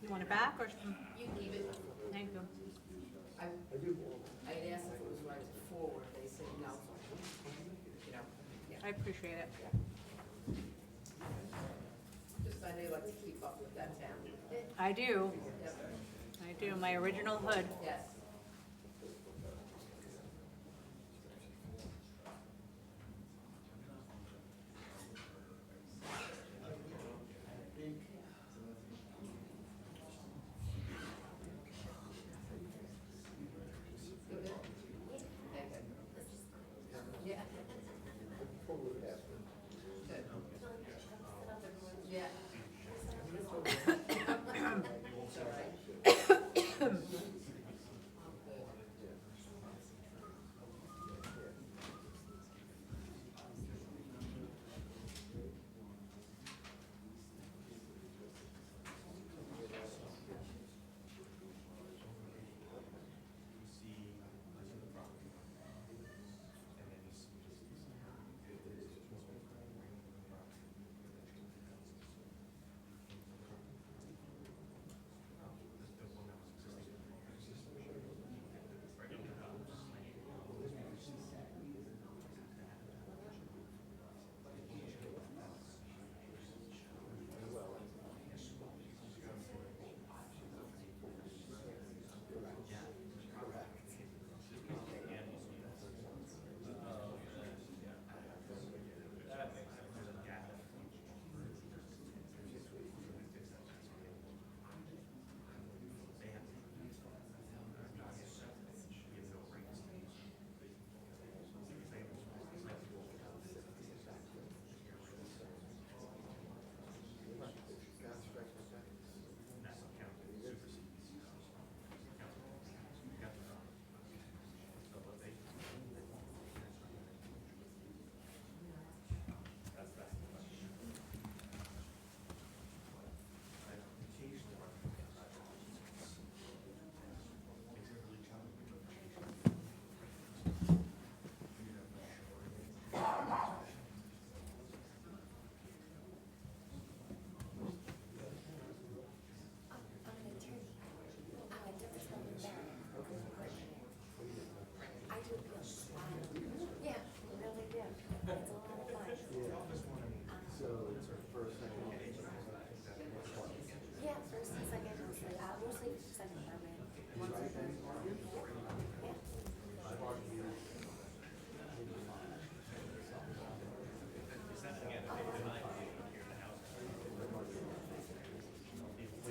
You want it back or? You keep it. Thank you. I had asked if it was right forward, they said no. You know, yeah. I appreciate it. Just I know you like to keep up with that town. I do. Yep. I do, my original hood. Yes. Yeah.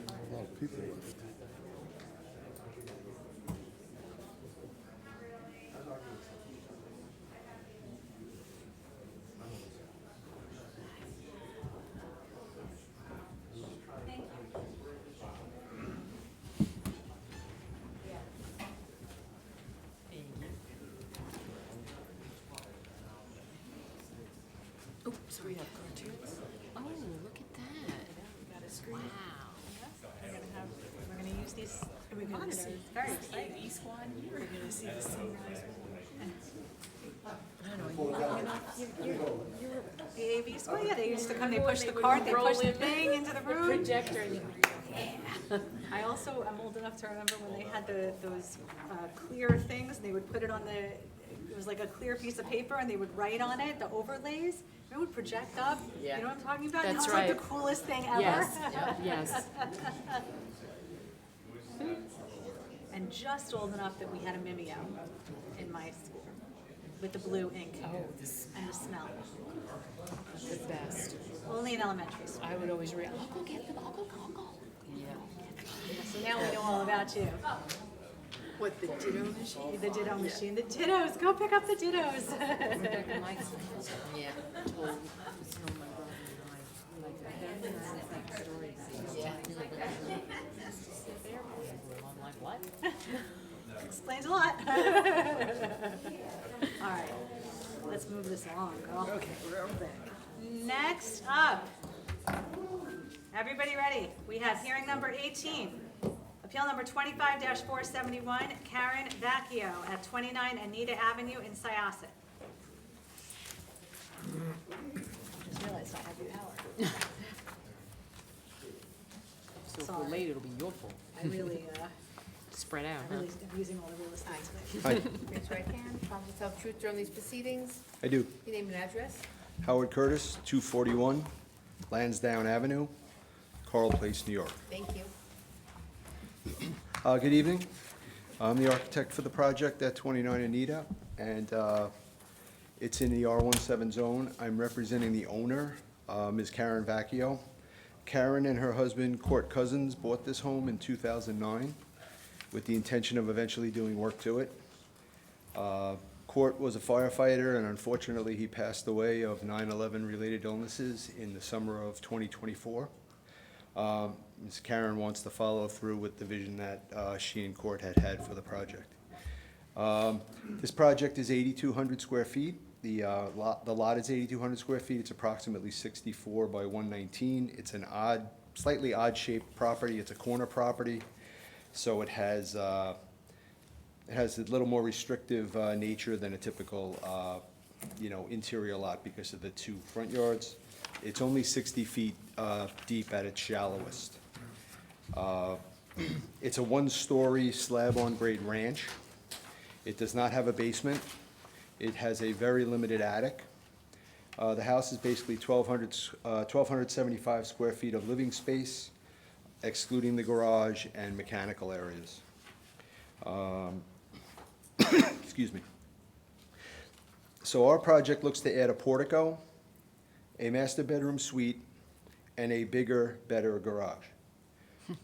A lot of people left. Oh, sorry. Oh, look at that. Wow. We're gonna use these, we're gonna see, very exciting. We're gonna see the same guys. The AV school, yeah, they used to come, they push the cart, they push the thing into the room. Projector. Yeah. I also, I'm old enough to remember when they had those clear things, they would put it on it was like a clear piece of paper, and they would write on it, the overlays. It would project up. Yeah. You know what I'm talking about? That's It was right. like the coolest thing ever. Yes, yes. And just old enough that we had a Mimeo in my school with the blue ink and the smell. The best. Only in elementary school. I would always read, I'll go get them, I'll go. Yeah. So now we know all about you. What, the ditto machine? The ditto machine, the dittos, go pick up the dittos. Yeah. Explains a lot. All right, let's move this along, girl. Okay, real quick. Next up, everybody ready? We have hearing number 18. Appeal number 25-471, Karen Vacchio at 29 Anita Avenue in Syosset. Just realized I have your power. So if we're late, it'll be your fault. I really, Spread out, I really am using all the real estate today. Hi, Raise your right hand, promise to tell the truth during these proceedings. I do. Your name and address. Howard Curtis, 241 Lansdowne Avenue, Carl Place, New York. Thank you. Good evening. I'm the architect for the project at 29 Anita, and it's in the R17 zone. I'm representing the owner, Ms. Karen Vacchio. Karen and her husband, Court Cousins, bought this home in 2009 with the intention of eventually doing work to it. Court was a firefighter, and unfortunately, he passed away of 9/11 related illnesses in the summer of 2024. Ms. Karen wants to follow through with the vision that she and Court had for the project. This project is 8,200 square feet. The lot is 8,200 square feet. It's approximately 64 by 119. It's an slightly odd-shaped property. It's a corner property, so it has a little more restrictive nature than a typical, interior lot because of the two front yards. It's only 60 feet deep at its shallowest. It's a one-story slab-on-grade ranch. It does not have a basement. It has a very limited attic. The house is basically 1,275 square feet of living space, excluding the garage and mechanical areas. Excuse me. So our project looks to add a portico, a master bedroom suite, and a bigger, better garage.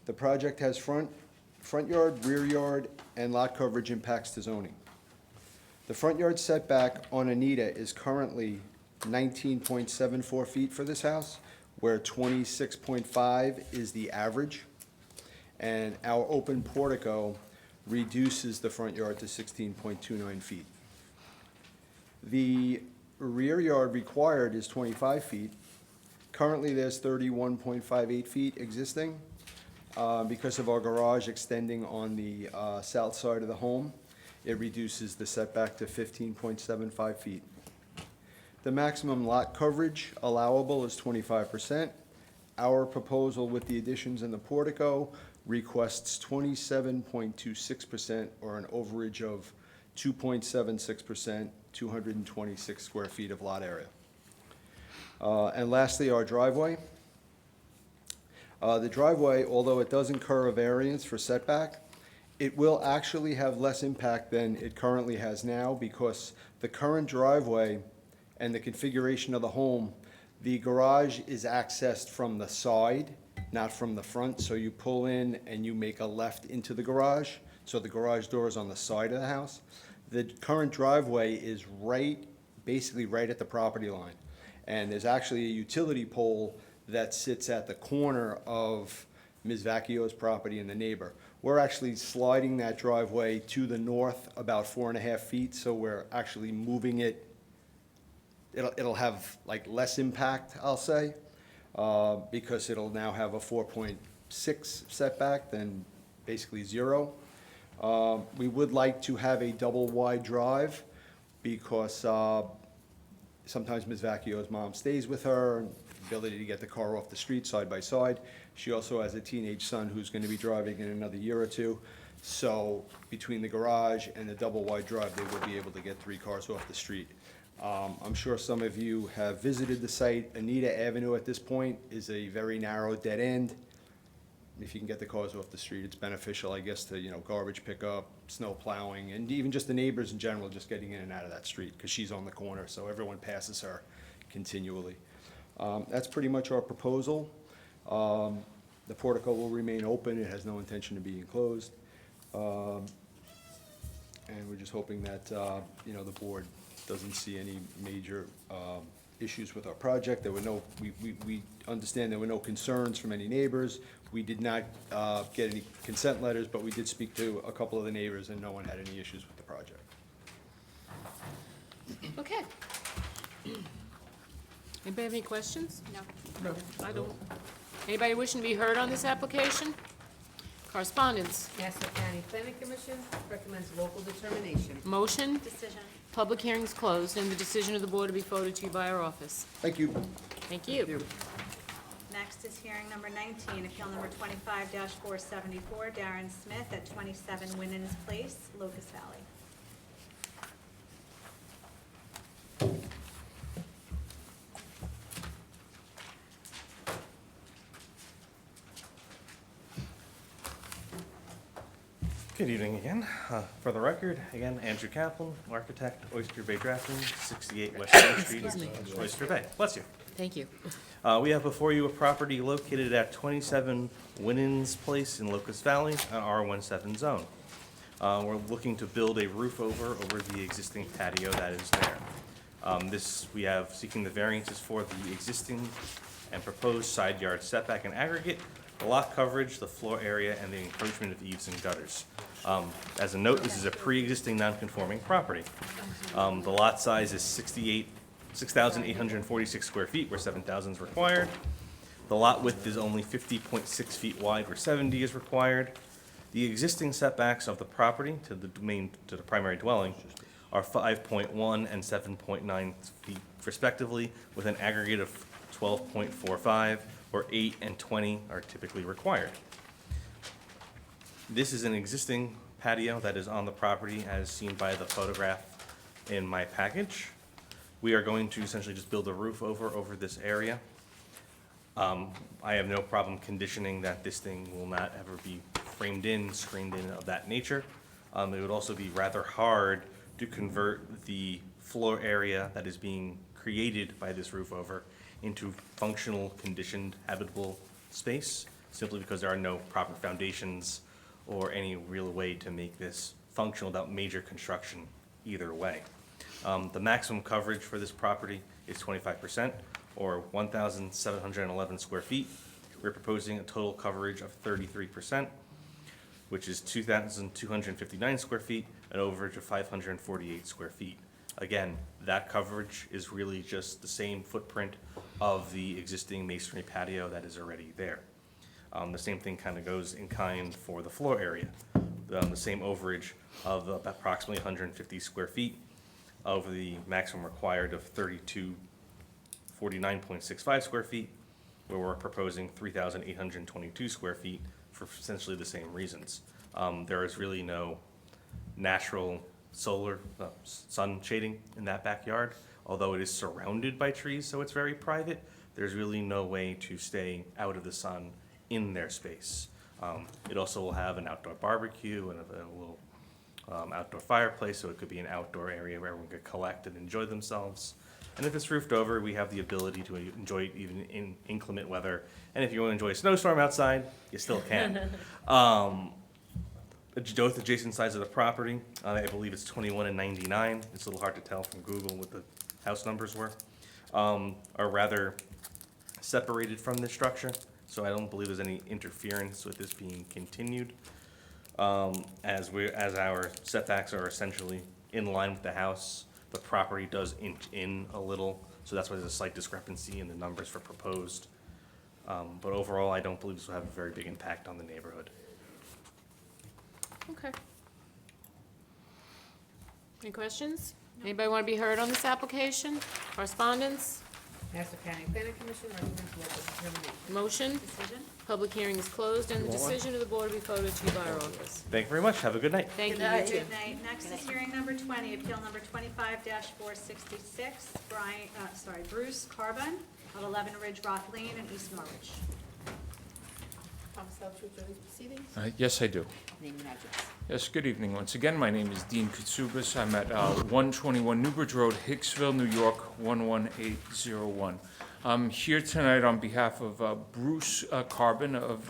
The project has front yard, rear yard, and lot coverage impacts to zoning. The front yard setback on Anita is currently 19.74 feet for this house, where 26.5 is the average. And our open portico reduces the front yard to 16.29 feet. The rear yard required is 25 feet. Currently, there's 31.58 feet existing. Because of our garage extending on the south side of the home, it reduces the setback to 15.75 feet. The maximum lot coverage allowable is 25%. Our proposal with the additions in the portico requests 27.26%, or an overage of 2.76%, 226 square feet of lot area. And lastly, our driveway. The driveway, although it does incur a variance for setback, it will actually have less impact than it currently has now, because the current driveway and the configuration of the home, the garage is accessed from the side, not from the front. So you pull in and you make a left into the garage, so the garage door is on the side of the house. The current driveway is basically right at the property line. And there's actually a utility pole that sits at the corner of Ms. Vacchio's property and the neighbor. We're actually sliding that driveway to the north about 4.5 feet, so we're actually moving it. It'll have like less impact, I'll say, because it'll now have a 4.6 setback than basically 0. We would like to have a double wide drive because sometimes Ms. Vacchio's mom stays with her, and ability to get the car off the street side by side. She also has a teenage son who's going to be driving in another year or two. So between the garage and the double wide drive, they will be able to get 3 cars off the street. I'm sure some of you have visited the site. Anita Avenue at this point is a very narrow dead end. If you can get the cars off the street, it's beneficial, I guess, to, garbage pickup, snow plowing, and even just the neighbors in general just getting in and out of that street, because she's on the corner, so everyone passes her continually. That's pretty much our proposal. The portico will remain open. It has no intention of being closed. And we're just hoping that, the board doesn't see any major issues with our project. There were we understand there were no concerns from any neighbors. We did not get any consent letters, but we did speak to a couple of the neighbors, and no one had any issues with the project. Okay. Anybody have any questions? No. No. I don't. Anybody wishing to be heard on this application? Correspondence. Nassau County Planning Commission recommends local determination. Motion? Decision. Public hearing's closed, and the decision of the board will be forwarded to you by our office. Thank you. Thank you. Next is hearing number 19, appeal number 25-474, Darren Smith at 27 Winans Place, Locust Valley. Good evening again. For the record, again, Andrew Kaplan, architect, Oyster Bay Drafting, 68 West Main Street, Oyster Bay. Bless you. Thank you. We have before you a property located at 27 Winans Place in Locust Valley, an R17 zone. We're looking to build a roof over the existing patio that is there. We have seeking the variances for the existing and proposed side yard setback and aggregate, the lot coverage, the floor area, and the encroachment of eaves and gutters. As a note, this is a pre-existing non-conforming property. The lot size is 6,846 square feet, where 7,000 is required. The lot width is only 50.6 feet wide, where 70 is required. The existing setbacks of the property to the primary dwelling are 5.1 and 7.9 feet respectively, with an aggregate of 12.45, where 8 and 20 are typically required. This is an existing patio that is on the property as seen by the photograph in my package. We are going to essentially just build a roof over this area. I have no problem conditioning that this thing will not ever be framed in, screened in, of that nature. It would also be rather hard to convert the floor area that is being created by this roof over into functional, conditioned, habitable space, simply because there are no proper foundations or any real way to make this functional without major construction either way. The maximum coverage for this property is 25%, or 1,711 square feet. We're proposing a total coverage of 33%, which is 2,259 square feet, an overage of 548 square feet. Again, that coverage is really just the same footprint of the existing masonry patio that is already there. The same thing kind of goes in kind for the floor area. The same overage of approximately 150 square feet over the maximum required of 3,249.65 square feet, where we're proposing 3,822 square feet for essentially the same reasons. There is really no natural solar sun shading in that backyard, although it is surrounded by trees, so it's very private. There's really no way to stay out of the sun in their space. It also will have an outdoor barbecue and a little outdoor fireplace, so it could be an outdoor area where everyone could collect and enjoy themselves. And if it's roofed over, we have the ability to enjoy it even in inclement weather. And if you want to enjoy a snowstorm outside, you still can. Both adjacent sides of the property, I believe it's 21 and 99. It's a little hard to tell from Google what the house numbers were, are rather separated from this structure. So I don't believe there's any interference with this being continued. As our setbacks are essentially in line with the house, the property does inch in a little, so that's why there's a slight discrepancy in the numbers for proposed. But overall, I don't believe this will have a very big impact on the neighborhood. Okay. Any questions? Anybody want to be heard on this application? Correspondence? Nassau County Planning Commission recommends local determination. Motion? Decision? Public hearing is closed, and the decision of the board will be forwarded to you by our office. Thank you very much. Have a good night. Thank you, Good you night. too. Good night. Next is hearing number 20, appeal number 25-466, Bruce Carbon of 11 Ridge Rock Lane in East Norwich. Thomas, tell the truth during these proceedings? Yes, I do. Name and address. Yes, good evening. Once again, my name is Dean Kutsubis. I'm at 121 Newbridge Road, Hicksville, New York, 11801. I'm here tonight on behalf of Bruce Carbon of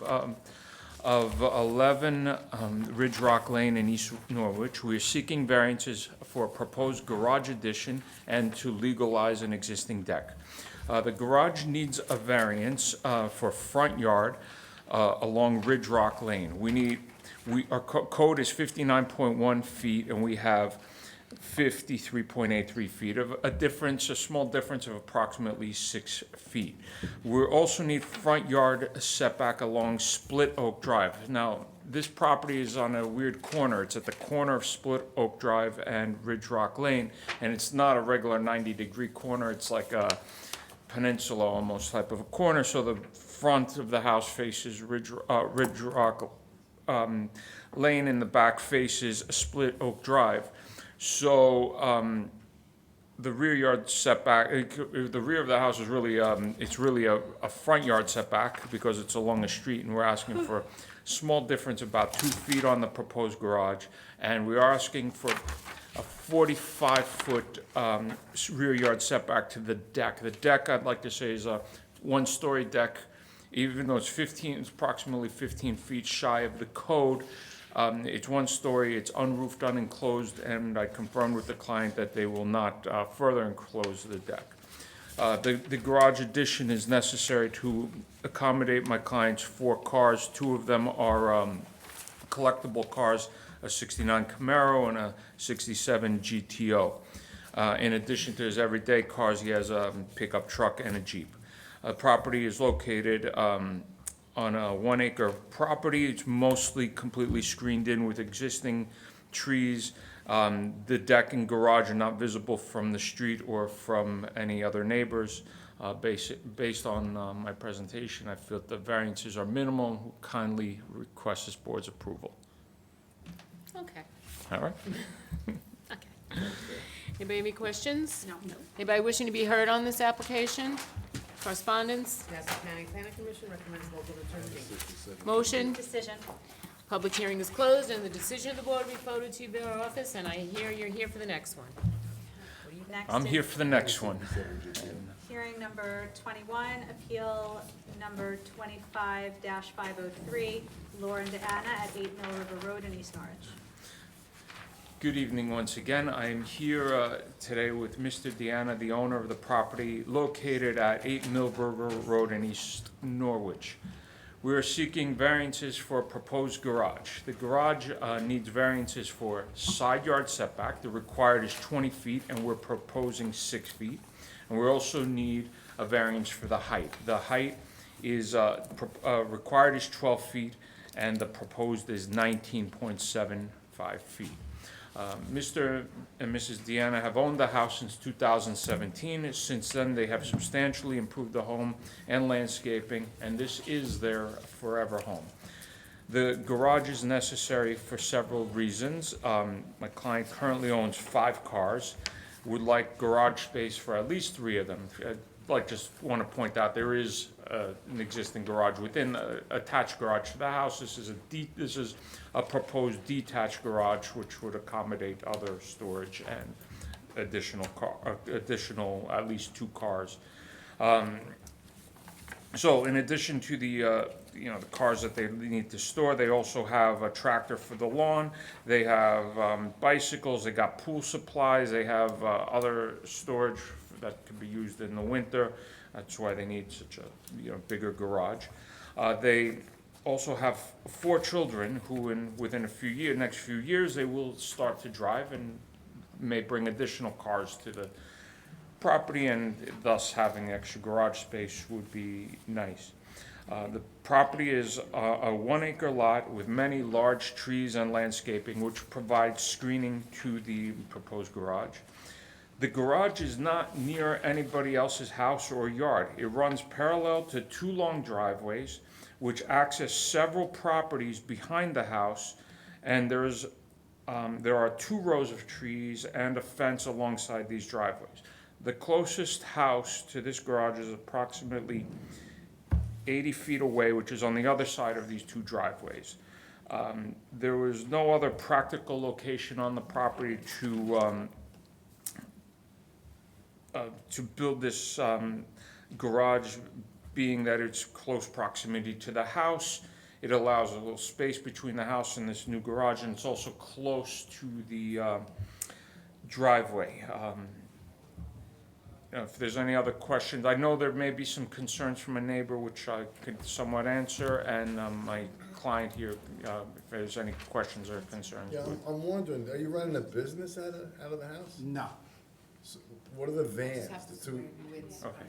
11 Ridge Rock Lane in East Norwich. We are seeking variances for a proposed garage addition and to legalize an existing deck. The garage needs a variance for front yard along Ridge Rock Lane. Our code is 59.1 feet, and we have 53.83 feet, of a small difference of approximately 6 feet. We also need front yard setback along Split Oak Drive. Now, this property is on a weird corner. It's at the corner of Split Oak Drive and Ridge Rock Lane, and it's not a regular 90-degree corner. It's like a peninsula almost type of a corner, so the front of the house faces Ridge Rock Lane, and the back faces Split Oak Drive. So the rear yard setback, the rear of the house is really, it's really a front yard setback because it's along a street, and we're asking for a small difference, about 2 feet on the proposed garage, and we are asking for a 45-foot rear yard setback to the deck. The deck, I'd like to say, is a one-story deck, even though it's approximately 15 feet shy of the code. It's one story, it's unroofed, unenclosed, and I confirmed with the client that they will not further enclose the deck. The garage addition is necessary to accommodate my client's 4 cars. 2 of them are collectible cars, a '69 Camaro and a '67 GTO. In addition to his everyday cars, he has a pickup truck and a Jeep. Property is located on a 1-acre property. It's mostly completely screened in with existing trees. The deck and garage are not visible from the street or from any other neighbors. Based on my presentation, I feel that the variances are minimal. Kindly request this board's approval. Okay. All right? Okay. Anybody have any questions? No. Anybody wishing to be heard on this application? Correspondence? Nassau County Planning Commission recommends local return. Motion? Decision. Public hearing is closed, and the decision of the board will be forwarded to your office, and I hear you're here for the next one. Next I'm is here for the next one. Hearing number 21, appeal number 25-503, Lauren DeAnna at 8 Mill River Road in East Norwich. Good evening once again. I am here today with Mr. Deanna, the owner of the property located at 8 Millburger Road in East Norwich. We are seeking variances for a proposed garage. The garage needs variances for side yard setback. The required is 20 feet, and we're proposing 6 feet. And we also need a variance for the height. The height is, required is 12 feet, and the proposed is 19.75 feet. Mr. and Mrs. Deanna have owned the house since 2017. Since then, they have substantially improved the home and landscaping, and this is their forever home. The garage is necessary for several reasons. My client currently owns 5 cars, would like garage space for at least 3 of them. Just want to point out, there is an existing garage within attached garage to the house. This is a proposed detached garage, which would accommodate other storage and additional at least 2 cars. So in addition to the cars that they need to store, they also have a tractor for the lawn. They have bicycles. They got pool supplies. They have other storage that can be used in the winter. That's why they need such a bigger garage. They also have 4 children who, within next few years, they will start to drive and may bring additional cars to the property, and thus having extra garage space would be nice. The property is a 1-acre lot with many large trees and landscaping, which provides screening to the proposed garage. The garage is not near anybody else's house or yard. It runs parallel to 2 long driveways, which access several properties behind the house, and there are 2 rows of trees and a fence alongside these driveways. The closest house to this garage is approximately 80 feet away, which is on the other side of these 2 driveways. There was no other practical location on the property to build this garage, being that it's close proximity to the house. It allows a little space between the house and this new garage, and it's also close to the driveway. If there's any other questions, I know there may be some concerns from a neighbor, which I could somewhat answer, and my client here, if there's any questions or concerns. Yeah, I'm wondering, are you running a business out of the house? No. So what are the vans? The 2? Okay.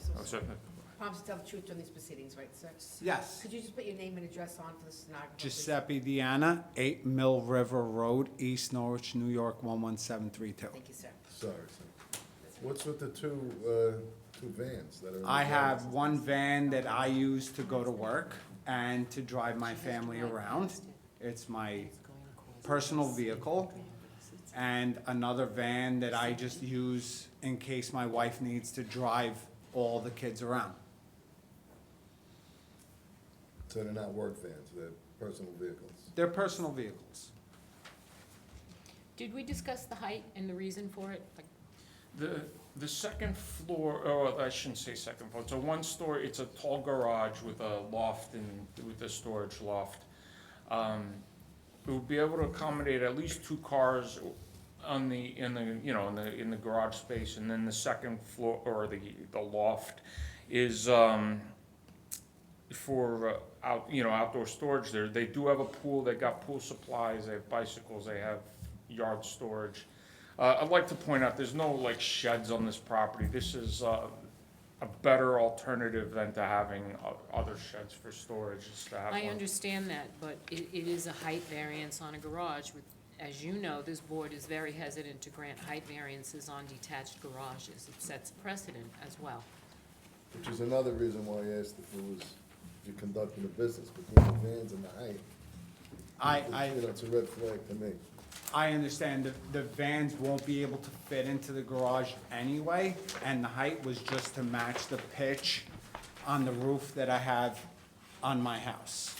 Promise to tell the truth during these proceedings, right, sir? Yes. Could you just put your name and address on for the stenographer? please? Giuseppe Deanna, 8 Mill River Road, East Norwich, New York, 11732. Thank you, sir. Sorry, sir. What's with the 2 vans that are in the I have garage? one van that I use to go to work and to drive my family around. It's my personal vehicle. and another van that I just use in case my wife needs to drive all the kids around. So they're not work vans, they're personal vehicles. They're personal vehicles. Did we discuss the height and the reason for it? Like, The second floor, or I shouldn't say second floor, it's a one-story, it's a tall garage with a loft and, with a storage loft. It would be able to accommodate at least 2 cars in the garage space, and then the second floor, or the loft is, for outdoor storage there. They do have a pool, they got pool supplies, they have bicycles, they have yard storage. I'd like to point out, there's no like sheds on this property. This is a better alternative than to having other sheds for storage, is to have I one. understand that, but it is a height variance on a garage. As you know, this board is very hesitant to grant height variances on detached garages. It sets precedent as well. Which is another reason why I asked if you're conducting a business between the vans and the height. It's a red flag to me. I understand the vans won't be able to fit into the garage anyway, and the height was just to match the pitch on the roof that I have on my house.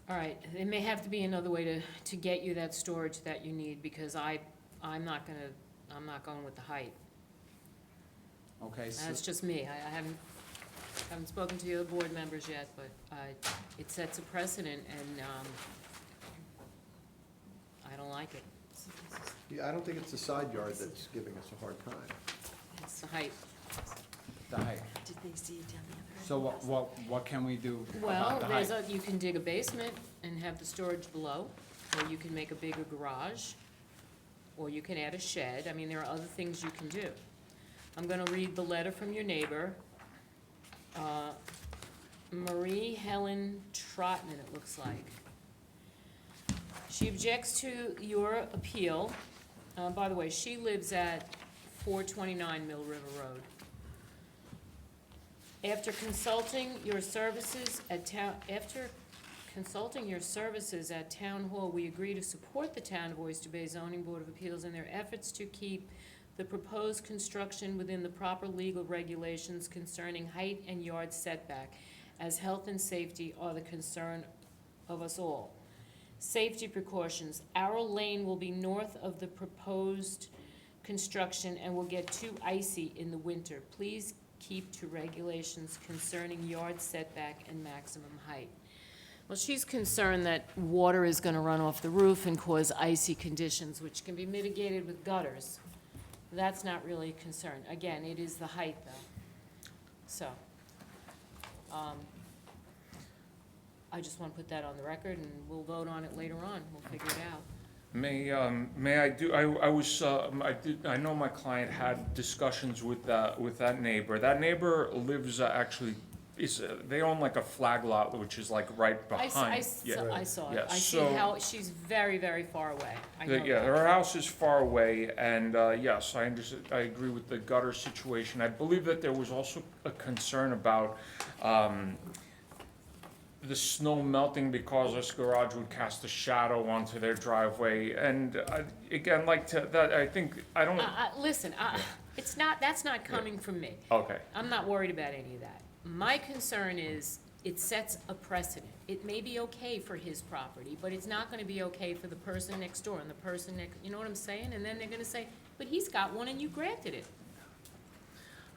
All right, there may have to be another way to get you that storage that you need, because I'm not going with the height. Okay, so. That's just me. I haven't spoken to the other board members yet, but it sets a precedent, and I don't like it. Yeah, I don't think it's the side yard that's giving us a hard time. It's the height. The height. Did they see it down the other end? So what can we do Well, about the height? you can dig a basement and have the storage below, or you can make a bigger garage, or you can add a shed. I mean, there are other things you can do. I'm gonna read the letter from your neighbor. Marie Helen Trotman, it looks like. She objects to your appeal. By the way, she lives at 429 Mill River Road. After consulting your services at Town Hall, we agree to support the Town of Oyster Bay Zoning Board of Appeals in their efforts to keep the proposed construction within the proper legal regulations concerning height and yard setback, as health and safety are the concern of us all. Safety precautions. Arrow Lane will be north of the proposed construction and will get too icy in the winter. Please keep to regulations concerning yard setback and maximum height. Well, she's concerned that water is gonna run off the roof and cause icy conditions, which can be mitigated with gutters. That's not really a concern. Again, it is the height, though. So, I just want to put that on the record, and we'll vote on it later on. We'll figure it out. I know my client had discussions with that neighbor. That neighbor lives, actually, they own like a flag lot, which is like right behind. I saw it. Yeah, I see so- how, she's very, very far away. I know Yeah, that. her house is far away, and yes, I understand, I agree with the gutter situation. I believe that there was also a concern about the snow melting because this garage would cast a shadow onto their driveway. And again, I think, I don't. Listen, that's not coming from me. Okay. I'm not worried about any of that. My concern is it sets a precedent. It may be okay for his property, but it's not gonna be okay for the person next door and the person next, you know what I'm saying? And then they're gonna say, but he's got one and you granted it.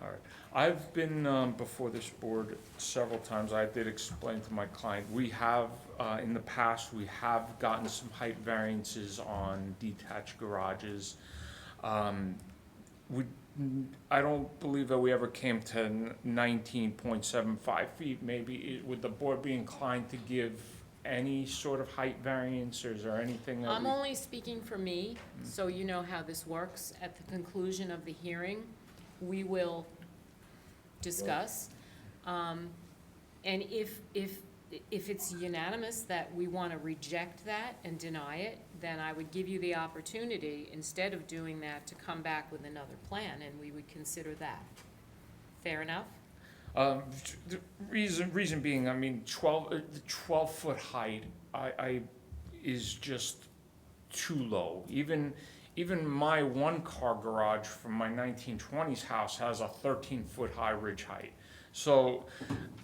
All right. I've been before this board several times. I did explain to my client, we have, in the past, we have gotten some height variances on detached garages. I don't believe that we ever came to 19.75 feet. Maybe, would the board be inclined to give any sort of height variance, or is there anything that I'm we- only speaking for me, so you know how this works. At the conclusion of the hearing, we will discuss. And if it's unanimous that we want to reject that and deny it, then I would give you the opportunity, instead of doing that, to come back with another plan, and we would consider that. Fair enough? The reason being, I mean, the 12-foot height, is just too low. Even my one-car garage from my 1920s house has a 13-foot high ridge height. So,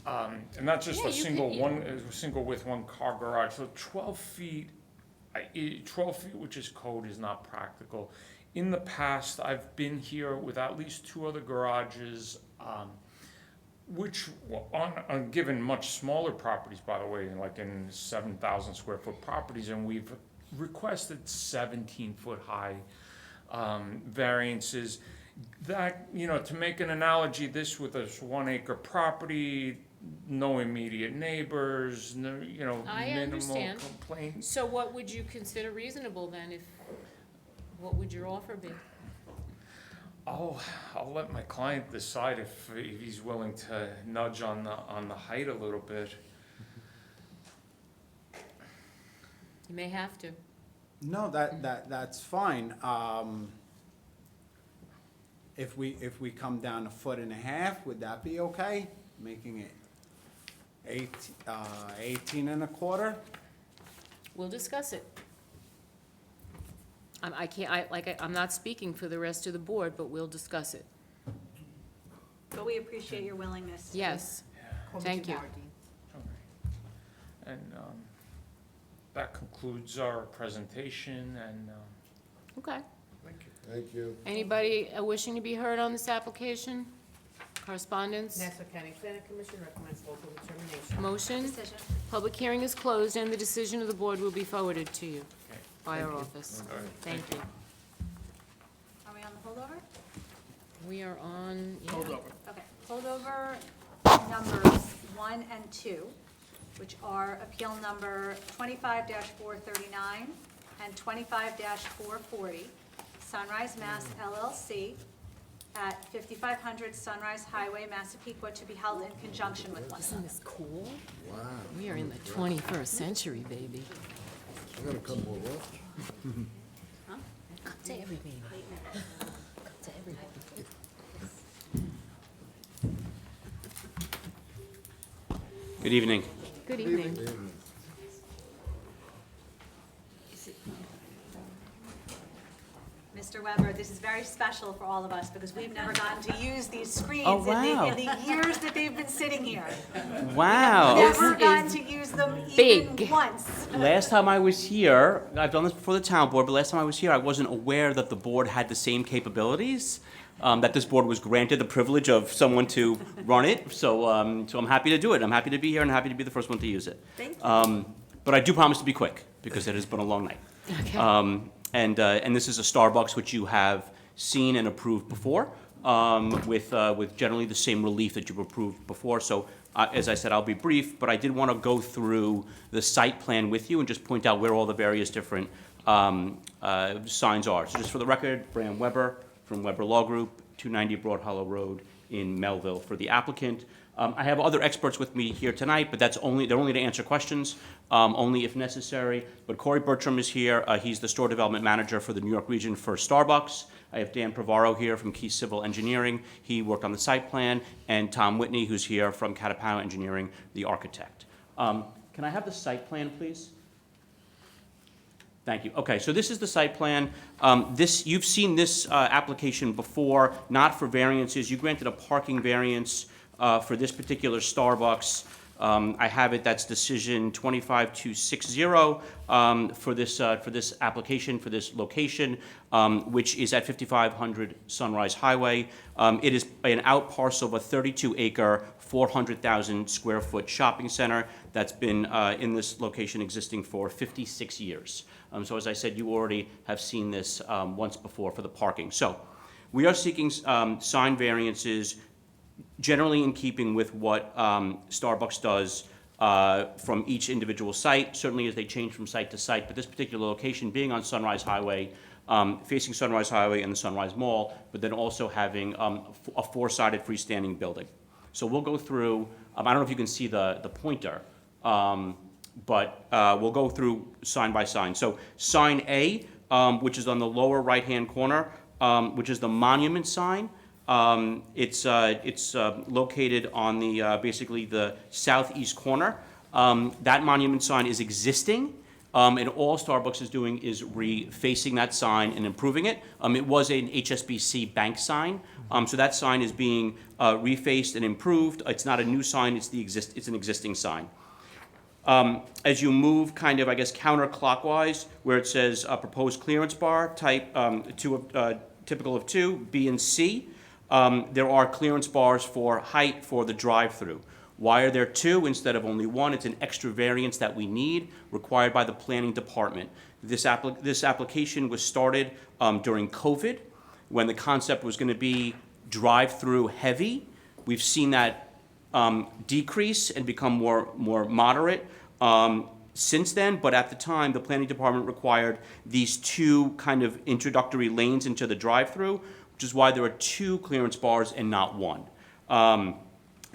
and that's just Yeah, a you single with one-car garage. So 12 feet, 12 feet, which is code, is not practical. In the past, I've been here with at least 2 other garages, which on given much smaller properties, by the way, like in 7,000 square foot properties, and we've requested 17-foot high variances. That, you know, to make an analogy, this with a 1 acre property, no immediate neighbors, no, you know, I minimal understand. complaints. So what would you consider reasonable then? What would your offer be? I'll let my client decide if he's willing to nudge on the height a little bit. You may have to. No, that's fine. If we come down 1.5 feet, would that be okay? Making it 18 1/4? We'll discuss it. I'm not speaking for the rest of the board, but we'll discuss it. But we appreciate your willingness. to- Yes, thank you. And that concludes our presentation, and Okay. Thank you. Anybody wishing to be heard on this application? Correspondence? Nassau County Planning Commission recommends local determination. Motion? Decision. Public hearing is closed, and the decision of the board will be forwarded to you by our office. All right, Thank you. Are we on the holdover? We are on, yeah. Okay, holdover numbers 1 and 2, which are appeal number 25-439 and 25-440, Sunrise Mass LLC at 5500 Sunrise Highway, Massapequa, to be held in conjunction with one Isn't another. this cool? Wow. We are in the 21st century, baby. I'm gonna come more often. Come to every meeting. Come to every meeting. Good evening. Good evening. Mr. Weber, this is very special for all of us because we've never gotten to use these screens Oh, in wow. the years that they've been sitting here. Wow. Never gotten to use them even big. once. Last time I was here, I've done this before the town board, but last time I was here, I wasn't aware that the board had the same capabilities, that this board was granted the privilege of someone to run it. So I'm happy to do it. I'm happy to be here and happy to be the first one to use it. Thank you. But I do promise to be quick because it has been a long night. Okay. And this is a Starbucks which you have seen and approved before, with generally the same relief that you've approved before. So, as I said, I'll be brief, but I did want to go through the site plan with you and just point out where all the various different signs are. So just for the record, Bram Weber from Weber Law Group, 290 Broad Hollow Road in Melville for the applicant. I have other experts with me here tonight, but they're only to answer questions, only if necessary. But Corey Bertram is here. He's the store development manager for the New York region for Starbucks. I have Dan Pravaro here from Key Civil Engineering. He worked on the site plan. And Tom Whitney, who's here from Catapano Engineering, the architect. Can I have the site plan, please? Thank you. Okay, so this is the site plan. You've seen this application before, not for variances. You granted a parking variance for this particular Starbucks. I have it, that's decision 25260 for this application, for this location, which is at 5500 Sunrise Highway. It is an out parcel of a 32-acre, 400,000 square foot shopping center that's been in this location existing for 56 years. So as I said, you already have seen this once before for the parking. So we are seeking sign variances generally in keeping with what Starbucks does from each individual site, certainly as they change from site to site, but this particular location being on Sunrise Highway, facing Sunrise Highway and the Sunrise Mall, but then also having a four-sided freestanding building. So we'll go through, I don't know if you can see the pointer, but we'll go through sign by sign. So sign A, which is on the lower right-hand corner, which is the monument sign. It's located on the basically the southeast corner. That monument sign is existing. And all Starbucks is doing is refacing that sign and improving it. It was an HSBC bank sign, so that sign is being refaced and improved. It's not a new sign, it's an existing sign. As you move kind of, I guess, counterclockwise, where it says proposed clearance bar, typical of 2, B and C, there are clearance bars for height for the drive-through. Why are there 2 instead of only 1? It's an extra variance that we need, required by the planning department. This application was started during COVID, when the concept was going to be drive-through heavy. We've seen that decrease and become more moderate since then, but at the time, the planning department required these 2 kind of introductory lanes into the drive-through, which is why there are 2 clearance bars and not 1.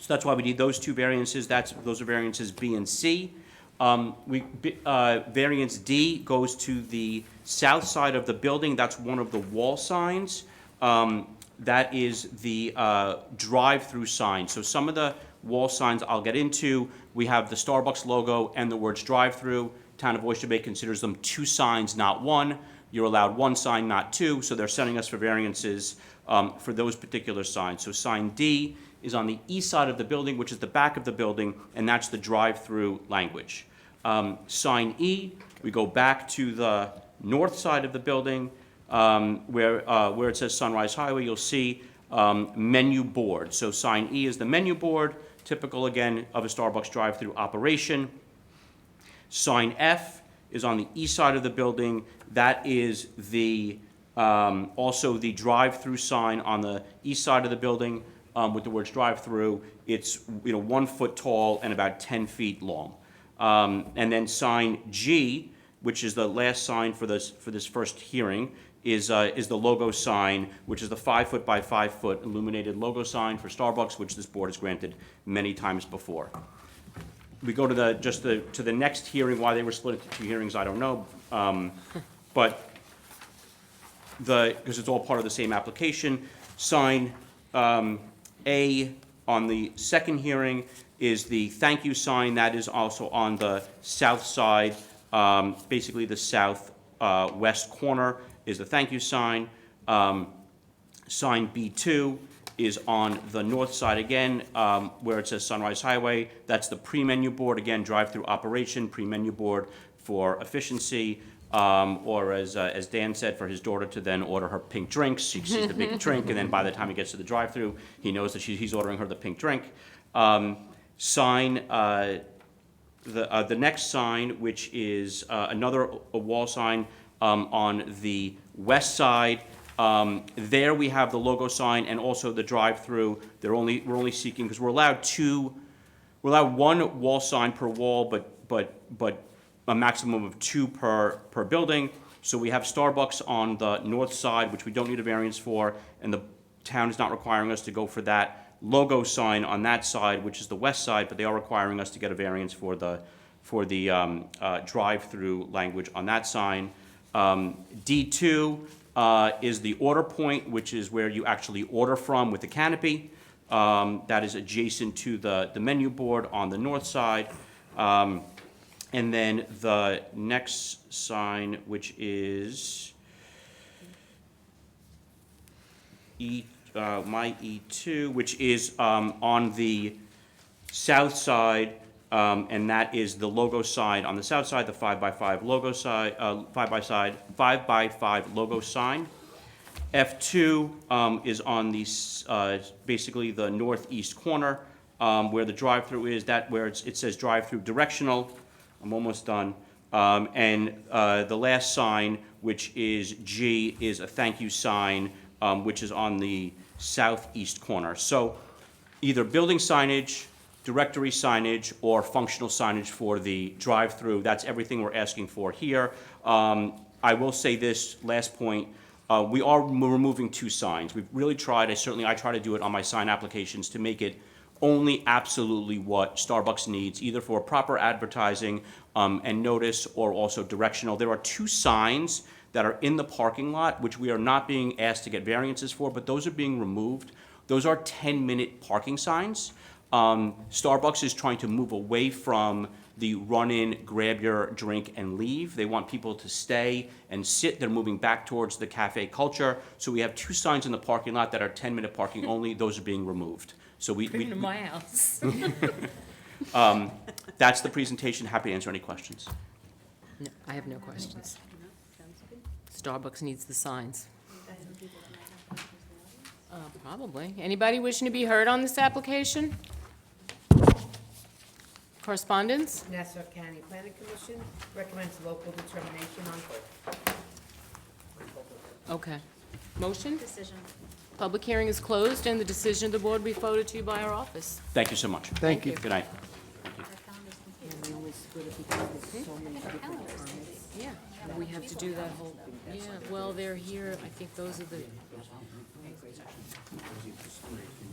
So that's why we need those 2 variances. Those are variances B and C. Variance D goes to the south side of the building. That's one of the wall signs. That is the drive-through sign. So some of the wall signs I'll get into, we have the Starbucks logo and the words drive-through. Town of Oyster Bay considers them 2 signs, not 1. You're allowed 1 sign, not 2, so they're sending us for variances for those particular signs. So sign D is on the east side of the building, which is the back of the building, and that's the drive-through language. Sign E, we go back to the north side of the building, where it says Sunrise Highway, you'll see menu board. So sign E is the menu board, typical again of a Starbucks drive-through operation. Sign F is on the east side of the building. That is also the drive-through sign on the east side of the building with the words drive-through. It's 1 foot tall and about 10 feet long. And then sign G, which is the last sign for this first hearing, is the logo sign, which is the 5 foot by 5 foot illuminated logo sign for Starbucks, which this board has granted many times before. We go to the next hearing. Why they were split into 2 hearings, I don't know, but because it's all part of the same application. Sign A on the second hearing is the thank you sign. That is also on the south side, basically the south west corner is the thank you sign. Sign B2 is on the north side again, where it says Sunrise Highway. That's the pre-menu board, again, drive-through operation, pre-menu board for efficiency, or as Dan said, for his daughter to then order her pink drinks. She sees the big drink, and then by the time he gets to the drive-through, he knows that he's ordering her the pink drink. Sign, the next sign, which is another wall sign on the west side. There we have the logo sign and also the drive-through. We're only seeking, because we're allowed 1 wall sign per wall, but a maximum of 2 per building. So we have Starbucks on the north side, which we don't need a variance for, and the town is not requiring us to go for that logo sign on that side, which is the west side, but they are requiring us to get a variance for the drive-through language on that sign. D2 is the order point, which is where you actually order from with the canopy. That is adjacent to the menu board on the north side. And then the next sign, which is my E2, which is on the south side, and that is the logo sign on the south side, the 5x5 logo side, 5x5 logo sign. F2 is on the basically the northeast corner, where the drive-through is. Where it says drive-through directional. I'm almost done. And the last sign, which is G, is a thank you sign, which is on the southeast corner. So either building signage, directory signage, or functional signage for the drive-through. That's everything we're asking for here. I will say this last point. We are removing 2 signs. We've really tried, I try to do it on my sign applications to make it only absolutely what Starbucks needs, either for proper advertising and notice, or also directional. There are 2 signs that are in the parking lot, which we are not being asked to get variances for, but those are being removed. Those are 10-minute parking signs. Starbucks is trying to move away from the run-in, grab your drink and leave. They want people to stay and sit. They're moving back towards the cafe culture. So we have 2 signs in the parking lot that are 10-minute parking only. Those are being removed. So we Bring them to my house. that's the presentation. Happy to answer any questions. No, I have no questions. Starbucks needs the signs. Probably. Anybody wishing to be heard on this application? Correspondence? Nassau County Planning Commission recommends local determination on both. Okay. Motion? Decision. Public hearing is closed, and the decision of the board will be forwarded to you by our office. Thank you so much. Thank you. Good night. Yeah, we have to do that whole, yeah, well, they're here, I think those are the.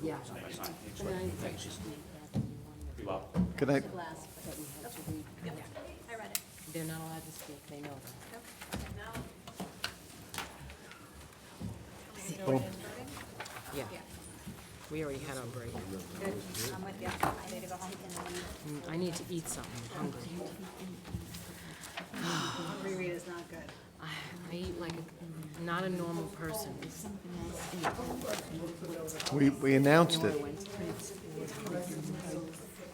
Yeah. Good night. I read it. They're not allowed to speak, they know that. Boom. Yeah. We already had our break. I'm with you. I need to go home. I need to eat something, I'm hungry. Hungry read is not good. I eat like not a normal person. We announced it.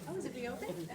Oh, is it reopened?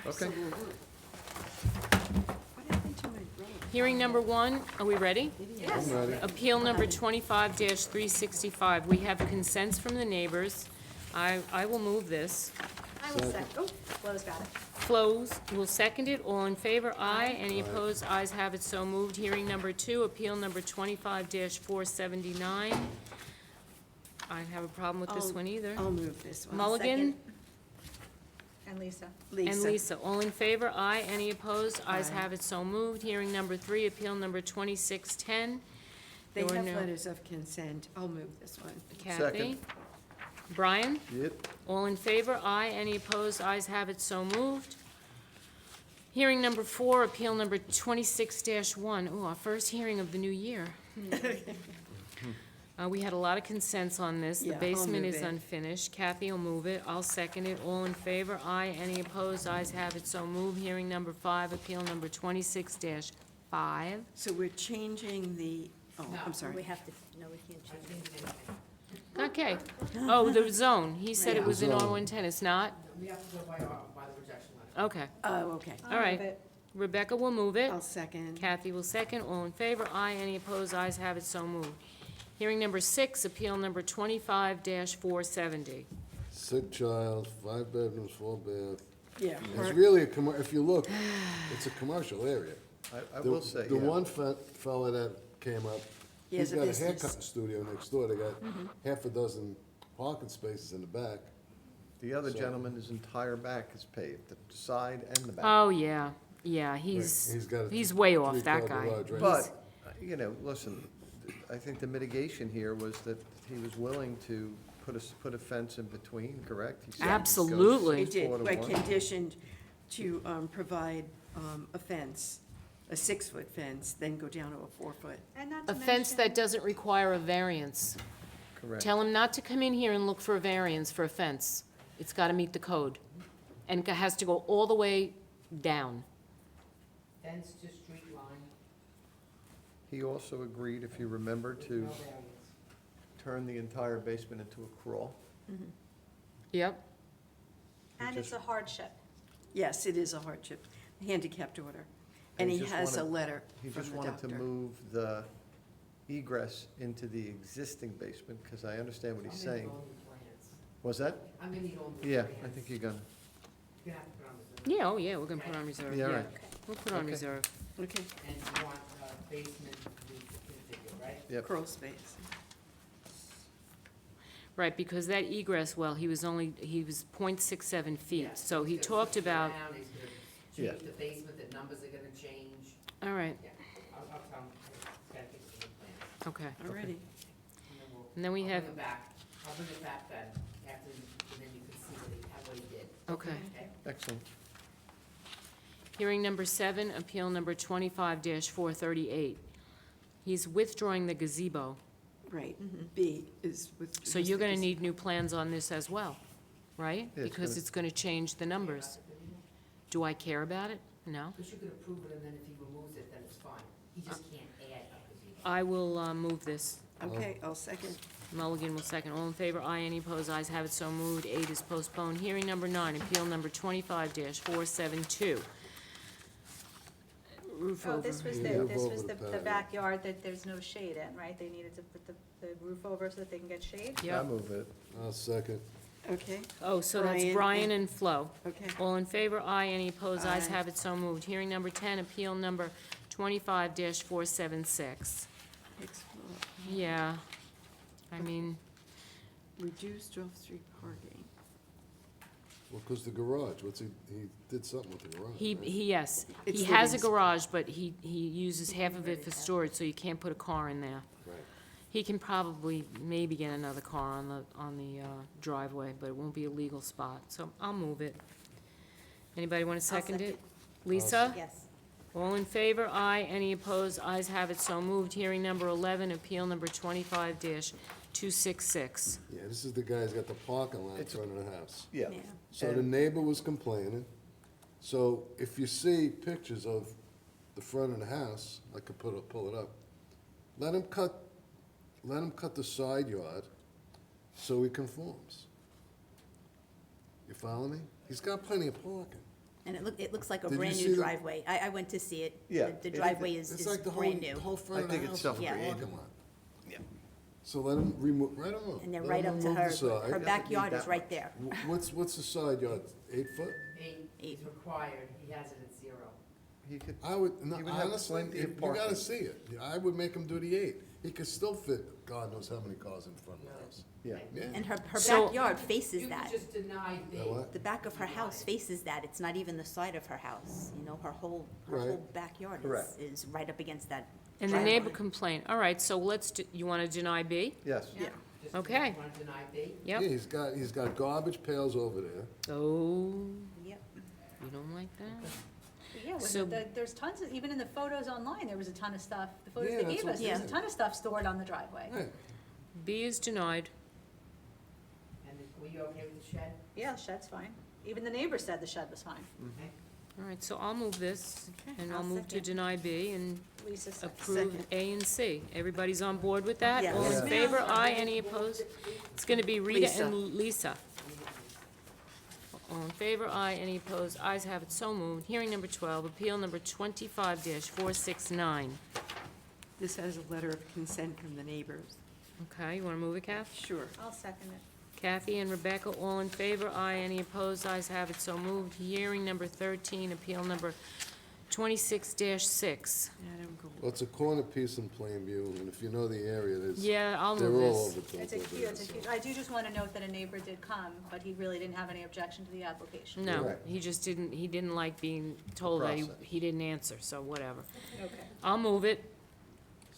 Okay. Hearing number 1, are we ready? I'm ready. Appeal number 25-365. We have consents from the neighbors. I will move this. I will second. Oh, Flo's got it. Flows will second it. All in favor, aye. Any opposed, ayes have it, so moved. Hearing number 2, appeal number 25-479. I have a problem with this one either. I'll move this one. Mulligan And Lisa. and Lisa. All in favor, aye. Any opposed, ayes have it, so moved. Hearing number 3, appeal number 2610. They There were have no- letters of consent. I'll move this one. Kathy? Second. Brian? Yep. All in favor, aye. Any opposed, ayes have it, so moved. Hearing number 4, appeal number 26-1. Ooh, our first hearing of the new year. We had a lot of consents on this. The Yeah, I'll basement move is it. unfinished. Kathy will move it. I'll second it. All in favor, aye. Any opposed, ayes have it, so moved. Hearing number 5, appeal number 26-5. So we're changing the, I'm sorry. We have to, no, we can't change it. Okay. Oh, the zone. He said it Yeah. was in Zone. R110. It's not? We have to go by the rejection letter. Okay. Oh, okay. All right. Rebecca will move it. I'll second. Kathy will second. All in favor? Aye. Any opposed? Ayes have it, so moved. Hearing number 6, appeal number 25-470. Sick child, 5 bedrooms, 4 bath. Yeah. It's really if you look, it's a commercial area. I will say, The yeah. one fella that came up, He he's has a got a business. haircut studio next door. They got half a dozen parking spaces in the back. The other So- gentleman, his entire back is paved, the side and the back. Oh, yeah. Yeah, He's got a he's way off, that three-car guy. garage right But, you know, listen, I think the mitigation here was that he was willing to put a fence in between, correct? He said it goes Absolutely. It did, 4 to but 1. conditioned to provide a fence, a 6-foot fence, then go down to a 4-foot. And not to A fence mention- that doesn't require a variance. Correct. Tell him not to come in here and look for a variance for a fence. It's got to meet the code. And it has to go all the way down. Fence to street line, He also agreed, if you remember, to no variance. turn the entire basement into a crawl. Yep. And it's a hardship. Yes, it is a hardship, handicapped order. And he just has a wanted- letter He from just the wanted to doctor. move the egress into the existing basement, because I understand what he's saying. Was that? I'm gonna need all the Yeah, plans. I think you're gonna, You're gonna have to put on the. Yeah, oh, yeah, we're gonna put on reserve. Yeah, right. We'll put on Okay. reserve. Okay, And you want basement roof configured, right? yep. crawl space. Right, because that egress well, he was 0.67 Yeah, feet. So he he's gonna talked switch it about, around, he's Yeah. gonna change the basement, the numbers are gonna change. all right, Yeah, I'll tell him, he's gotta fix the plans. okay. Alriady. And then we have, I'll bring it back then, after, and then you can see what he did. okay. Okay? Excellent. Hearing number 7, appeal number 25-438. He's withdrawing the gazebo. Right, B is with. So you're gonna need new plans on this as well, right? Yeah, it's Because gonna- it's gonna change the numbers. Do I care about it? No? Because you could approve it, and then if he removes it, then it's fine. He just can't add a gazebo. I will move this. Okay, I'll second. Mulligan will second. All in favor, aye. Any opposed, ayes have it, so moved. 8 is postponed. Hearing number 9, appeal number 25-472. Roof Oh, over. this was Yeah, the, roof this over was the the patio. backyard that there's no shade in, right? They needed to put the roof over so that they can get shade? I Yep. move it. I'll second. Okay, Oh, so that's Brian Brian and- and Flo. okay. All in favor, aye. Any opposed, ayes Aye. have it, so moved. Hearing number 10, appeal number 25-476. Yeah, I mean, Reduced off-street parking. Well, because the garage, he did something with the garage. right? yes, It's he has a living space. garage, but he uses half of it for storage, so you can't put a car in there. Right. He can probably maybe get another car on the driveway, but it won't be a legal spot, so I'll move it. Anybody want to second it? Lisa? Yes. All in favor? Aye. Any opposed? Ayes have it, so moved. Hearing number 11, appeal number 25-266. Yeah, this is the guy who's got the parking lot in front of the house. Yeah. Yeah. So the neighbor was complaining. So if you see pictures of the front of the house, I could pull it up. Let him cut the side yard so he conforms. You follow me? He's got plenty of parking. And it looks like a Did you see brand-new the- driveway. I went to see it. Yeah. The driveway is It's like the brand new. whole front of the I think house it's is a self-created. parking lot. So let him remove, right on. And then Let right him up to remove her, the side. her backyard is that right there. What's the side yard, 8 foot? 8 is required, he has it at 0. He could, I would, no, He would have honestly, plenty you of gotta parking. see it. I would make him do the 8. He could still fit God knows how many cars in front of the house. yeah. Yeah. And her So- backyard faces You that. just denied B. what? The back of her house faces that. It's not even the side of her house. You know, her whole Right. backyard Correct. is right up against that. And the driveway. neighbor complained. All right, so you want to deny B? Yes. Yeah. Just Okay. Want to deny B? Yeah, Yep. he's got garbage pails over there. Oh, Yep. you don't like that? Yeah, So- there's tons of, even in the photos online, there was a ton of stuff, the photos Yeah, they that's gave what us, I'm there's a saying. ton of stuff stored on the driveway. Right. B is denied. And were you okay with the shed? Yeah, the shed's fine. Even the neighbor said the shed was fine. Okay. All right, so I'll move this, and I'll I'll move to second. deny B and Lisa said. approve Second. A and C. Everybody's on board with that? Yes. All in Yes. favor? Aye. Any opposed? It's going to be Rita Lisa. and Lisa. All in favor? Aye. Any opposed? Ayes have it, so moved. Hearing number 12, appeal number 25-469. This has a letter of consent from the neighbors. Okay, you want to move it, Kath? Sure. I'll second it. Kathy and Rebecca, all in favor? Aye. Any opposed? Ayes have it, so moved. Hearing number 13, appeal number 26-6. Adam Gould. Well, it's a corner piece in Plainview, and if you know the area, Yeah, I'll they're move all this. over the It's place a over huge, there. it's a huge, I do just want to note that a neighbor did come, but he really didn't have any objection to the application. No, Correct. he just he didn't like being told that Process. he didn't answer, so whatever. Okay. I'll move it.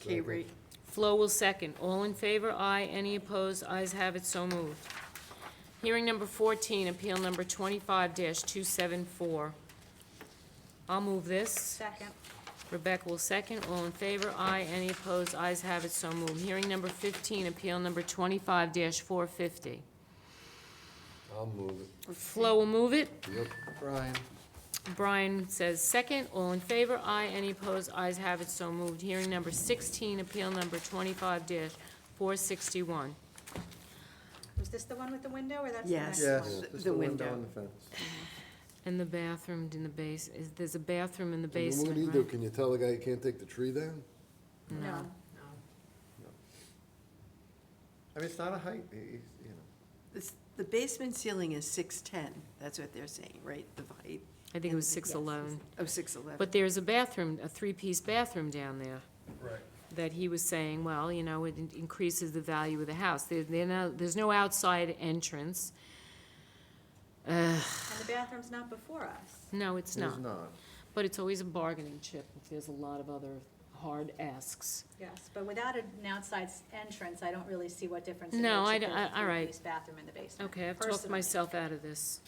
Kate Rate. Flo will second. All in favor? Aye. Any opposed? Ayes have it, so moved. Hearing number 14, appeal number 25-274. I'll move this. Second. Rebecca will second. All in favor? Aye. Any opposed? Ayes have it, so moved. Hearing number 15, appeal number 25-450. I'll move it. Flo will move it. Yep. Brian, Brian says second. All in favor? Aye. Any opposed? Ayes have it, so moved. Hearing number 16, appeal number 25-461. Was this the one with the window, or that's the Yes. next one? yes, The just the window window. and the fence. And the bathroom in the base, there's a bathroom in the And then basement, what do you right? do? Can you tell the guy you can't take the tree down? No. I mean, it's not a height, you know. The basement ceiling is 6'10", that's what they're saying, right, the height? I think it was And- 6'11". Oh, 6'11". But there's a bathroom, a three-piece bathroom down there. Right. That he was saying, well, you know, it increases the value of the house. There's no outside entrance. And the bathroom's not before us. No, it's There's not. not. But it's always a bargaining chip if there's a lot of other hard asks. Yes, but without an outside entrance, I don't really see what difference it No, makes if all there's a right. three-piece bathroom in the basement. Okay, I've talked personally. myself out of this.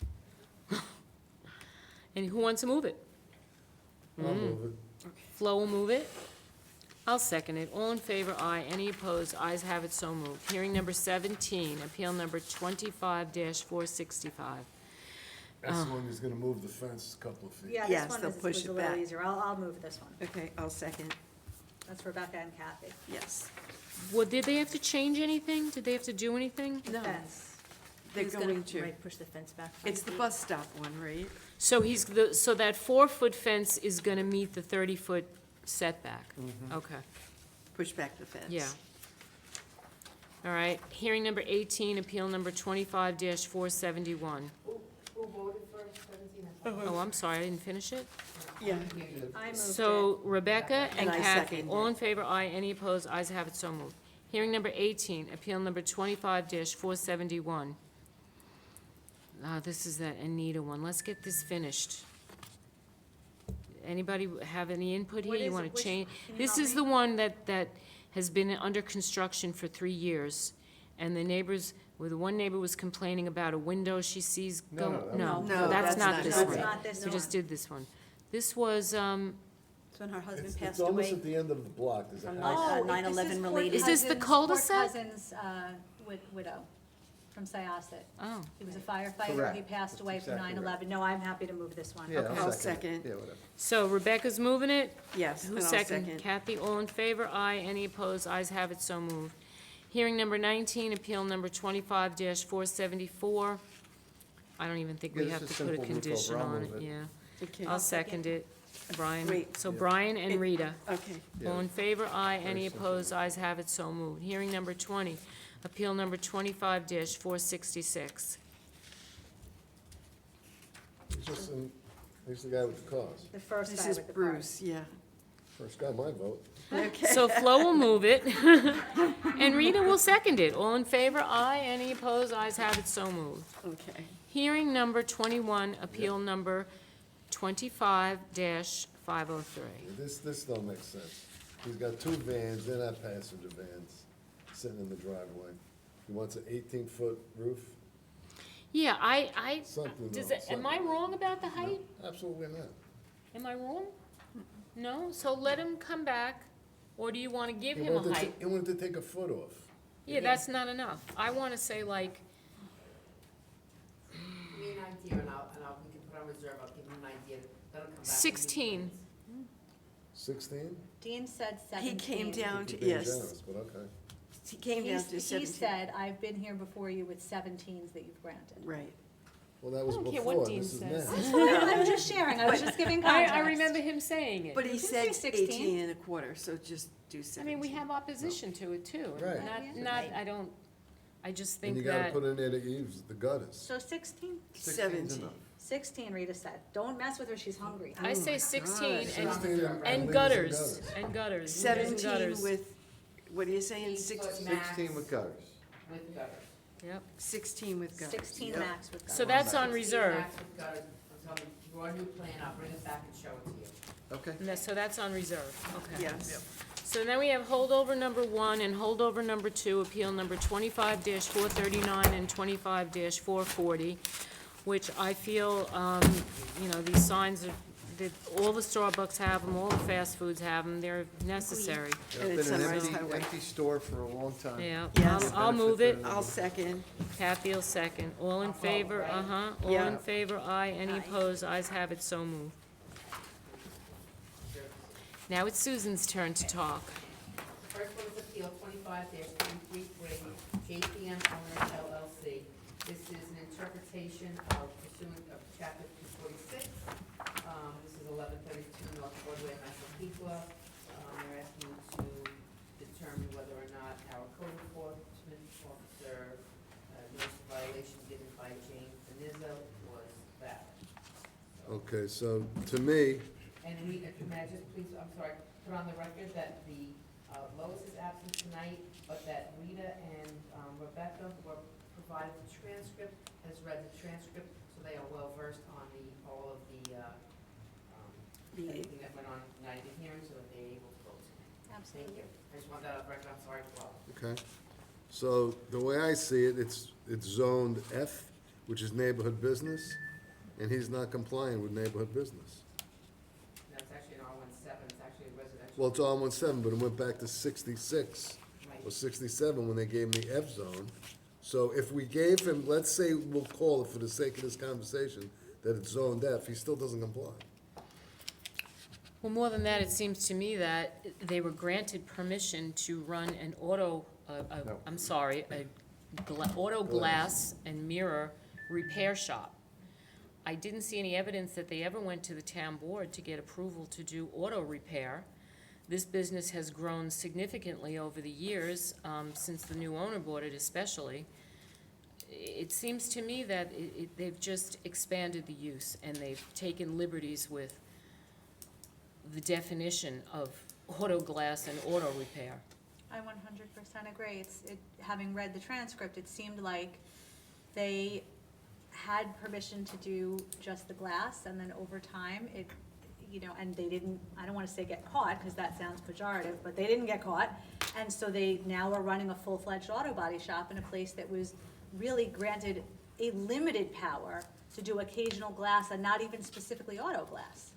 And who wants to move it? I'll move it. Flo will move it. I'll second it. All in favor, aye. Any opposed? Ayes have it, so moved. Hearing number 17, appeal number 25-465. That's the one who's gonna move the fence a couple of feet. Yeah, Yes, this one they'll was push a it little back. easier. I'll move this one. Okay, I'll second, That's Rebecca and Kathy. yes. Well, did they have to change anything? Did they have to do anything? No, Fence. they're Who's gonna, going to, right, push the fence back? it's the bus stop one, right? So so that 4-foot fence is gonna meet the 30-foot setback? Okay, Push back the fence. yeah. All right, hearing number 18, appeal number 25-471. Who voted for 17? Oh, I'm sorry, I didn't finish it? Yeah, I moved it. So Rebecca and And I Kathy, second all it. in favor, aye. Any opposed? Ayes have it, so moved. Hearing number 18, appeal number 25-471. This is that Anita one. Let's get this finished. Anybody have any input here? What You is want it? to Which- change? can you This help is me? the one that has been under construction for 3 years. And the neighbors, the one neighbor was complaining about a window she sees No, go. no, that No, was- No, that's that's not not this this one. That's not this We just one. did this one. This was, It's when her husband It's passed almost away. at the end of the block. There's a From house. like, Oh, 9/11 Court related. Is this the Cousins- cul-de-sac? Court Cousins' widow from Syosset. oh. He was a firefighter. Correct. He passed That's away from exactly 9/11. No, I'm happy to move this one. Yeah, I'll second. Yeah, whatever. So Rebecca's moving it? Yes, and Who's I'll second? second. Kathy, all in favor? Aye. Any opposed? Ayes have it, so moved. Hearing number 19, appeal number 25-474. I don't even think Yeah, we this have is to put a simple roof condition over. I'll on move it, it. yeah. Okay. I'll second it. Brian, Wait. so Yeah. Brian and Rita. Okay, All in favor? Aye. Any simple. opposed? Ayes have it, so moved. Hearing number 20, appeal number 25-466. He's the guy with the cause. The first this guy is with the card. Bruce, yeah. First guy, my vote. Okay. So Flo will move it, and Rita will second it. All in favor? Aye. Any opposed? Ayes have it, so moved. Okay. Hearing number 21, appeal number 25-503. This don't make sense. He's got two vans, they're not passenger vans, sitting in the driveway. He wants an 18-foot roof? Yeah, I, Something am I wrong about the height? Absolutely not. Am I wrong? No? So let him come back, or do you want to give He him a wanted to- height? He wanted to take a foot off. Yeah, that's not enough. I want to say like, Give me an idea, and we can put on reserve, I'll give you an idea, let him come back. 16. 16? Dean said He 17. came down to, Being yes, generous, but okay. he came down to He 17. said, I've been here before you with 17s that you've granted. Right. Well, that was don't care what before, Dean this is says. now. I'm just sharing, I was just giving context. I remember him saying it. But he You can said say 16. 18 and a quarter, so just do I 17. mean, we have opposition to it too. Right. I just And think you gotta that, put in there the eaves, the gutters. So 16? 17. 16, Rita said. Don't mess with her, she's hungry. I Oh say my 16 gosh. and, 16 and windows gutters, and gutters. 17 gutters. with, what are you saying, 16 with gutters. With gutters. Yep. 16 with gutters. 16 Yep. max with gutters. So that's on 16 reserve. max with gutters, until we draw a new plan, I'll bring it back and show it to you. Okay. So that's on reserve, okay. Yes. So then we have holdover number 1 and holdover number 2, appeal number 25-439 and 25-440, which I feel, these signs are, all the Starbucks have them, all the fast foods have them, they're necessary. It's been an empty store for a long time. Yeah, Yes. I'll move it. I'll second. Kathy will second. All in favor, all Yeah. in favor, aye. Any opposed, ayes have it, so moved. Now it's Susan's turn to talk. First one is Appeal 25-333, JPM Owners LLC. This is an interpretation of pursuant of Chapter 246. This is 1132 North Broadway, Massapequa. They're asking to determine whether or not our code enforcement officer notice of violation given by Jane Finizzo was valid. Okay, so to me, And we, may I just please, I'm sorry, put on the record that the Lois is absent tonight, but that Rita and Rebecca were provided the transcript, has read the transcript, so they are well versed on all of the, anything that went on tonight in the hearing, so that they're able to vote tonight. Absolutely. I just want that on record, I'm sorry, Paul. okay, so the way I see it, it's zoned F, which is neighborhood business, and he's not complying with neighborhood business. No, it's actually an R17, it's actually a residential. Well, it's R17, but it went back to 66 Right. or 67 when they gave him the F zone. So if we gave him, let's say we'll call it for the sake of this conversation, that it's zoned F, he still doesn't comply. Well, more than that, it seems to me that they were granted permission to run an auto, I'm sorry, auto glass and mirror repair shop. I didn't see any evidence that they ever went to the town board to get approval to do auto repair. This business has grown significantly over the years, since the new owner bought it especially. It seems to me that they've just expanded the use, and they've taken liberties with the definition of auto glass and auto repair. I 100% agree. Having read the transcript, it seemed like they had permission to do just the glass, and then over time, and they didn't, I don't wanna say get caught, because that sounds pejorative, but they didn't get caught. And so they now are running a full-fledged auto body shop in a place that was really granted a limited power to do occasional glass and not even specifically auto glass.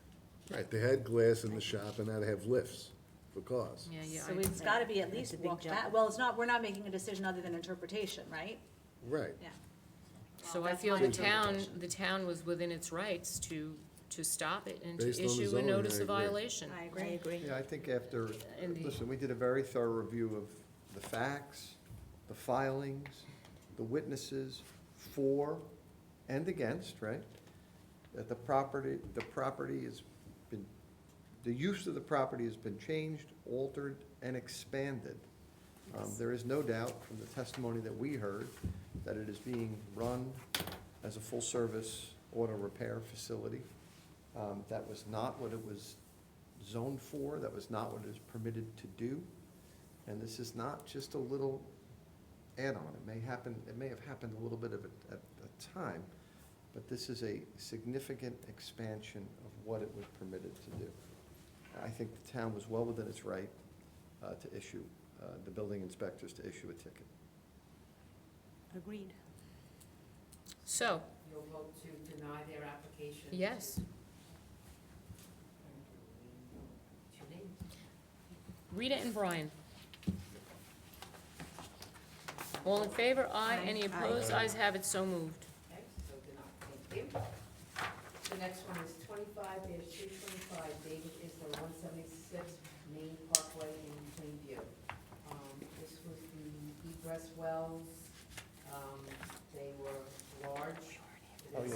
Right, they had glass in the shop, and now they have lifts for cars. So it's gotta be at least walked back. Well, we're not making a decision other than interpretation, right? Right. Yeah. So I that's feel my the town was within its rights to stop it and to Based on the issue a zoning, notice I of agree. violation. I agree. Yeah, I think after, And the- listen, we did a very thorough review of the facts, the filings, the witnesses for and against, right? That the property has been, the use of the property has been changed, altered, and expanded. There is no doubt from the testimony that we heard that it is being run as a full-service auto repair facility. That was not what it was zoned for, that was not what it is permitted to do. And this is not just a little add-on. It may have happened a little bit at a time, but this is a significant expansion of what it was permitted to do. I think the town was well within its right to issue, the building inspectors to issue a ticket. Agreed. So, You'll vote to deny their application? yes, What's your name? Rita and Brian. All in favor? Aye. Any opposed? Ayes have it, so moved. Okay, so denied, thank you. The next one is 25-325, David Isler, 176 Main Parkway in Plainview. This was the egress wells, they were large. Oh, yeah.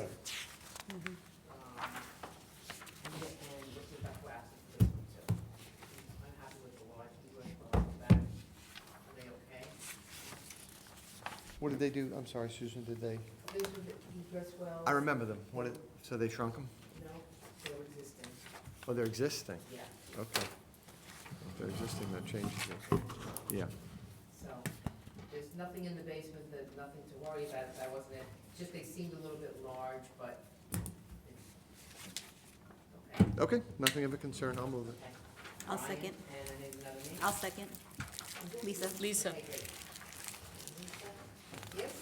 And this is about glass for this one too. I'm happy with the large egress wells in the back. Are they okay? What did they do? I'm sorry, Susan, did they? These were the egress wells. I remember them. So they shrunk them? No, they were existing, Oh, they're existing? yeah. Okay. If they're existing, that changes it. Yeah. So, there's nothing in the basement, there's nothing to worry about if that wasn't it. Just they seemed a little bit large, but, okay. Okay, nothing of a concern. I'll move it. I'll Brian, second. And I need another name? I'll second. Lisa. Lisa. Okay, great. Lisa? Yes?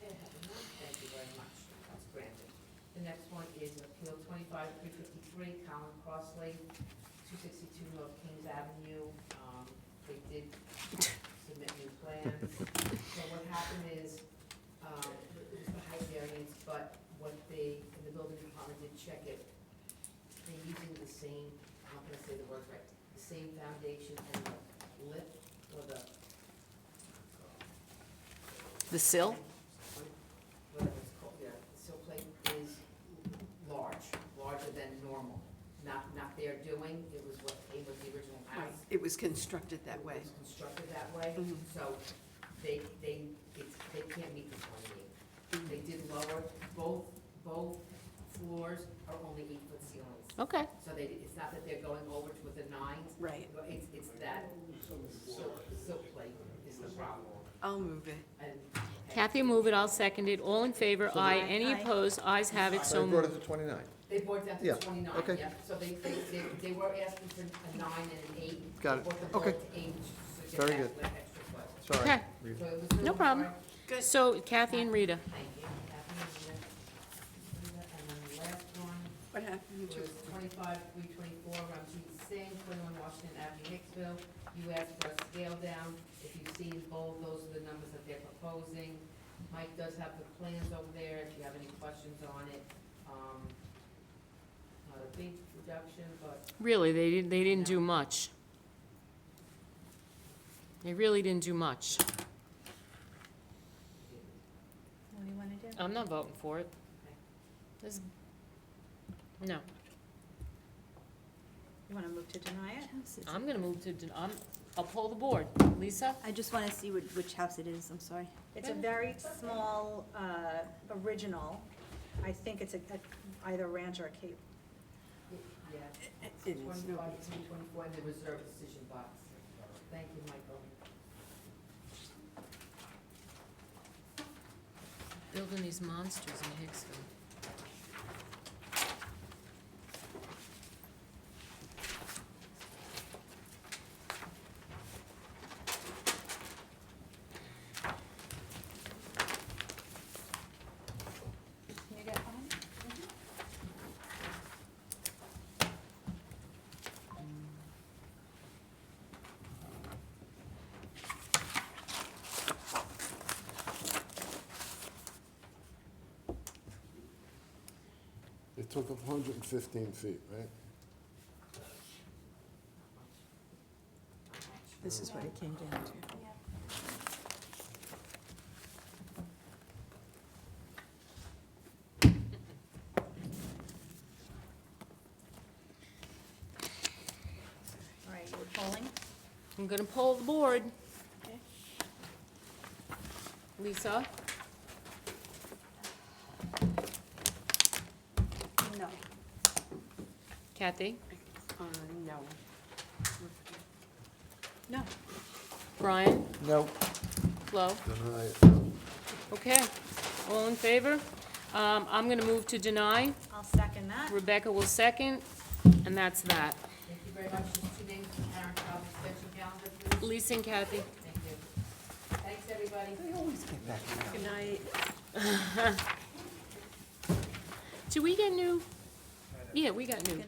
Thank you very much. That's granted. The next one is Appeal 25-353 Colin Crossley, 262 North Kings Avenue. They did submit new plans. So what happened is, it was the height variance, but what they, in the building department did check it. They're using the same, how can I say the word right, the same foundation and the lip, or The sill? whatever it's called, yeah, the sill plate is larger than normal. Not their doing, it was what came with the original house. It was constructed that way. It was constructed that way, so they can't meet the 28. They did lower, both floors are only 8-foot ceilings. Okay. So it's not that they're going over to the 9s. Right. It's that silk plate is the problem. I'll move it. And Kathy will move it, I'll second it. All in favor? Aye. Any Aye. opposed? Ayes have it, So so I brought moved. it to 29. they brought it down Yeah, to 29, okay. yeah. So they were asking for a 9 and an 8. Got it. They brought them Okay. both to 8, so Very get good. that extra foot. Sorry. Okay. Rita. So it was No really problem. hard. Good. So Kathy and Rita. Thank you. Kathy and Rita. And then the last one What happened to? was 25-324 Ramjeet Singh, 21 Washington Avenue, Hicksville. You asked for a scale down. If you see in bold, those are the numbers that they're proposing. Mike does have the plans over there, if you have any questions on it. Not a big reduction, but Really, they didn't do much. They really didn't do much. What do you want to do? I'm not voting for it. This- No, You want to move to deny it? I'm gonna move to, I'll pull the board. Lisa? I just want to see which house it is, I'm sorry. It's a very small, original. I think it's either ranch or a cape. yeah. It is. 25-324 in the reserve decision box. Thank you, Michael. Building these monsters in Hicksville. Can you get home? It took 115 feet, right? This is what it came down to. All right, you were polling? I'm gonna poll the board. Okay. Lisa? No. Kathy? No. No. Brian? No. Flo? Deny it. Okay. All in favor? I'm gonna move to deny. I'll second that. Rebecca will second, and that's that. Thank you very much. Just 2 names from Karen Cobb extension calendar, please. Lisa and Kathy. Thank you. Thanks, everybody. They always get back around. Good night. Did we get new? Yeah, we got new.